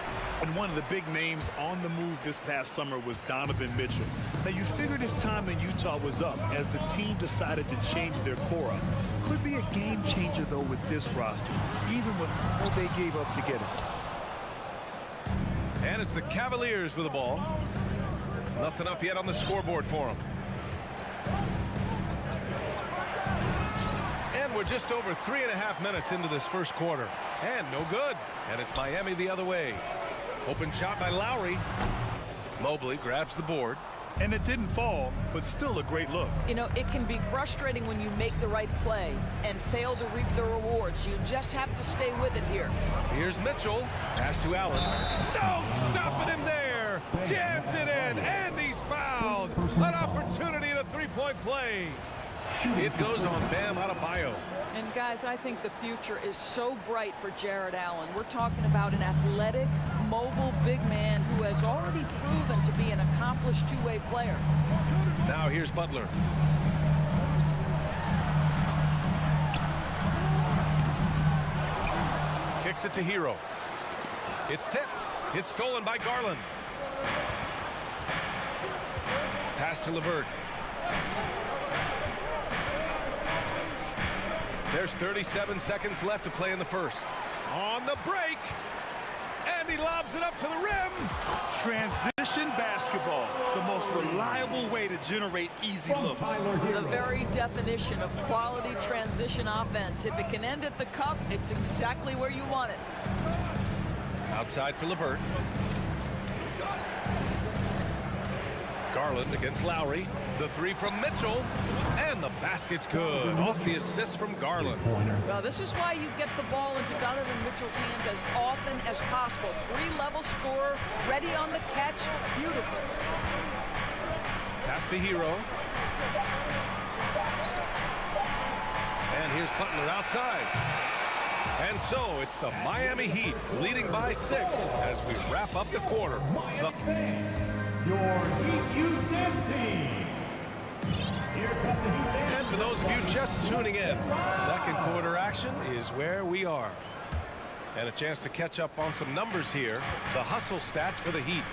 Speaker 3: And one of the big names on the move this past summer was Donovan Mitchell. Now, you figured his time in Utah was up as the team decided to change their core up. Could be a game changer, though, with this roster, even with all they gave up to get him.
Speaker 1: And it's the Cavaliers with the ball. Nothing up yet on the scoreboard for them. And we're just over 3.5 minutes into this first quarter. And no good. And it's Miami the other way. Open shot by Lowry. Mobley grabs the board.
Speaker 3: And it didn't fall, but still a great look.
Speaker 2: You know, it can be frustrating when you make the right play and fail to reap the rewards. You just have to stay with it here.
Speaker 1: Here's Mitchell. Pass to Allen. No, stopping him there. Jams it in, and he's fouled. An opportunity at a three-point play. It goes on Bam Adebayo.
Speaker 2: And guys, I think the future is so bright for Jared Allen. We're talking about an athletic, mobile big man who has already proven to be an accomplished two-way player.
Speaker 1: Now here's Butler. Kicks it to Hero. It's tipped. It's stolen by Garland. Pass Pass to LeVert. There's 37 seconds left to play in the first. On the break. And he lobs it up to the rim.
Speaker 3: Transition basketball, the most reliable way to generate easy looks.
Speaker 2: The very definition of quality transition offense. If it can end at the cup, it's exactly where you want it.
Speaker 1: Outside for LeVert. Garland against Lowry. The three from Mitchell. And the basket's good. Off the assist from Garland.
Speaker 2: Well, this is why you get the ball into Donovan Mitchell's hands as often as possible. Three-level scorer, ready on the catch. Beautiful.
Speaker 1: Pass to Hero. And here's Butler outside. And so it's the Miami Heat leading by 6 as we wrap up the quarter.
Speaker 4: Your Heat U10 team. Here comes the Heat.
Speaker 1: And for those of you just tuning in, second quarter action is where we are. And a chance to catch up on some numbers here. The hustle stats for the Heat.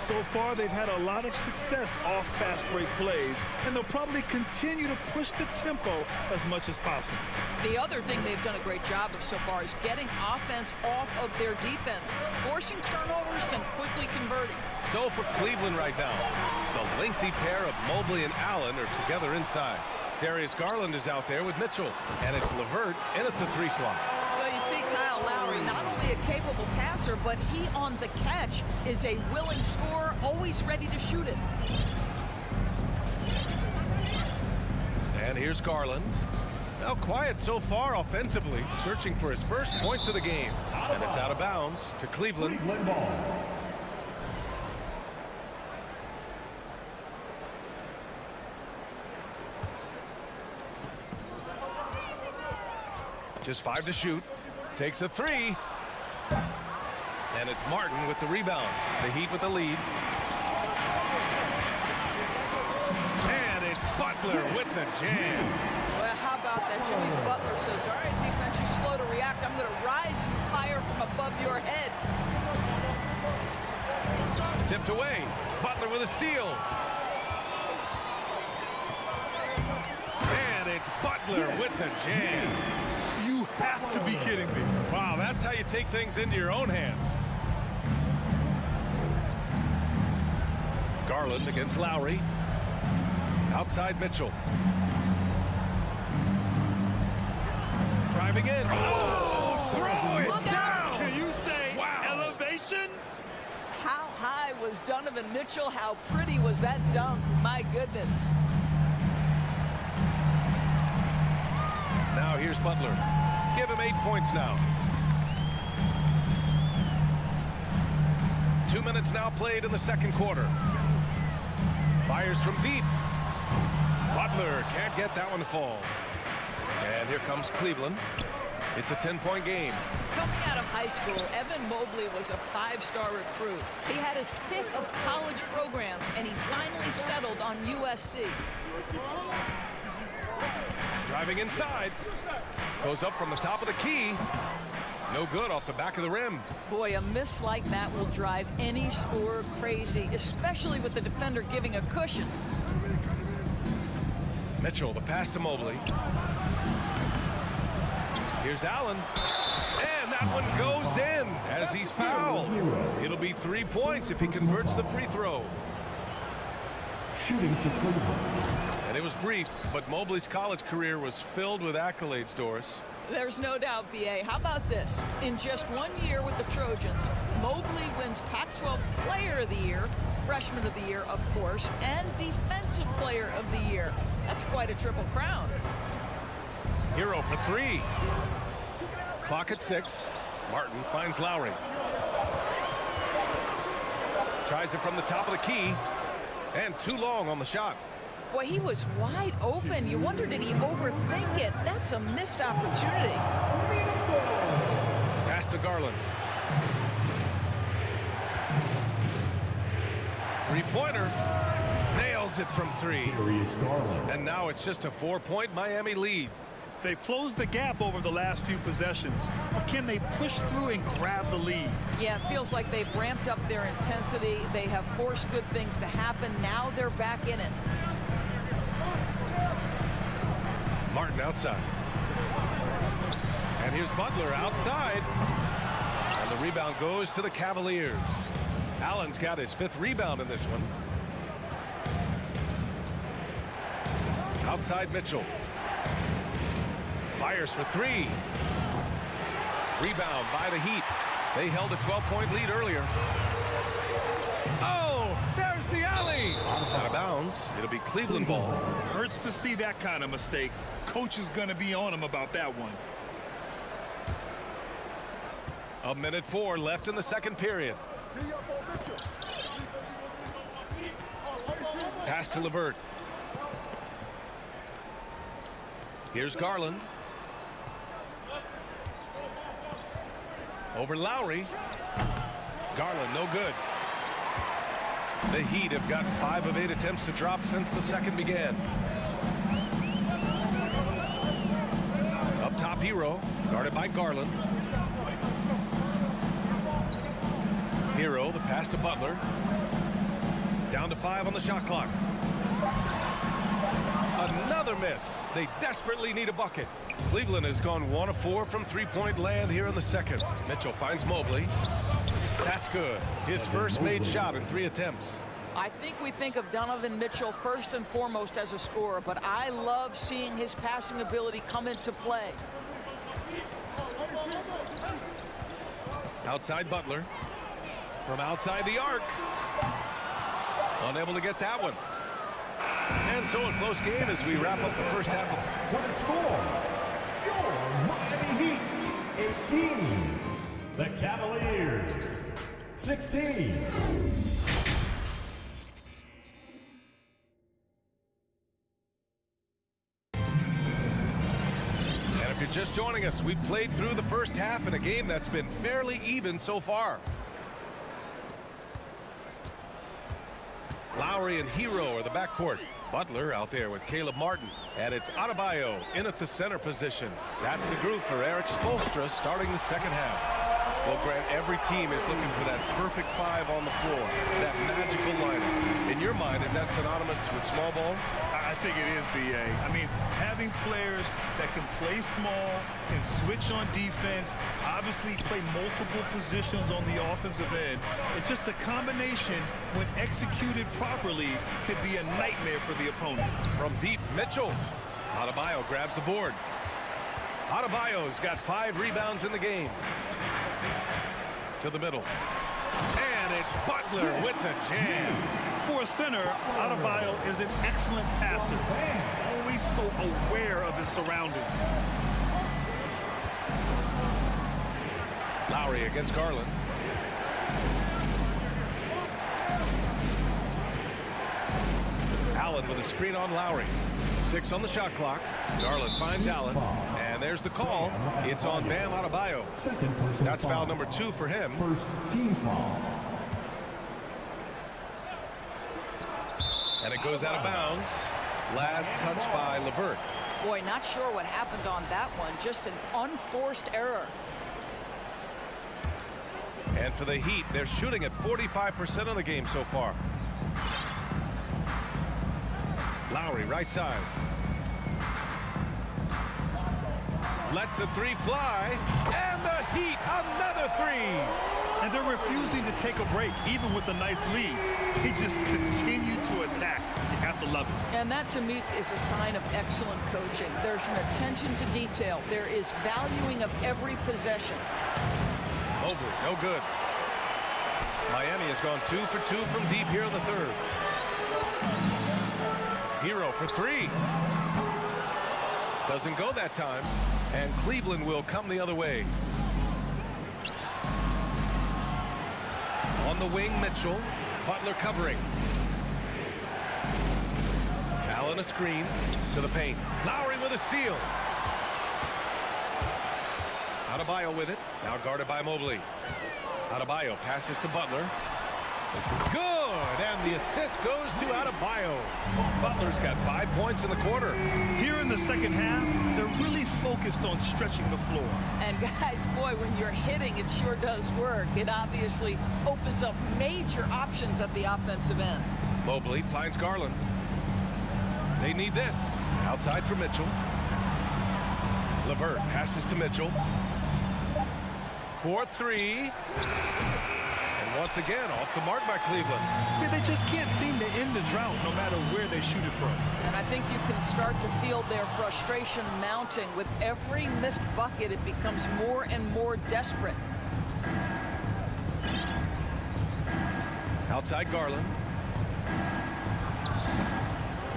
Speaker 3: So far, they've had a lot of success off fast break plays, and they'll probably continue to push the tempo as much as possible.
Speaker 2: The other thing they've done a great job of so far is getting offense off of their defense, forcing turnovers, then quickly converting.
Speaker 1: So for Cleveland right now, the lengthy pair of Mobley and Allen are together inside. Darius Garland is out there with Mitchell, and it's LeVert in at the 3 slot.
Speaker 2: Well, you see Kyle Lowry, not only a capable passer, but he on the catch is a willing scorer, always ready to shoot it.
Speaker 1: And here's Garland. Now quiet so far offensively, searching for his first points of the game. And it's out of bounds to Cleveland. Just 5 to shoot. Takes a 3. And it's Martin with the rebound. The Heat with the lead. And it's Butler with the jam.
Speaker 2: Well, how about that? Jimmy Butler says, all right, defense, you're slow to react. I'm going to rise and fire from above your head.
Speaker 1: Tipped away. Butler with a steal. And it's Butler with the jam.
Speaker 3: You have to be kidding me.
Speaker 1: Wow, that's how you take things into your own hands. Garland against Lowry. Outside Mitchell. Driving in. Oh, throw it down.
Speaker 3: Can you say
Speaker 1: wow.
Speaker 3: Elevation?
Speaker 2: How high was Donovan Mitchell? How pretty was that dunk? My goodness.
Speaker 1: Now here's Butler. Give him 8 points now. 2 minutes now played in the second quarter. Fires from deep. Butler can't get that one to fall. And here comes Cleveland. It's a 10-point game.
Speaker 2: Coming out of high school, Evan Mobley was a 5-star recruit. He had his pick of college programs, and he finally settled on USC.
Speaker 1: Driving inside. Goes up from the top of the key. No good off the back of the rim.
Speaker 2: Boy, a miss like that will drive any scorer crazy, especially with the defender giving a cushion.
Speaker 1: Mitchell, the pass to Mobley. Here's Allen. And that one goes in as he's fouled. It'll be 3 points if he converts the free throw.
Speaker 4: Shooting for Cleveland.
Speaker 1: And it was brief, but Mobley's college career was filled with accolades, Doris.
Speaker 2: There's no doubt, B.A. How about this? In just 1 year with the Trojans, Mobley wins Pac-12 Player of the Year, Freshman of the Year, of course, and Defensive Player of the Year. That's quite a triple crown.
Speaker 1: Hero for 3. Clock at 6. Martin finds Lowry. Tries it from the top of the key. And too long on the shot.
Speaker 2: Boy, he was wide open. You wonder, did he overthink it? That's a missed opportunity.
Speaker 1: Pass to Garland. Three-pointer. Nails it from 3. And now it's just a 4-point Miami lead.
Speaker 3: They've closed the gap over the last few possessions. But can they push through and grab the lead?
Speaker 2: Yeah, it feels like they've ramped up their intensity. They have forced good things to happen. Now they're back in it.
Speaker 1: Martin outside. And here's Butler outside. And the rebound goes to the Cavaliers. Allen's got his 5th rebound in this one. Outside Mitchell. Fires for 3. Rebound by the Heat. They held a 12-point lead earlier. Oh, there's the alley. Out of bounds. It'll be Cleveland ball.
Speaker 3: Hurts to see that kind of mistake. Coach is going to be on him about that one.
Speaker 1: 1:04 left in the second period. Pass to LeVert. Here's Garland. Over Lowry. Garland, no good. The Heat have gotten 5 of 8 attempts to drop since the second began. Up top, Hero, guarded by Garland. Hero, the pass to Butler. Down to 5 on the shot clock. Another miss. They desperately need a bucket. Cleveland has gone 1 of 4 from three-point land here in the second. Mitchell finds Mobley. That's good. His first made shot in 3 attempts.
Speaker 2: I think we think of Donovan Mitchell first and foremost as a scorer, but I love seeing his passing ability come into play.
Speaker 1: Outside Butler. From outside the arc. Unable to get that one. And so a close game as we wrap up the first half.
Speaker 4: What a score! Your Miami Heat 18. The Cavaliers 16.
Speaker 1: And if you're just joining us, we've played through the first half in a game that's been fairly even so far. Lowry and Hero are the backcourt. Butler out there with Caleb Martin. And it's Adebayo in at the center position. That's the group for Eric Spoelstra starting the second half. Well, Grant, every team is looking for that perfect 5 on the floor. That magical lineup. In your mind, is that synonymous with small ball?
Speaker 3: I think it is, B.A. I mean, having players that can play small, can switch on defense, obviously play multiple positions on the offensive end. It's just a combination, when executed properly, could be a nightmare for the opponent.
Speaker 1: From deep, Mitchell. Adebayo grabs the board. Adebayo's got 5 rebounds in the game. To the middle. And it's Butler with the jam.
Speaker 3: For a center, Adebayo is an excellent passer. He's always so aware of his surroundings.
Speaker 1: Lowry against Garland. Allen with a screen on Lowry. 6 on the shot clock. Garland finds Allen. And there's the call. It's on Bam Adebayo. That's foul number 2 for him.
Speaker 4: First team foul.
Speaker 1: And it goes out of bounds. Last touch by LeVert.
Speaker 2: Boy, not sure what happened on that one. Just an unforced error.
Speaker 1: And for the Heat, they're shooting at 45% of the game so far. Lowry, right side. Lets the 3 fly. And the Heat, another 3.
Speaker 3: And they're refusing to take a break, even with a nice lead. They just continue to attack. You have to love it.
Speaker 2: And that, to me, is a sign of excellent coaching. There's an attention to detail. There is valuing of every possession.
Speaker 1: Mobley, no good. Miami has gone 2 for 2 from deep here in the third. Hero for 3. Doesn't go that time. And Cleveland will come the other way. On the wing, Mitchell. Butler covering. Allen a screen to the paint. Lowry with a steal. Adebayo with it. Now guarded by Mobley. Adebayo passes to Butler. Good, and the assist goes to Adebayo. Butler's got 5 points in the quarter.
Speaker 3: Here in the second half, they're really focused on stretching the floor.
Speaker 2: And guys, boy, when you're hitting, it sure does work. It obviously opens up major options at the offensive end.
Speaker 1: Mobley finds Garland. They need this. Outside for Mitchell. LeVert passes to Mitchell. 4-3. And once again, off the mark by Cleveland.
Speaker 3: Yeah, they just can't seem to end the drought no matter where they shoot it from.
Speaker 2: And I think you can start to feel their frustration mounting. With every missed bucket, it becomes more and more desperate.
Speaker 1: Outside Garland.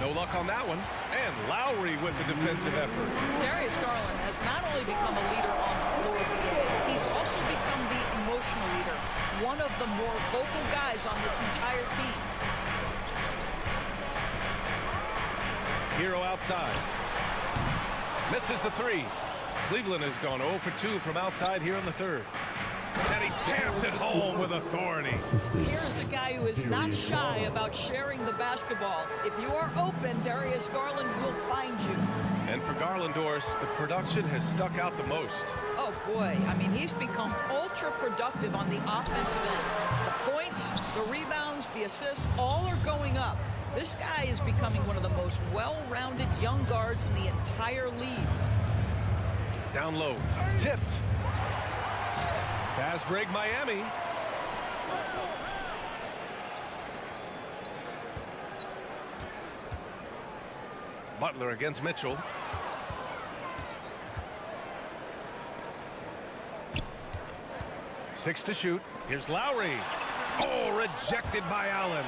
Speaker 1: No luck on that one. And Lowry with the defensive effort.
Speaker 2: Darius Garland has not only become a leader on the floor, he's also become the emotional leader. One of the more vocal guys on this entire team.
Speaker 1: Hero outside. Misses the three. Cleveland has gone 0 for 2 from outside here in the third. And he jams it home with authority.
Speaker 2: Here's a guy who is not shy about sharing the basketball. If you are open, Darius Garland will find you.
Speaker 1: And for Garland, Doris, the production has stuck out the most.
Speaker 2: Oh, boy. I mean, he's become ultra productive on the offensive end. The points, the rebounds, the assists, all are going up. This guy is becoming one of the most well-rounded young guards in the entire league.
Speaker 1: Down low. Tipped. Fast break, Miami. Butler against Mitchell. Six to shoot. Here's Lowry. Oh, rejected by Allen.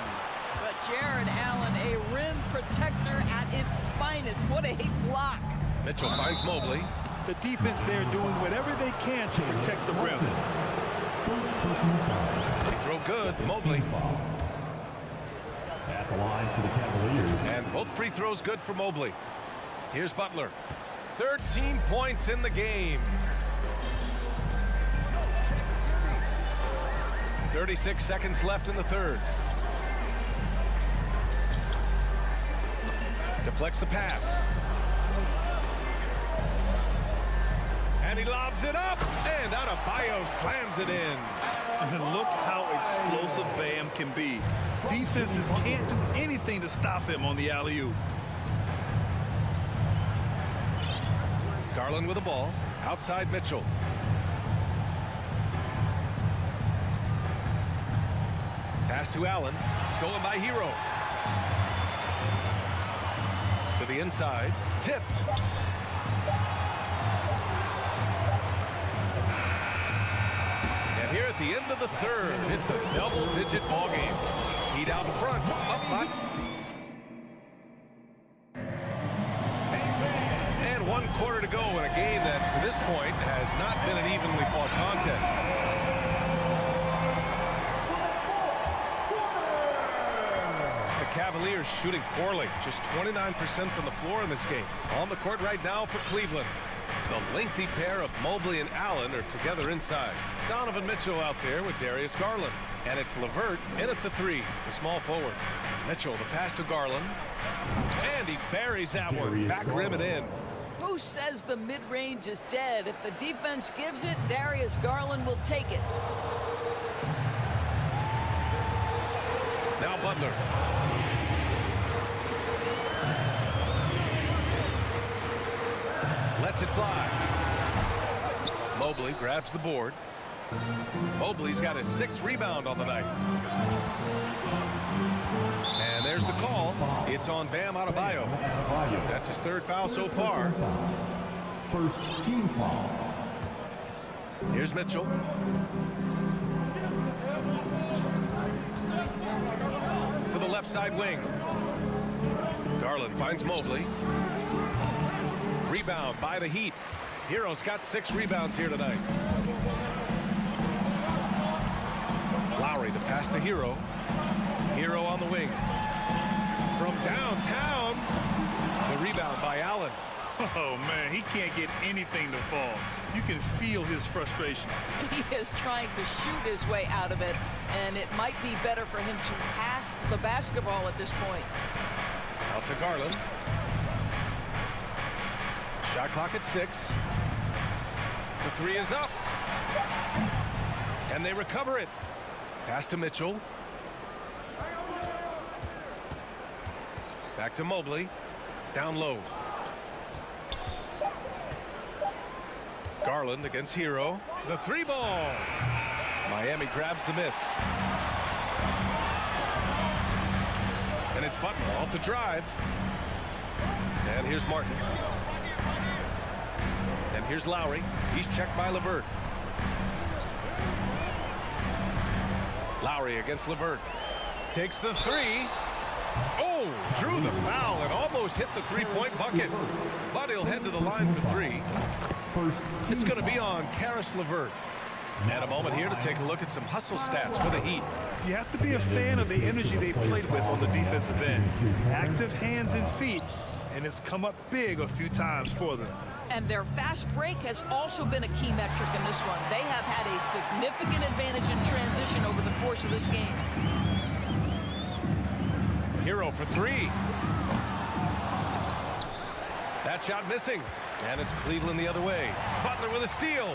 Speaker 2: But Jared Allen, a rim protector at its finest. What a block.
Speaker 1: Mitchell finds Mobley.
Speaker 3: The defense there doing whatever they can to protect the rim.
Speaker 1: Free throw good. Mobley.
Speaker 4: At the line for the Cavaliers.
Speaker 1: And both free throws good for Mobley. Here's Butler. 13 points in the game. 36 seconds left in the third. Deflects the pass. And he lobs it up. And Adebayo slams it in.
Speaker 3: And look how explosive Bam can be. Defenses can't do anything to stop him on the alley-oop.
Speaker 1: Garland with the ball. Outside Mitchell. Pass to Allen. Stolen by Hero. To the inside. Tipped. And here at the end of the third, it's a double-digit ball game. Heat out in front. Up hot. And 1 quarter to go in a game that, to this point, has not been an evenly fought contest. The Cavaliers shooting poorly, just 29% from the floor in this game. On the court right now for Cleveland. The lengthy pair of Mobley and Allen are together inside. Donovan Mitchell out there with Darius Garland. And it's LeVert in at the three, the small forward. Mitchell, the pass to Garland. And he buries that one. Back rim and in.
Speaker 2: Who says the mid-range is dead? If the defense gives it, Darius Garland will take it.
Speaker 1: Now Butler. Lets it fly. Mobley grabs the board. Mobley's got his 6th rebound on the night. And there's the call. It's on Bam Adebayo. That's his 3rd foul so far.
Speaker 4: First team foul.
Speaker 1: Here's Mitchell. To the left side wing. Garland finds Mobley. Rebound by the Heat. Hero's got 6 rebounds here tonight. Lowry, the pass to Hero. Hero on the wing. From downtown, the rebound by Allen.
Speaker 3: Oh, man, he can't get anything to fall. You can feel his frustration.
Speaker 2: He is trying to shoot his way out of it, and it might be better for him to pass the basketball at this point.
Speaker 1: Out to Garland. Shot clock at 6. The three is up. And they recover it. Pass to Mitchell. Back to Mobley. Down low. Garland against Hero. The three ball. Miami grabs the miss. And it's Butler off the drive. And here's Martin. And here's Lowry. He's checked by LeVert. Lowry against LeVert. Takes the three. Oh, drew the foul and almost hit the three-point bucket. But he'll head to the line for three. It's going to be on Karis LeVert. And a moment here to take a look at some hustle stats for the Heat.
Speaker 3: You have to be a fan of the energy they played with on the defensive end. Active hands and feet, and it's come up big a few times for them.
Speaker 2: And their fast break has also been a key metric in this one. They have had a significant advantage in transition over the course of this game.
Speaker 1: Hero for three. That shot missing. And it's Cleveland the other way. Butler with a steal.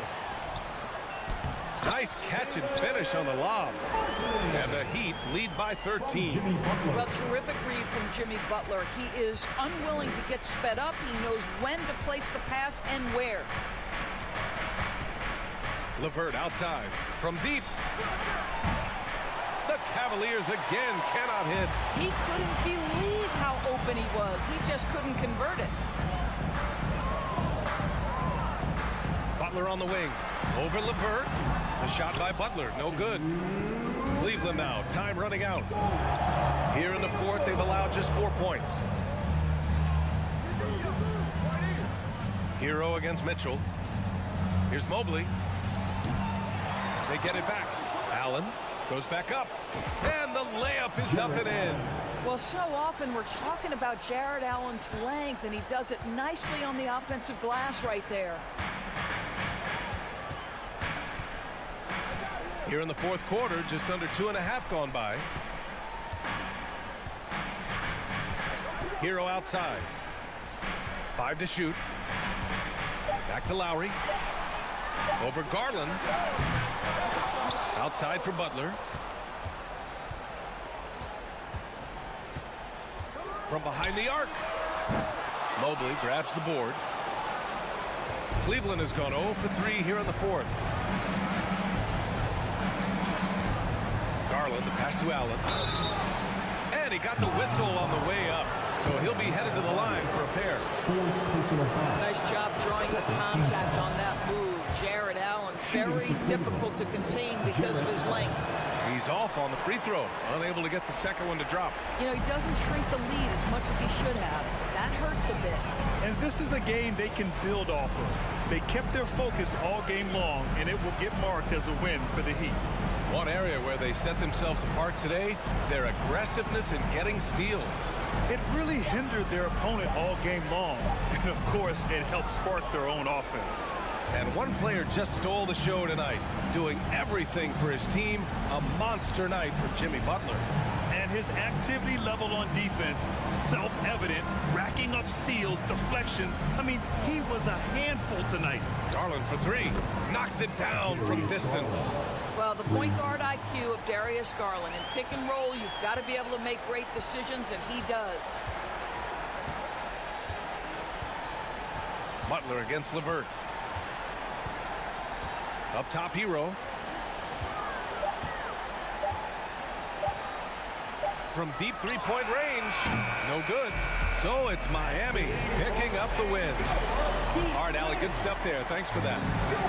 Speaker 1: Nice catch and finish on the lob. And the Heat lead by 13.
Speaker 2: Well, terrific read from Jimmy Butler. He is unwilling to get sped up. He knows when to place the pass and where.
Speaker 1: LeVert outside from deep. The Cavaliers again cannot hit.
Speaker 2: He couldn't believe how open he was. He just couldn't convert it.
Speaker 1: Butler on the wing. Over LeVert. The shot by Butler. No good. Cleveland now. Time running out. Here in the fourth, they've allowed just 4 points. Hero against Mitchell. Here's Mobley. They get it back. Allen goes back up. And the layup is up and in.
Speaker 2: Well, so often we're talking about Jared Allen's length, and he does it nicely on the offensive glass right there.
Speaker 1: Here in the fourth quarter, just under 2.5 gone by. Hero outside. 5 to shoot. Back to Lowry. Over Garland. Outside for Butler. From behind the arc. Mobley grabs the board. Cleveland has gone 0 for 3 here in the fourth. Garland, the pass to Allen. And he got the whistle on the way up. So he'll be headed to the line for a pair.
Speaker 2: Nice job drawing the contact on that move. Jared Allen, very difficult to contain because of his length.
Speaker 1: He's off on the free throw. Unable to get the second one to drop.
Speaker 2: You know, he doesn't shrink the lead as much as he should have. That hurts a bit.
Speaker 3: And this is a game they can build off of. They kept their focus all game long, and it will get marked as a win for the Heat.
Speaker 1: One area where they set themselves apart today, their aggressiveness in getting steals.
Speaker 3: It really hindered their opponent all game long. And, of course, it helped spark their own offense.
Speaker 1: And one player just stole the show tonight, doing everything for his team. A monster night for Jimmy Butler.
Speaker 3: And his activity level on defense, self-evident, racking up steals, deflections. I mean, he was a handful tonight.
Speaker 1: Garland for three. Knocks it down from distance.
Speaker 2: Well, the point guard IQ of Darius Garland. In pick and roll, you've got to be able to make great decisions, and he does.
Speaker 1: Butler against LeVert. Up top, Hero. From deep three-point range. No good. So it's Miami picking up the win. All right, Allie, good stuff there. Thanks for that.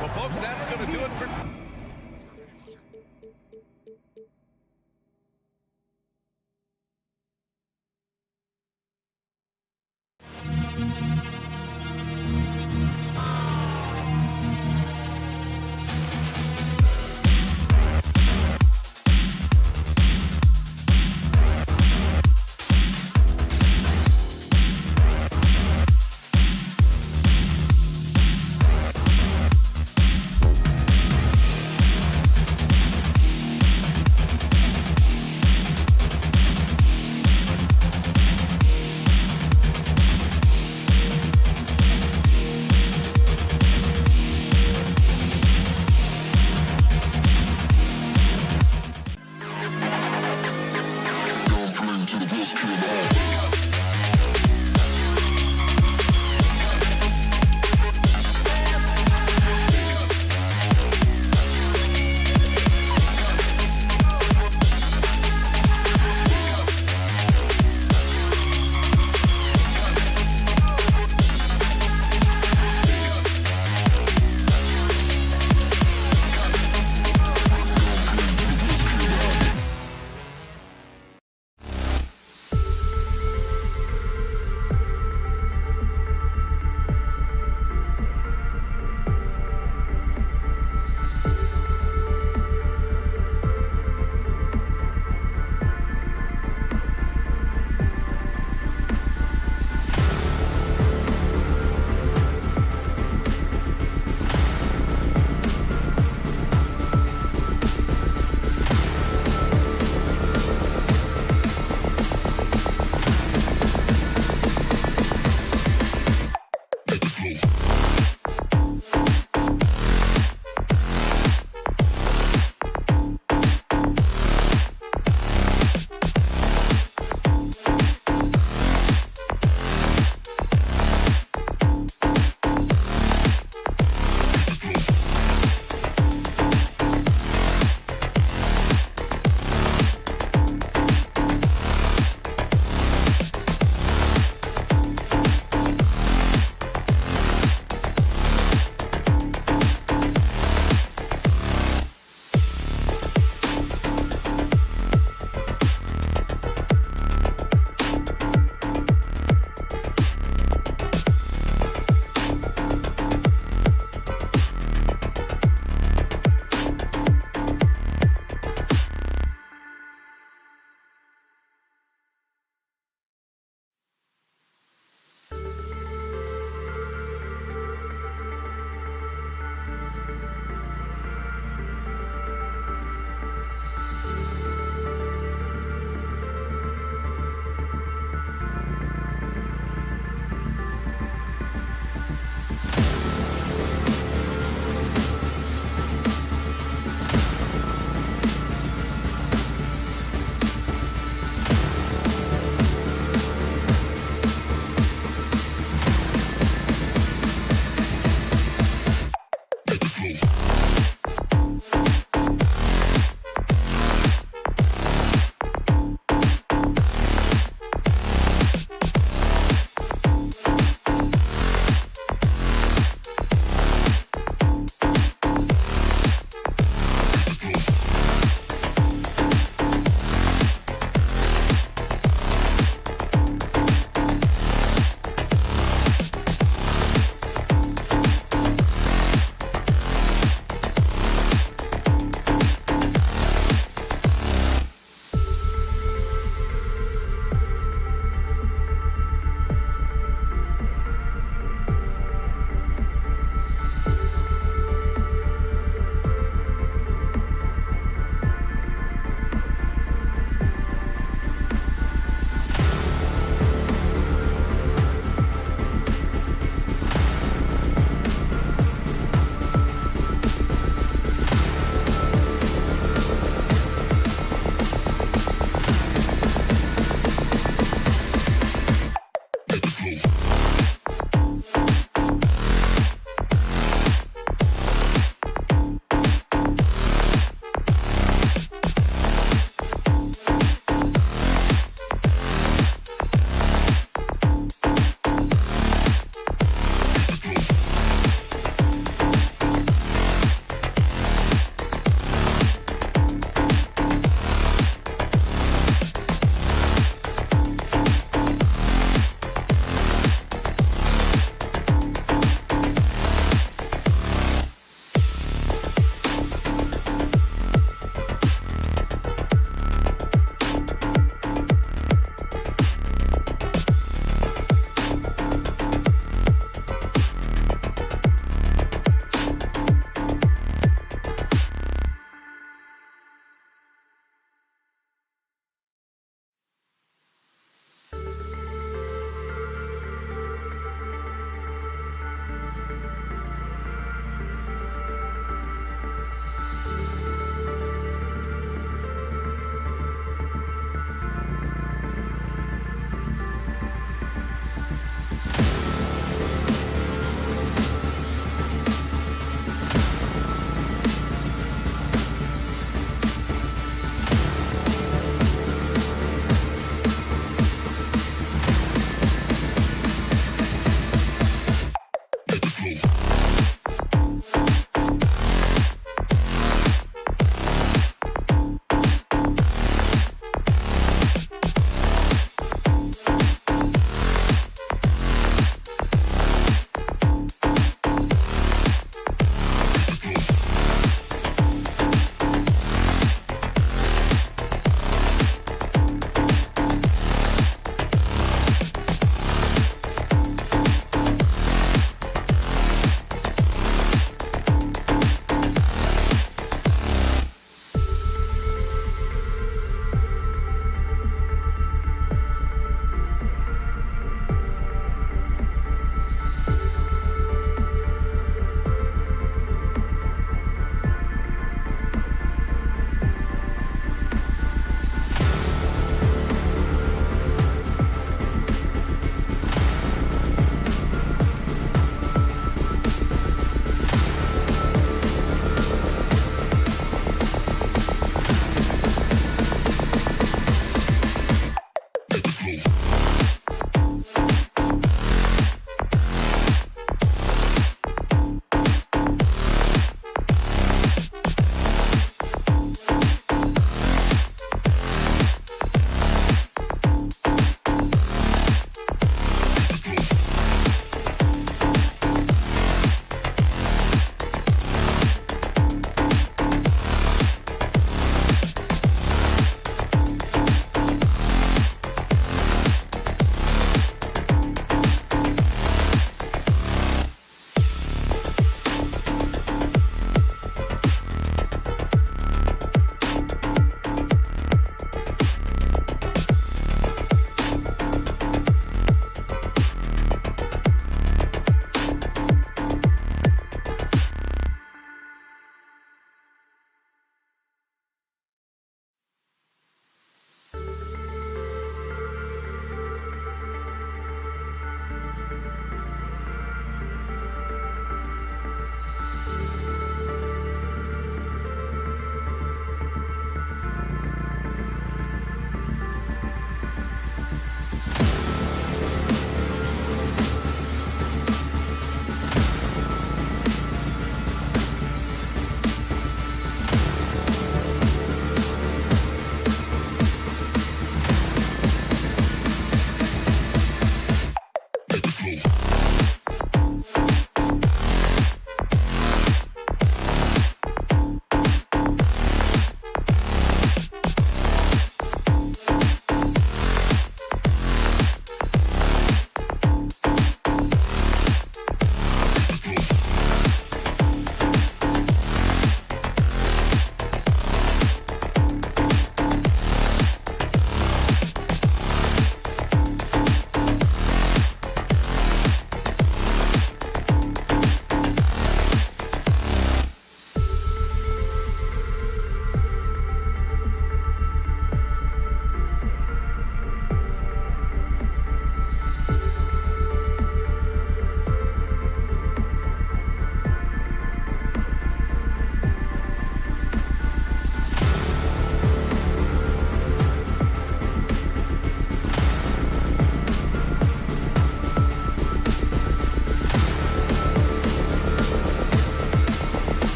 Speaker 1: Well, folks, that's going to do it for...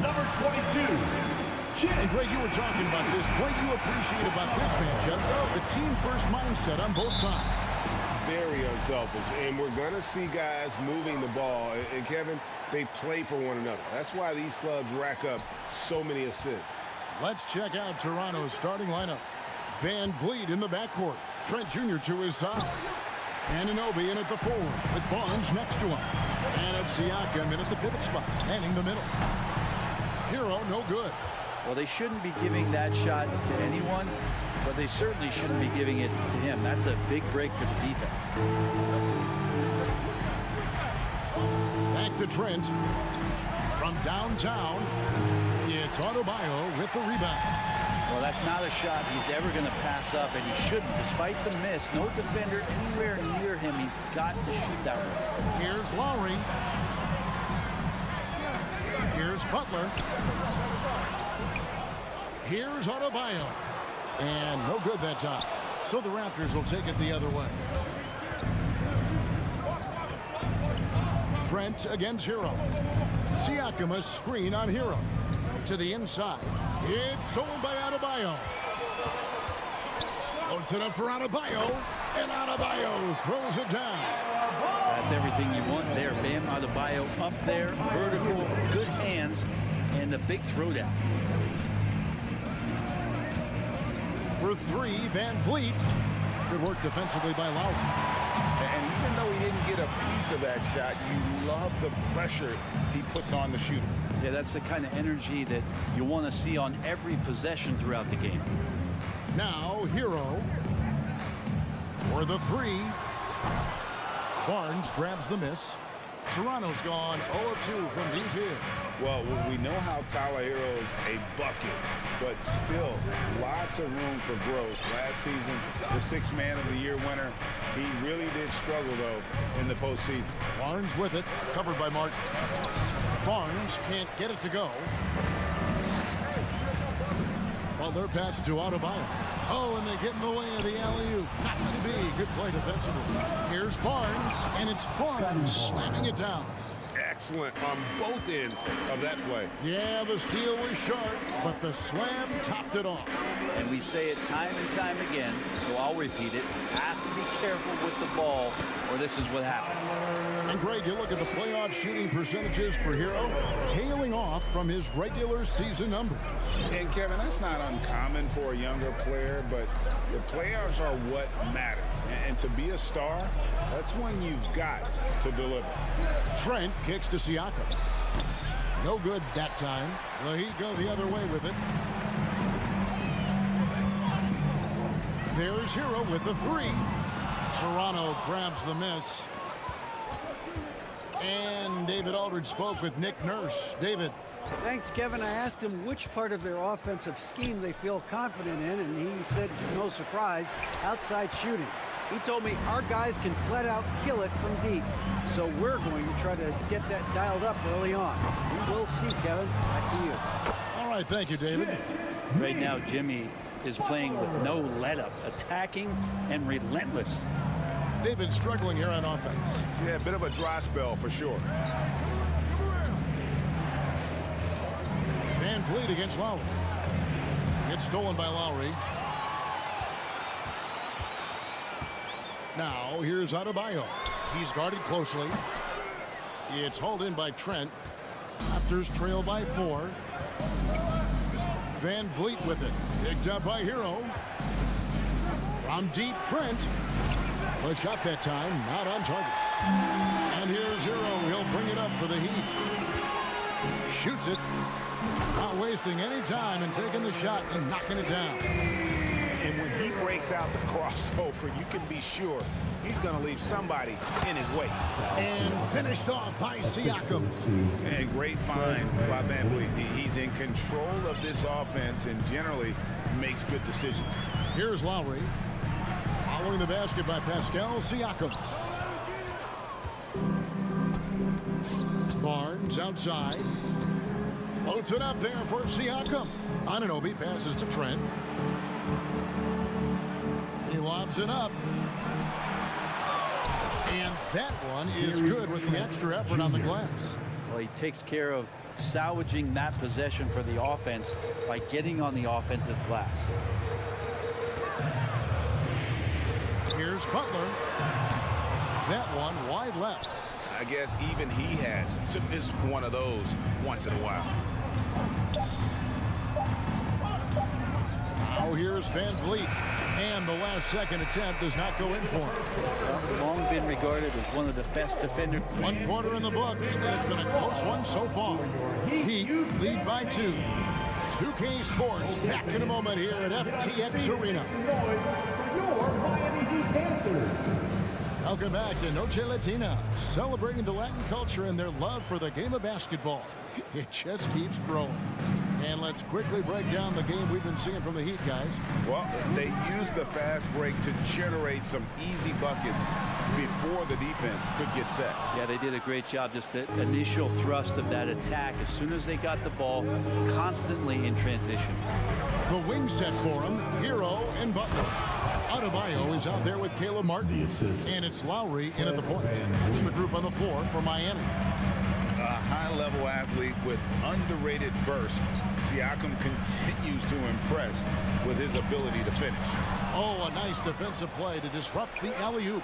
Speaker 4: number 22.
Speaker 6: And Greg, you were talking about this. What you appreciate about this matchup, the team-first mindset on both sides.
Speaker 7: Very unselfish, and we're going to see guys moving the ball. And Kevin, they play for one another. That's why these clubs rack up so many assists.
Speaker 6: Let's check out Toronto's starting lineup. Van Vliet in the backcourt. Trent Jr. to his side. Anunoby in at the forward with Barnes next to him. And it's Siakam in at the pivot spot, manning the middle. Hero, no good.
Speaker 8: Well, they shouldn't be giving that shot to anyone, but they certainly shouldn't be giving it to him. That's a big break for the defense.
Speaker 6: Back to Trent. From downtown, it's Adebayo with the rebound.
Speaker 8: Well, that's not a shot he's ever going to pass up, and he shouldn't. Despite the miss, no defender anywhere near him. He's got to shoot that one.
Speaker 6: Here's Lowry. Here's Butler. Here's Adebayo. And no good that time. So the Raptors will take it the other way. Trent against Hero. Siakam a screen on Hero. To the inside. It's stolen by Adebayo. Puts it up for Adebayo. And Adebayo throws it down.
Speaker 8: That's everything you want there. Bam Adebayo up there. Vertical, good hands, and a big throwdown.
Speaker 6: For three, Van Vliet. Good work defensively by Lowry.
Speaker 7: And even though he didn't get a piece of that shot, you love the pressure he puts on the shooter.
Speaker 8: Yeah, that's the kind of energy that you want to see on every possession throughout the game.
Speaker 6: Now, Hero. For the three. Barnes grabs the miss. Toronto's gone 0-2 from deep here.
Speaker 7: Well, we know how Tyler Hero is a bucket, but still lots of room for growth. Last season, the Sixth Man of the Year winner, he really did struggle, though, in the postseason.
Speaker 6: Barnes with it, covered by Martin. Barnes can't get it to go. Butler passes to Adebayo. Oh, and they get in the way of the alley-oop. Not to be. Good play defensively. Here's Barnes, and it's Barnes slamming it down.
Speaker 7: Excellent on both ends of that play.
Speaker 6: Yeah, the steal was sharp, but the slam topped it off.
Speaker 8: And we say it time and time again, so I'll repeat it. Have to be careful with the ball, or this is what happens.
Speaker 6: And Greg, you look at the playoff shooting percentages for Hero, tailing off from his regular season numbers.
Speaker 7: And Kevin, that's not uncommon for a younger player, but the playoffs are what matters. And to be a star, that's when you've got to deliver.
Speaker 6: Trent kicks to Siakam. No good that time. Well, he go the other way with it. There's Hero with the three. Toronto grabs the miss. And David Aldridge spoke with Nick Nurse. David.
Speaker 13: Thanks, Kevin. I asked him which part of their offensive scheme they feel confident in, and he said, no surprise, outside shooting. He told me our guys can flat out kill it from deep. So we're going to try to get that dialed up early on. We will see, Kevin. Back to you.
Speaker 6: All right, thank you, David.
Speaker 8: Right now, Jimmy is playing with no let-up, attacking and relentless.
Speaker 6: They've been struggling here on offense.
Speaker 7: Yeah, a bit of a dry spell for sure.
Speaker 6: Van Vliet against Lowry. It's stolen by Lowry. Now, here's Adebayo. He's guarded closely. It's hauled in by Trent. Raptors trail by 4. Van Vliet with it. Picked up by Hero. From deep, Trent. A shot that time, not on target. And here's Hero. He'll bring it up for the Heat. Shoots it. Not wasting any time and taking the shot and knocking it down.
Speaker 7: And when he breaks out the crossover, you can be sure he's going to leave somebody in his way.
Speaker 6: And finished off by Siakam.
Speaker 7: And great find by Van Vliet. He's in control of this offense and generally makes good decisions.
Speaker 6: Here's Lowry. Following the basket by Pascal Siakam. Barnes outside. Floats it up there for Siakam. Anunoby passes to Trent. He lobs it up. And that one is good with the extra effort on the glass.
Speaker 8: Well, he takes care of salvaging that possession for the offense by getting on the offensive glass.
Speaker 6: Here's Butler. That one wide left.
Speaker 7: I guess even he has to miss one of those once in a while.
Speaker 6: Now here's Van Vliet. And the last second attempt does not go in for him.
Speaker 8: Long been regarded as one of the best defenders.
Speaker 6: 1 quarter in the books, and it's been a close one so far. Heat lead by 2. 2K Sports back in a moment here at FTX Arena. Welcome back to Noche Latina, celebrating the Latin culture and their love for the game of basketball. It just keeps growing. And let's quickly break down the game we've been seeing from the Heat, guys.
Speaker 7: Well, they used the fast break to generate some easy buckets before the defense could get set.
Speaker 8: Yeah, they did a great job. Just the initial thrust of that attack as soon as they got the ball, constantly in transition.
Speaker 6: The wing set for him, Hero and Butler. Adebayo is out there with Caleb Martin. And it's Lowry in at the point. That's the group on the floor for Miami.
Speaker 7: A high-level athlete with underrated burst. Siakam continues to impress with his ability to finish.
Speaker 6: Oh, a nice defensive play to disrupt the alley-oop.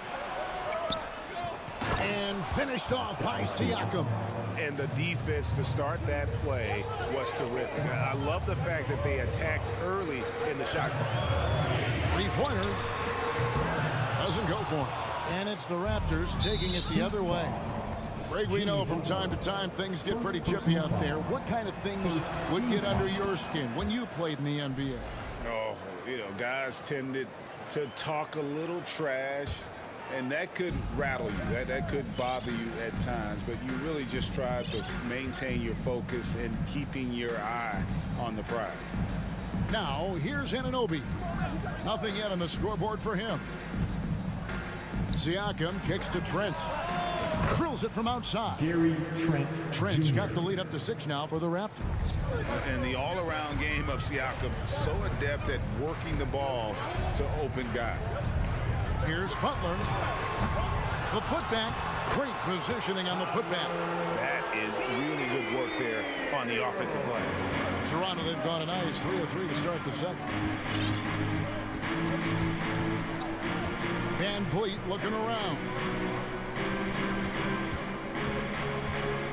Speaker 6: And finished off by Siakam.
Speaker 7: And the defense to start that play was terrific. I love the fact that they attacked early in the shot clock.
Speaker 6: Three-pointer doesn't go for him. And it's the Raptors taking it the other way. Greg, we know from time to time things get pretty chippy out there. What kind of things would get under your skin when you played in the NBA?
Speaker 7: Oh, guys tended to talk a little trash, and that could rattle you. That could bother you at times, but you really just try to maintain your focus and keeping your eye on the prize.
Speaker 6: Now, here's Anunoby. Nothing yet on the scoreboard for him. Siakam kicks to Trent. Drills it from outside. Trent's got the lead up to 6 now for the Raptors.
Speaker 7: And the all-around game of Siakam, so adept at working the ball to open guys.
Speaker 6: Here's Butler. The putback. Great positioning on the putback.
Speaker 7: That is really good work there on the offensive glass.
Speaker 6: Toronto, they've gone a nice 3 of 3 to start the second. Van Vliet looking around.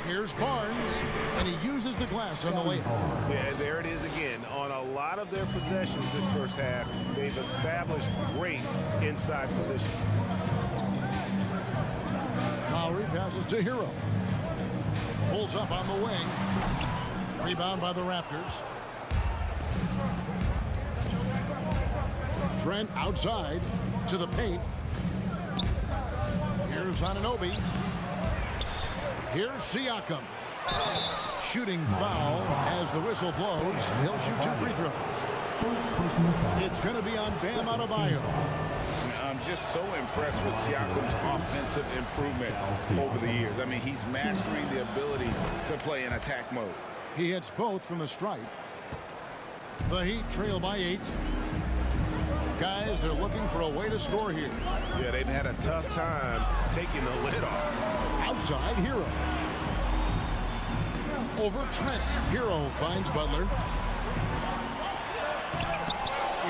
Speaker 6: Here's Barnes, and he uses the glass on the way home.
Speaker 7: Yeah, there it is again. On a lot of their possessions this first half, they've established great inside position.
Speaker 6: Lowry passes to Hero. Pulls up on the wing. Rebound by the Raptors. Trent outside to the paint. Here's Anunoby. Here's Siakam. Shooting foul as the whistle blows. He'll shoot 2 free throws. It's going to be on Bam Adebayo.
Speaker 7: I'm just so impressed with Siakam's offensive improvement over the years. I mean, he's mastering the ability to play in attack mode.
Speaker 6: He hits both from the stripe. The Heat trail by 8. Guys, they're looking for a way to score here.
Speaker 7: Yeah, they've had a tough time taking the lid off.
Speaker 6: Outside, Hero. Over Trent. Hero finds Butler.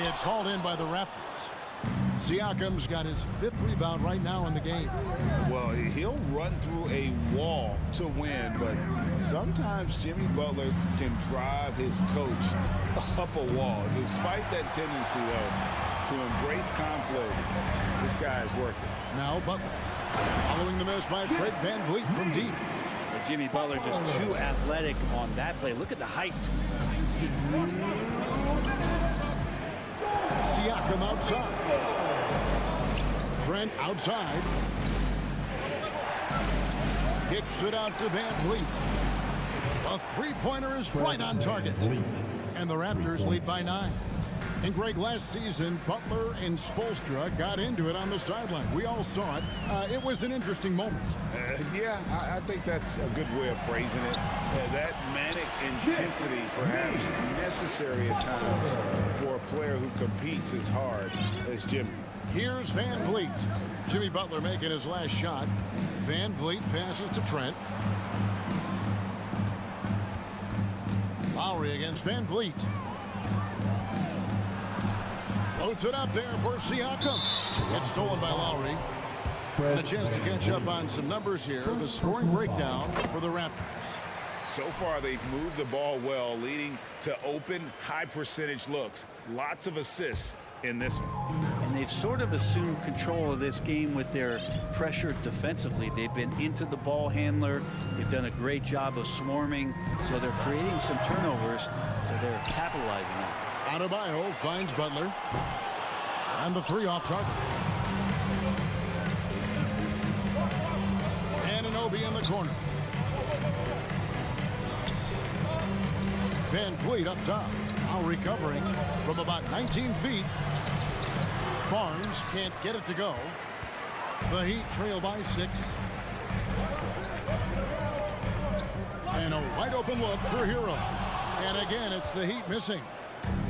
Speaker 6: It's hauled in by the Raptors. Siakam's got his 5th rebound right now in the game.
Speaker 7: Well, he'll run through a wall to win, but sometimes Jimmy Butler can drive his coach up a wall. Despite that tendency, though, to embrace conflict, this guy is working.
Speaker 6: Now Butler. Following the miss by Fred Van Vliet from deep.
Speaker 8: But Jimmy Butler just too athletic on that play. Look at the height.
Speaker 6: Siakam outside. Trent outside. Kicks it out to Van Vliet. A three-pointer is right on target. And the Raptors lead by 9. And Greg, last season, Butler and Spoelstra got into it on the sideline. We all saw it. It was an interesting moment.
Speaker 7: Yeah, I think that's a good way of phrasing it. That manic intensity, perhaps necessary at times for a player who competes as hard as Jimmy.
Speaker 6: Here's Van Vliet. Jimmy Butler making his last shot. Van Vliet passes to Trent. Lowry against Van Vliet. Floats it up there for Siakam. It's stolen by Lowry. And a chance to catch up on some numbers here. The scoring breakdown for the Raptors.
Speaker 7: So far, they've moved the ball well, leading to open, high-percentage looks. Lots of assists in this one.
Speaker 8: And they've sort of assumed control of this game with their pressure defensively. They've been into the ball handler. They've done a great job of swarming. So they're creating some turnovers that they're capitalizing on.
Speaker 6: Adebayo finds Butler. And the three off target. Anunoby in the corner. Van Vliet up top. Now recovering from about 19 feet. Barnes can't get it to go. The Heat trail by 6. And a wide open look for Hero. And again, it's the Heat missing.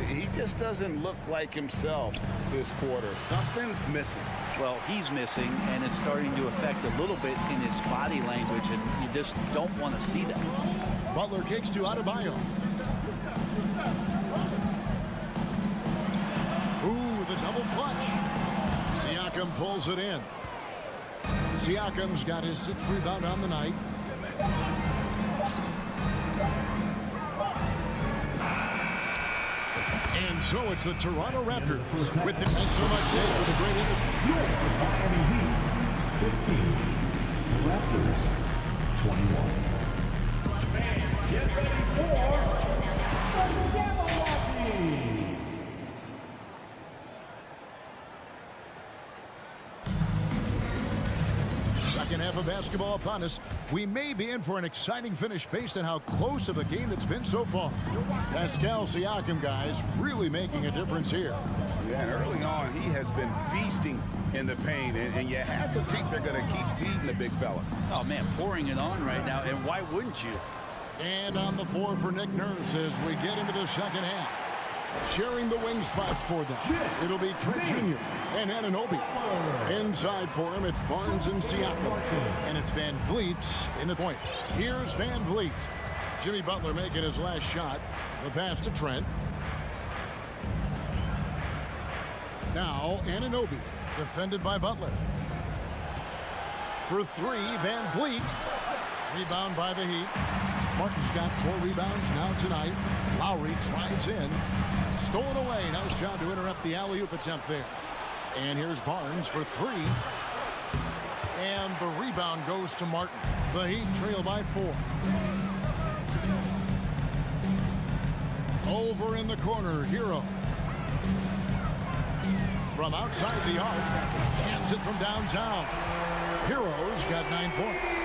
Speaker 7: He just doesn't look like himself this quarter. Something's missing.
Speaker 8: Well, he's missing, and it's starting to affect a little bit in his body language, and you just don't want to see that.
Speaker 6: Butler kicks to Adebayo. Ooh, the double clutch. Siakam pulls it in. Siakam's got his 6th rebound on the night. And so it's the Toronto Raptors with the thanks so much, Dave, for the great interview.
Speaker 4: Miami Heat 15, Raptors 21. Get ready for Milwaukee.
Speaker 6: Second half of basketball upon us. We may be in for an exciting finish based on how close of a game it's been so far. Pascal Siakam, guys, really making a difference here.
Speaker 7: Yeah, early on, he has been feasting in the paint, and you have to think they're going to keep feeding the big fella.
Speaker 8: Oh, man, pouring it on right now, and why wouldn't you?
Speaker 6: And on the floor for Nick Nurse as we get into the second half. Sharing the wing spots for them. It'll be Trent Jr. and Anunoby. Inside for him, it's Barnes and Siakam. And it's Van Vliet in the point. Here's Van Vliet. Jimmy Butler making his last shot. The pass to Trent. Now Anunoby, defended by Butler. For 3, Van Vliet. Rebound by the Heat. Martin's got 4 rebounds now tonight. Lowry drives in. Stolen away. Nice job to interrupt the alley-oop attempt there. And here's Barnes for 3. And the rebound goes to Martin. The Heat trail by 4. Over in the corner, Hero. From outside the arc. Hands it from downtown. Hero's got 9 points.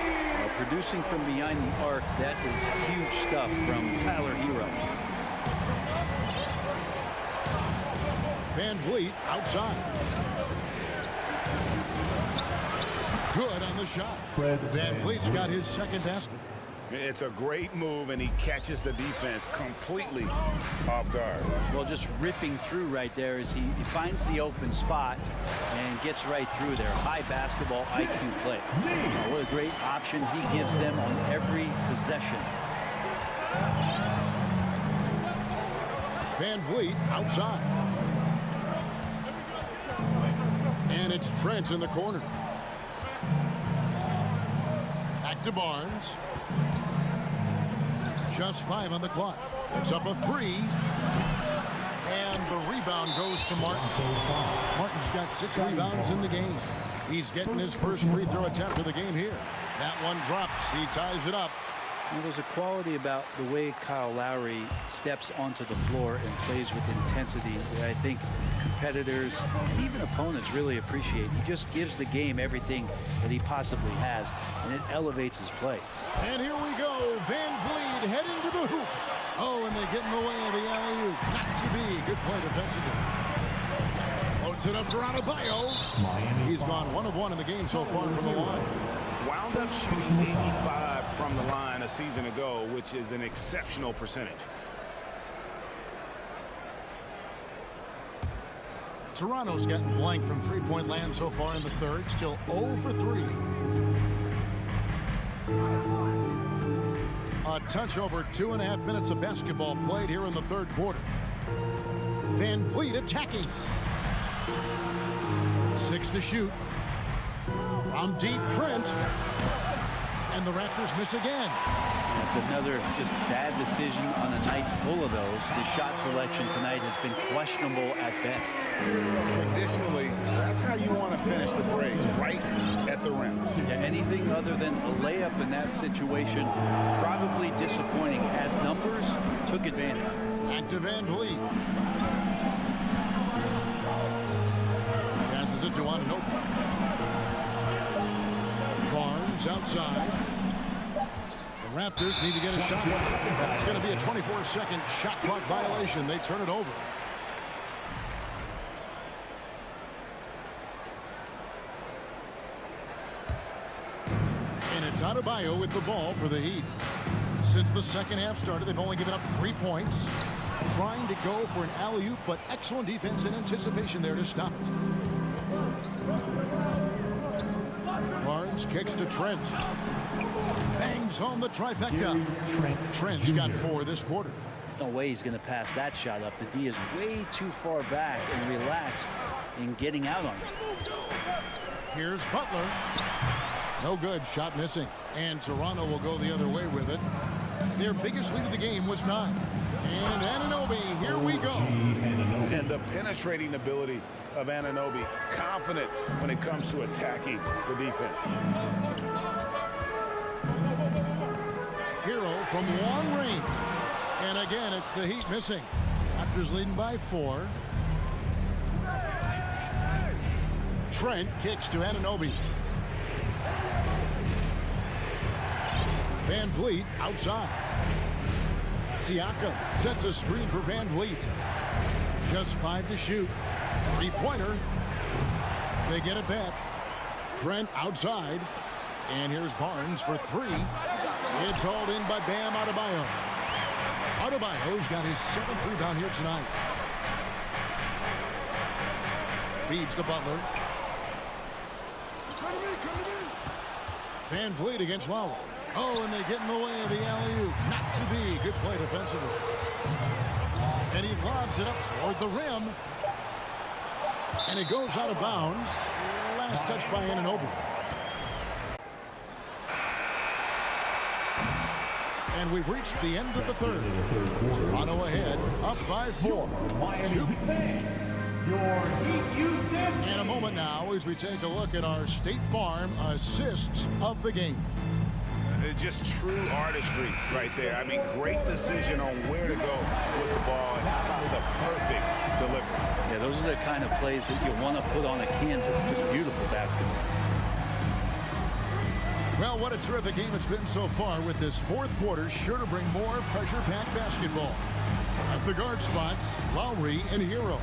Speaker 8: Producing from behind the arc, that is huge stuff from Tyler Hero.
Speaker 6: Van Vliet outside. Good on the shot. Van Vliet's got his second basket.
Speaker 7: It's a great move, and he catches the defense completely off guard.
Speaker 8: Well, just ripping through right there as he finds the open spot and gets right through there. High basketball IQ play. What a great option he gives them on every possession.
Speaker 6: Van Vliet outside. And it's Trent in the corner. Back to Barnes. Just 5 on the clock. It's up a 3. And the rebound goes to Martin. Martin's got 6 rebounds in the game. He's getting his first free throw attempt of the game here. That one drops. He ties it up.
Speaker 8: Well, there's a quality about the way Kyle Lowry steps onto the floor and plays with intensity that I think competitors and even opponents really appreciate. He just gives the game everything that he possibly has, and it elevates his play.
Speaker 6: And here we go. Van Vliet heading to the hoop. Oh, and they get in the way of the alley-oop. Got to be. Good play defensively. Floats it up for Adebayo. He's gone 1 of 1 in the game so far from the line.
Speaker 7: Wound up shooting 85 from the line a season ago, which is an exceptional percentage.
Speaker 6: Toronto's gotten blank from three-point land so far in the third. Still 0 for 3. A touch over 2.5 minutes of basketball played here in the third quarter. Van Vliet attacking. 6 to shoot. From deep, Trent. And the Raptors miss again.
Speaker 8: That's another just bad decision on a night full of those. His shot selection tonight has been questionable at best.
Speaker 7: Traditionally, that's how you want to finish the break, right at the rim.
Speaker 8: Yeah, anything other than a layup in that situation, probably disappointing. Had numbers, took advantage.
Speaker 6: Back to Van Vliet. Passes it to Anunoby. Barnes outside. The Raptors need to get a shot. It's going to be a 24-second shot clock violation. They turn it over. And it's Adebayo with the ball for the Heat. Since the second half started, they've only given up 3 points. Trying to go for an alley-oop, but excellent defense and anticipation there to stop it. Barnes kicks to Trent. Bangs home the trifecta. Trent's got 4 this quarter.
Speaker 8: No way he's going to pass that shot up. The D is way too far back and relaxed in getting out on it.
Speaker 6: Here's Butler. No good. Shot missing. And Toronto will go the other way with it. Their biggest lead of the game was 9. And Anunoby, here we go.
Speaker 7: And the penetrating ability of Anunoby, confident when it comes to attacking the defense.
Speaker 6: Hero from long range. And again, it's the Heat missing. Raptors leading by 4. Trent kicks to Anunoby. Van Vliet outside. Siakam sets a screen for Van Vliet. Just 5 to shoot. 3-pointer. They get it back. Trent outside. And here's Barnes for 3. It's hauled in by Bam Adebayo. Adebayo's got his 7th rebound here tonight. Feeds to Butler. Van Vliet against Lowry. Oh, and they get in the way of the alley-oop. Not to be. Good play defensively. And he lobs it up toward the rim. And it goes out of bounds. Last touch by Anunoby. And we've reached the end of the third. Toronto ahead, up by 4. In a moment now as we take a look at our State Farm assists of the game.
Speaker 7: Just true artistry right there. I mean, great decision on where to go with the ball and the perfect delivery.
Speaker 8: Yeah, those are the kind of plays that you want to put on a canvas. Just beautiful basketball.
Speaker 6: Well, what a terrific game it's been so far, with this fourth quarter sure to bring more pressure-packed basketball. At the guard spots, Lowry and Hero.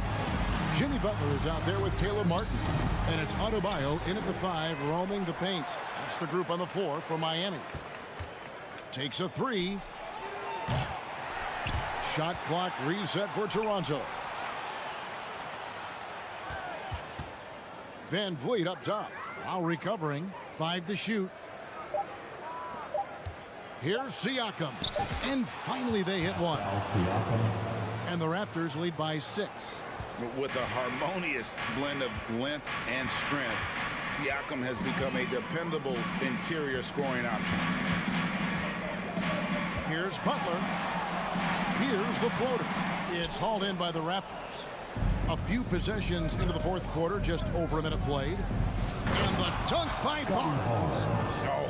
Speaker 6: Jimmy Butler is out there with Caleb Martin. And it's Adebayo in at the 5, roaming the paint. That's the group on the floor for Miami. Takes a 3. Shot clock reset for Toronto. Van Vliet up top. Lowry covering. 5 to shoot. Here's Siakam. And finally they hit 1. And the Raptors lead by 6.
Speaker 7: With a harmonious blend of length and strength, Siakam has become a dependable interior scoring option.
Speaker 6: Here's Butler. Here's the floater. It's hauled in by the Raptors. A few possessions into the fourth quarter, just over a minute played. And the dunk by Barnes.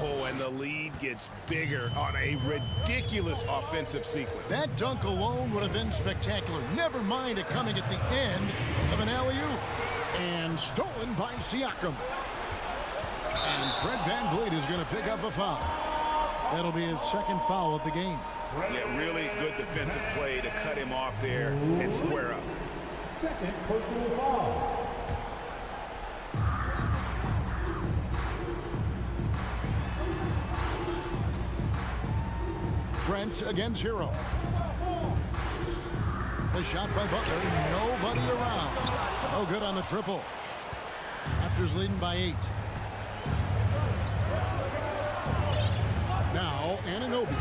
Speaker 7: Oh, and the lead gets bigger on a ridiculous offensive sequence.
Speaker 6: That dunk alone would have been spectacular. Never mind it coming at the end of an alley-oop. And stolen by Siakam. And Fred VanVleet is going to pick up a foul. That'll be his second foul of the game.
Speaker 7: Yeah, really good defensive play to cut him off there and square up.
Speaker 4: Second personal foul.
Speaker 6: Trent against Hero. The shot by Butler. Nobody around. Oh, good on the triple. Raptors leading by 8. Now, Anunoby.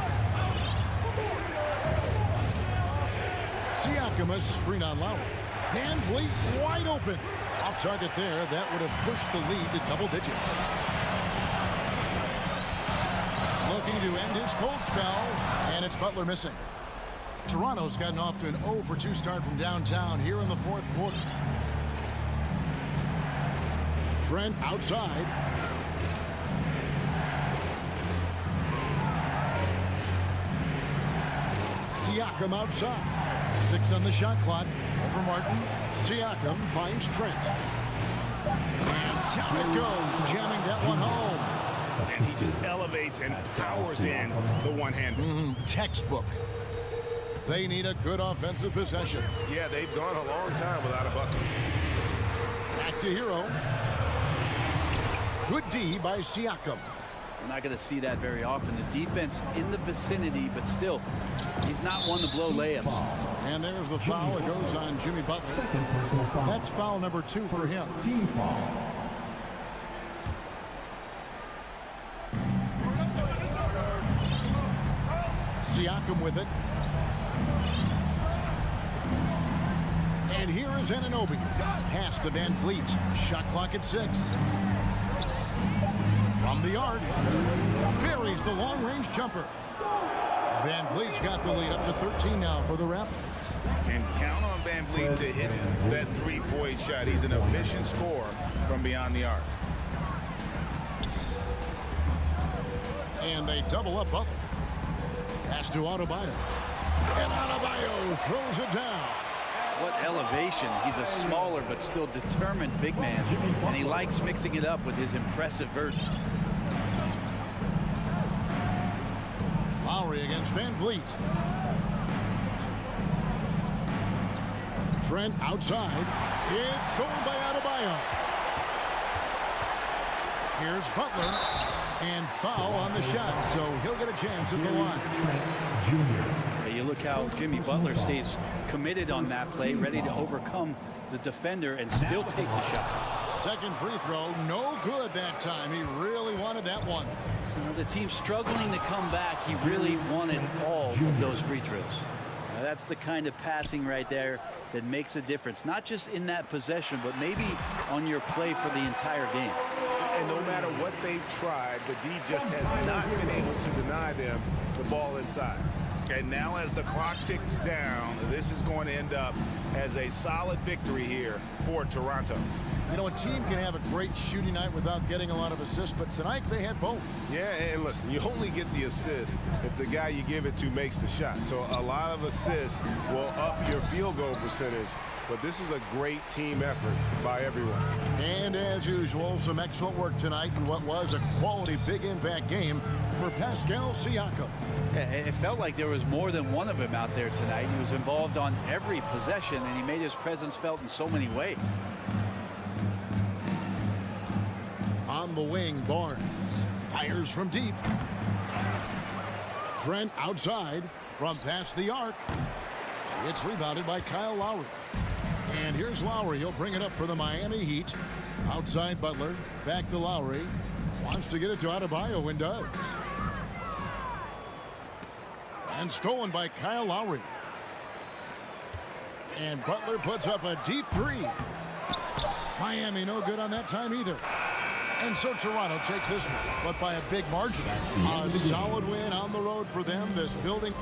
Speaker 6: Siakam, a screen on Lowry. Van Vliet wide open. Off target there. That would have pushed the lead to double digits. Looking to end his cold spell, and it's Butler missing. Toronto's gotten off to an 0-for-2 start from downtown here in the fourth quarter. Trent outside. Siakam outside. 6 on the shot clock. Over Martin. Siakam finds Trent. And down it goes, jamming that one home.
Speaker 7: And he just elevates and powers in the one-hand.
Speaker 6: Textbook. They need a good offensive possession.
Speaker 11: Yeah, they've gone a long time without a bucket.
Speaker 6: Back to Hero. Good D by Siakam.
Speaker 8: We're not going to see that very often. The defense in the vicinity, but still, he's not one to blow layups.
Speaker 6: And there's the foul. It goes on Jimmy Butler. That's foul number 2 for him.
Speaker 4: Team foul.
Speaker 6: Siakam with it. And here is Anunoby. Pass to Van Vliet. Shot clock at 6. From the arc. Buries the long-range jumper. Van Vliet's got the lead up to 13 now for the Raptors.
Speaker 7: And count on Van Vliet to hit that three-point shot. He's an efficient scorer from beyond the arc.
Speaker 6: And they double up Butler. Pass to Adebayo. And Adebayo throws it down.
Speaker 8: What elevation. He's a smaller but still determined big man. And he likes mixing it up with his impressive version.
Speaker 6: Lowry against Van Vliet. Trent outside. It's stolen by Adebayo. Here's Butler. And foul on the shot, so he'll get a chance at the line.
Speaker 8: You look how Jimmy Butler stays committed on that play, ready to overcome the defender and still take the shot.
Speaker 6: Second free throw, no good that time. He really wanted that one.
Speaker 8: You know, the team's struggling to come back. He really wanted all of those free throws. Now, that's the kind of passing right there that makes a difference, not just in that possession, but maybe on your play for the entire game.
Speaker 11: And no matter what they've tried, the D just has not been able to deny them the ball inside.
Speaker 7: And now as the clock ticks down, this is going to end up as a solid victory here for Toronto.
Speaker 6: You know, a team can have a great shooting night without getting a lot of assists, but tonight they had both.
Speaker 11: Yeah, and listen, you only get the assist if the guy you give it to makes the shot. So a lot of assists will up your field goal percentage. But this was a great team effort by everyone.
Speaker 6: And as usual, some excellent work tonight in what was a quality big impact game for Pascal Siakam.
Speaker 8: Yeah, it felt like there was more than one of him out there tonight. He was involved on every possession, and he made his presence felt in so many ways.
Speaker 6: On the wing, Barnes fires from deep. Trent outside from past the arc. It's rebounded by Kyle Lowry. And here's Lowry. He'll bring it up for the Miami Heat. Outside Butler. Back to Lowry. Wants to get it to Adebayo and does. And stolen by Kyle Lowry. And Butler puts up a deep three. Miami no good on that time either. And so Toronto takes this one, but by a big margin. A solid win on the road for them. This building.